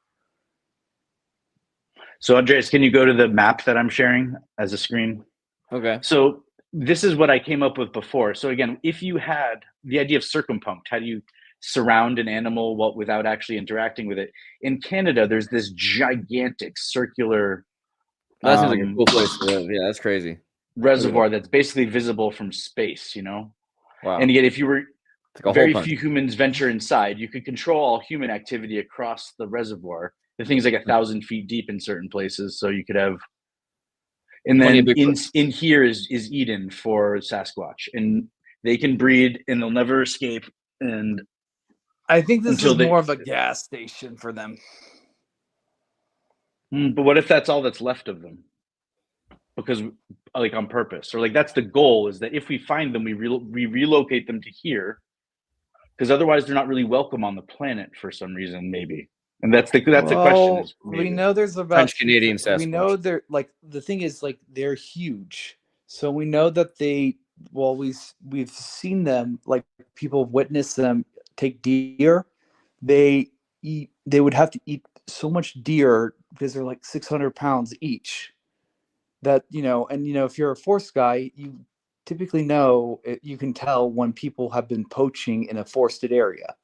So Andreas, can you go to the map that I'm sharing as a screen? Okay. So this is what I came up with before. So again, if you had the idea of circumpunct, how do you surround an animal without actually interacting with it? In Canada, there's this gigantic circular That seems like a cool place to live. Yeah, that's crazy. Reservoir that's basically visible from space, you know? Wow. And again, if you were like very few humans venture inside, you could control all human activity across the reservoir. The thing's like 1,000 feet deep in certain places, so you could have. And then in here is Eden for Sasquatch, and they can breed and they'll never escape. And I think this is more of a gas station for them. But what if that's all that's left of them? Because like on purpose, or like that's the goal, is that if we find them, we relocate them to here, because otherwise they're not really welcome on the planet for some reason, maybe. And that's the question. We know there's about French Canadian Sasquatch. We know they're like, the thing is, like, they're huge, so we know that we've seen them, like people have witnessed them take deer. They would have to eat so much deer because they're like 600 pounds each. That, if you're a forest guy, you typically know, you can tell when people have been poaching in a forested area.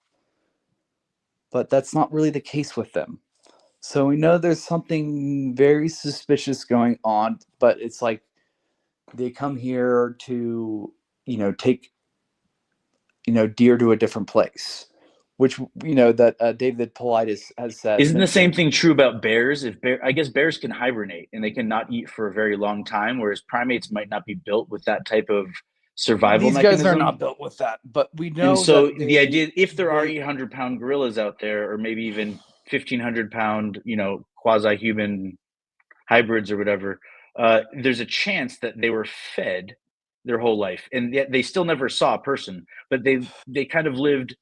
But that's not really the case with them. So we know there's something very suspicious going on, but it's like they come here to, take, deer to a different place, which, that David Paulides has said. Isn't the same thing true about bears? I guess bears can hibernate and they cannot eat for a very long time, whereas primates might not be built with that type of survival mechanism. These guys are not built with that, but we know. And so the idea, if there are 800-pound gorillas out there, or maybe even 1,500-pound, quasi-human hybrids or whatever, there's a chance that they were fed their whole life, and yet they still never saw a person, but they kind of lived.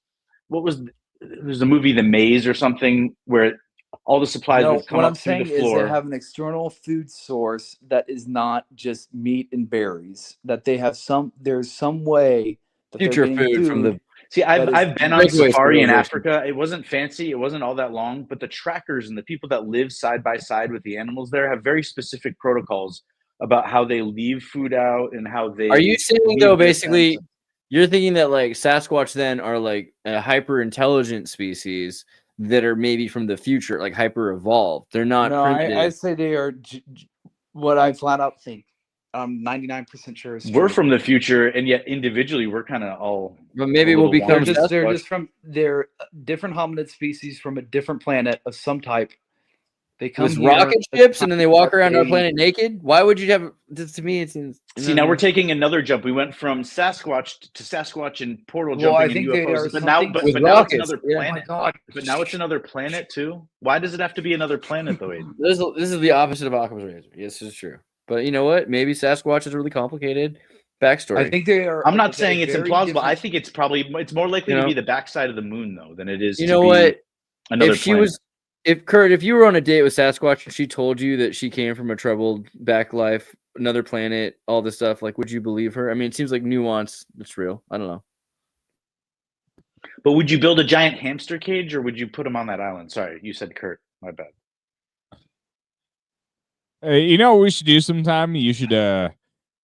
There's a movie, The Maze or something, where all the supplies would come up through the floor. What I'm saying is they have an external food source that is not just meat and berries. That they have there's some way that future food from the. See, I've been on safari in Africa. It wasn't fancy. It wasn't all that long, but the trackers and the people that live side by side with the animals there have very specific protocols about how they leave food out and how they. Are you saying though, basically, you're thinking that like Sasquatch then are like a hyper intelligent species that are maybe from the future, like hyper evolved? They're not. No, I say they are what I flat out think. I'm 99% sure we're from the future, and yet individually we're kind of all. But maybe we'll become. They're different hominid species from a different planet of some type. They come with rocket ships, and then they walk around our planet naked. Why would you have? To me, it seems. See, now we're taking another jump. We went from Sasquatch to Sasquatch and portal jumping and UFOs, but now it's another planet. But now it's another planet too. Why does it have to be another planet though, Aiden? This is the opposite of Occam's razor. Yes, this is true. But you know what? Maybe Sasquatch is a really complicated backstory. I think they are. I'm not saying it's implausible. I think it's more likely to be the backside of the moon though than it is. You know what? Another planet. If you were on a date with Sasquatch and she told you that she came from a troubled back life, another planet, all this stuff, like, would you believe her? I mean, it seems like nuance. It's real. I don't know. But would you build a giant hamster cage, or would you put him on that island? Sorry, you said Kurt. My bad. You know what we should do sometime? We should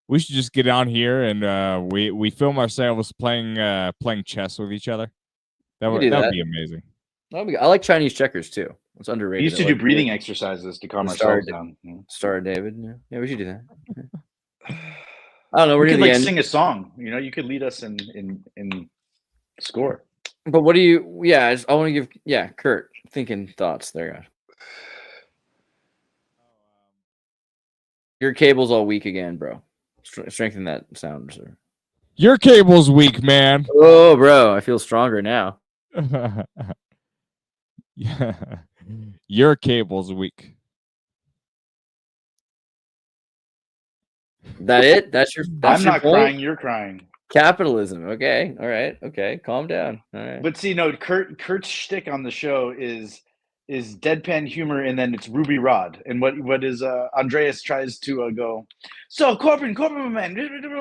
just get on here and we film ourselves playing chess with each other. That would be amazing. I like Chinese checkers too. It's underrated. We used to do breathing exercises to calm ourselves down. Star David. Yeah, we should do that. I don't know. We're gonna like sing a song. You could lead us in score. But what do you? Yeah, I want to give. Kurt, thinking thoughts. There you go. Your cable's all weak again, bro. Strengthen that sound, sir. Your cable's weak, man. Oh, bro, I feel stronger now. Yeah, your cable's weak. That it? That's I'm not crying. You're crying. Capitalism. Okay. All right. Okay. Calm down. All right. But see, no, Kurt's shtick on the show is deadpan humor, and then it's Ruby Rod. And what is Andreas tries to go, so Corbin man,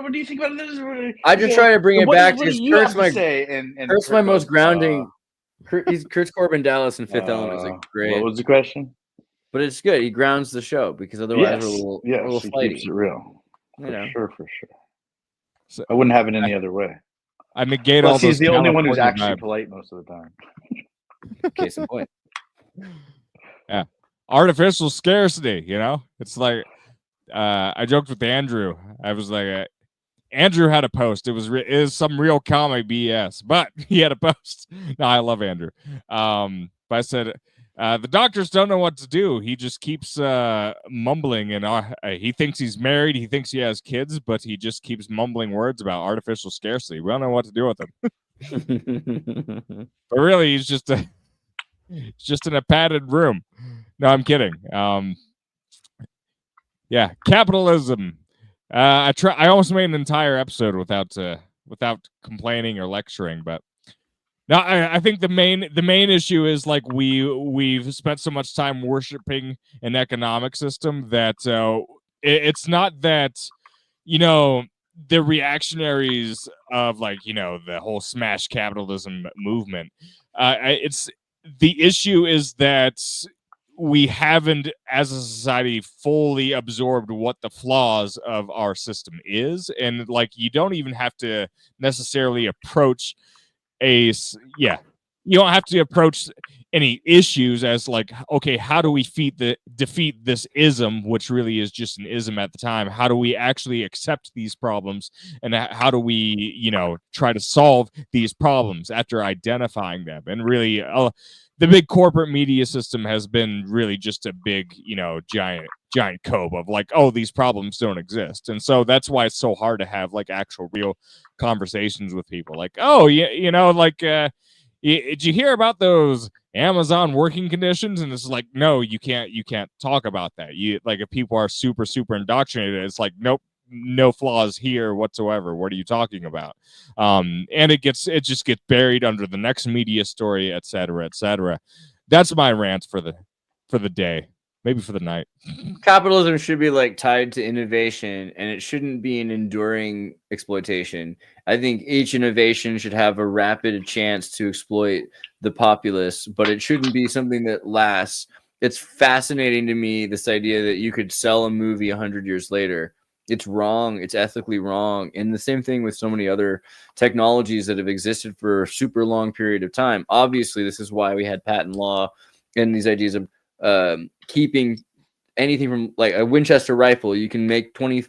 what do you think about this? I just try to bring it back to because you have to say. And Kurt's Kurt my goes, most grounding. Kurt's Corbin Dallas in Fifth Element is a great. What was the question? But it's good. He grounds the show because otherwise we're a little he flighty. keeps it real. You know. For sure. So, I wouldn't have it any other way. I negate Plus, all those. He's the only one who's California actually vibes. polite most of the time. Case in point. Yeah, artificial scarcity. You know, it's like I joked with Andrew. I was like, Andrew had a post. It was some real comic BS, but he had a post. No, I love Andrew. But I said, the doctors don't know what to do. He just keeps mumbling, and he thinks he's married. He thinks he has kids, but he just keeps mumbling words about artificial scarcity. We don't know what to do with him. But really, he's just in a padded room. No, I'm kidding. Yeah, capitalism. I almost made an entire episode without complaining or lecturing, but no, I think the main issue is like we've spent so much time worshiping an economic system that it's not that, you know, the reactionaries of like, you know, the whole smash capitalism movement. It's the issue is that we haven't, as a society, fully absorbed what the flaws of our system is, and like you don't even have to necessarily approach you don't have to approach any issues as like, okay, how do we defeat this ism, which really is just an ism at the time? How do we actually accept these problems, and how do we, you know, try to solve these problems after identifying them? And really, the big corporate media system has been really just a big, you know, giant cope of like, oh, these problems don't exist. And so that's why it's so hard to have like actual real conversations with people. Like, oh, you know, like, did you hear about those Amazon working conditions? And it's like, no, you can't talk about that. You like, if people are super indoctrinated, it's like, nope, no flaws here whatsoever. What are you talking about? And it just gets buried under the next media story, etc. That's my rant for the day, maybe for the night. Capitalism should be like tied to innovation, and it shouldn't be an enduring exploitation. I think each innovation should have a rapid chance to exploit the populace, but it shouldn't be something that lasts. It's fascinating to me, this idea that you could sell a movie 100 years later. It's wrong. It's ethically wrong. And the same thing with so many other technologies that have existed for a super long period of time. Obviously, this is why we had patent law and these ideas of keeping anything from like a Winchester rifle. You can make 20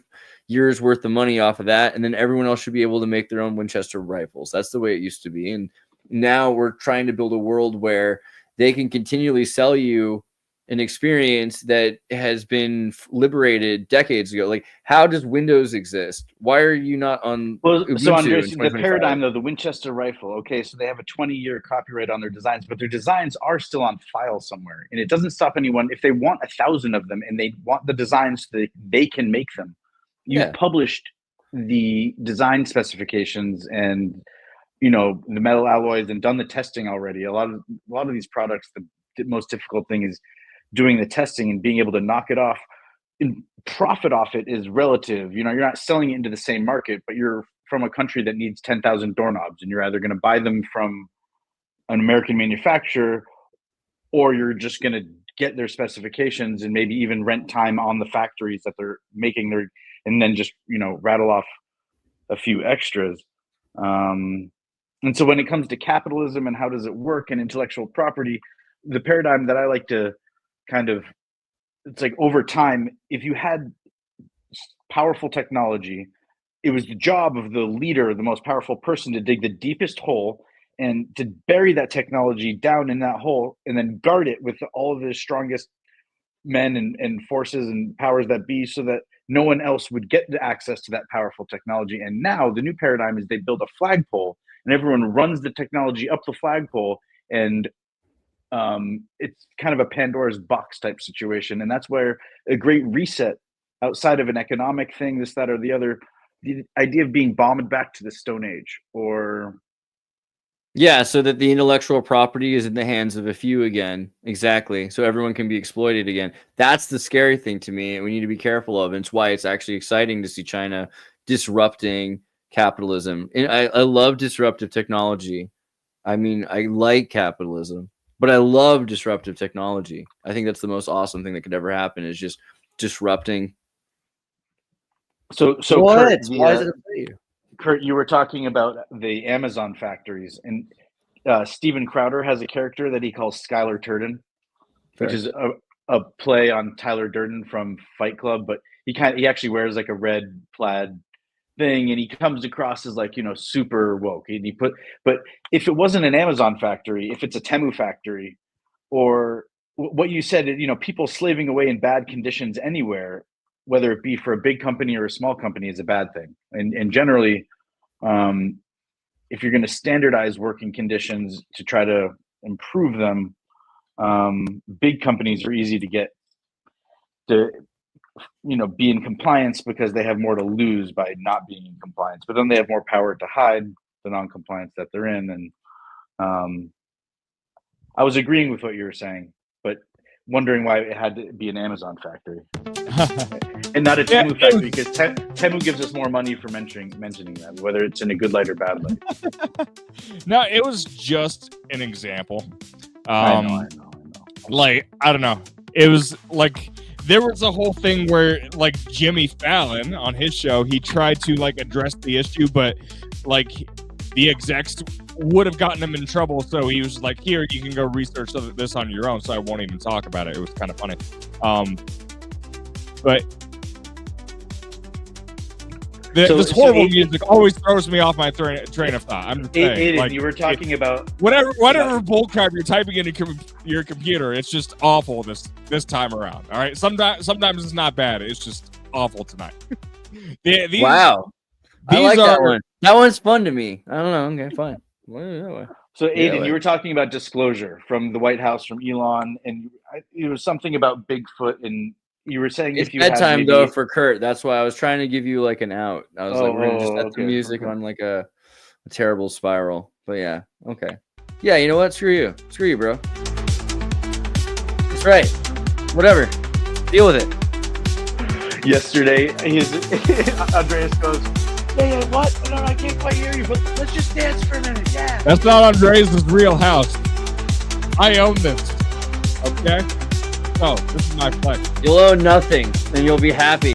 years worth of money off of that, and then everyone else should be able to make their own Winchester rifles. That's the way it used to be. And now we're trying to build a world where they can continually sell you an experience that has been liberated decades ago. Like, how does Windows exist? Why are you not on Ubuntu so Andreas, in the paradigm though, the Winchester rifle, okay, so they have a 20-year copyright on their designs, but their designs are still on file somewhere, and it doesn't stop anyone if they want 1,000 of them and they want the designs so they can make them. You've published the design specifications and, you know, the metal alloys and done the testing already. A lot of these products, the most difficult thing is doing the testing and being able to knock it off. And profit off it is relative. You know, you're not selling it into the same market, but you're from a country that needs 10,000 doorknobs, and you're either going to buy them from an American manufacturer, or you're just going to get their specifications and maybe even rent time on the factories that they're making their, and then just, you know, rattle off a few extras. And so when it comes to capitalism and how does it work and intellectual property, the paradigm that I like to kind of, it's like over time, if you had powerful technology, it was the job of the leader, the most powerful person, to dig the deepest hole and to bury that technology down in that hole and then guard it with all of the strongest men and forces and powers that be, so that no one else would get the access to that powerful technology. And now the new paradigm is they build a flagpole and everyone runs the technology up the flagpole, and it's kind of a Pandora's box type situation. And that's where a great reset outside of an economic thing, this, that, or the other, the idea of being bombed back to the Stone Age, or yeah, so that the intellectual property is in the hands of a few again. Exactly. So everyone can be exploited again. That's the scary thing to me, and we need to be careful of. And it's why it's actually exciting to see China disrupting capitalism. And I love disruptive technology. I mean, I like capitalism, but I love disruptive technology. I think that's the most awesome thing that could ever happen, is just disrupting. So what? Kurt, Why is it Kurt, you were talking about the Amazon factories, and Steven Crowder has a character that he calls Skylar Turden, which is a play on Tyler Durden from Fight Club, but he actually wears like a red plaid thing, and he comes across as like, you know, super woke. And but if it wasn't an Amazon factory, if it's a Temu factory, or what you said, you know, people slaving away in bad conditions anywhere, whether it be for a big company or a small company, is a bad thing. And generally, if you're going to standardize working conditions to try to improve them, big companies are easy to get to, you know, be in compliance because they have more to lose by not being in compliance, but then they have more power to hide the non-compliance that they're in. And I was agreeing with what you were saying, but wondering why it had to be an Amazon factory and not a Temu factory, because Temu gives us more money for mentioning that, whether it's in a good light or bad light. No, it was just an example. I know. Like, I don't know. It was like, there was a whole thing where like Jimmy Fallon on his show, he tried to like address the issue, but like the execs would have gotten him in trouble. So he was like, here, you can go research this on your own. So I won't even talk about it. It was kind of funny. But this horrible music always throws me off my train of thought. I'm just saying, Aiden, like, you were talking about whatever bullcrap you're typing into your computer. It's just awful this time around. All right, sometimes it's not bad. It's just awful tonight. Wow, I like that one. That one's fun to me. I don't know. Okay, fine. So Aiden, you were talking about disclosure from the White House, from Elon, and it was something about Bigfoot, and you were saying it's if you bedtime had though for Kurt. That's why I was trying to give you like an out. I was like, we're gonna just set the music on like a terrible spiral. But yeah, okay. Yeah, you know what? Screw you, bro. That's right. Whatever. Deal with it. Yesterday, Andreas goes, yeah, what? No, I can't quite hear you, but let's just dance for a minute. Yeah. That's not Andreas' real house. I own this. Okay? Oh, this is my flex. You'll own nothing, and you'll be happy.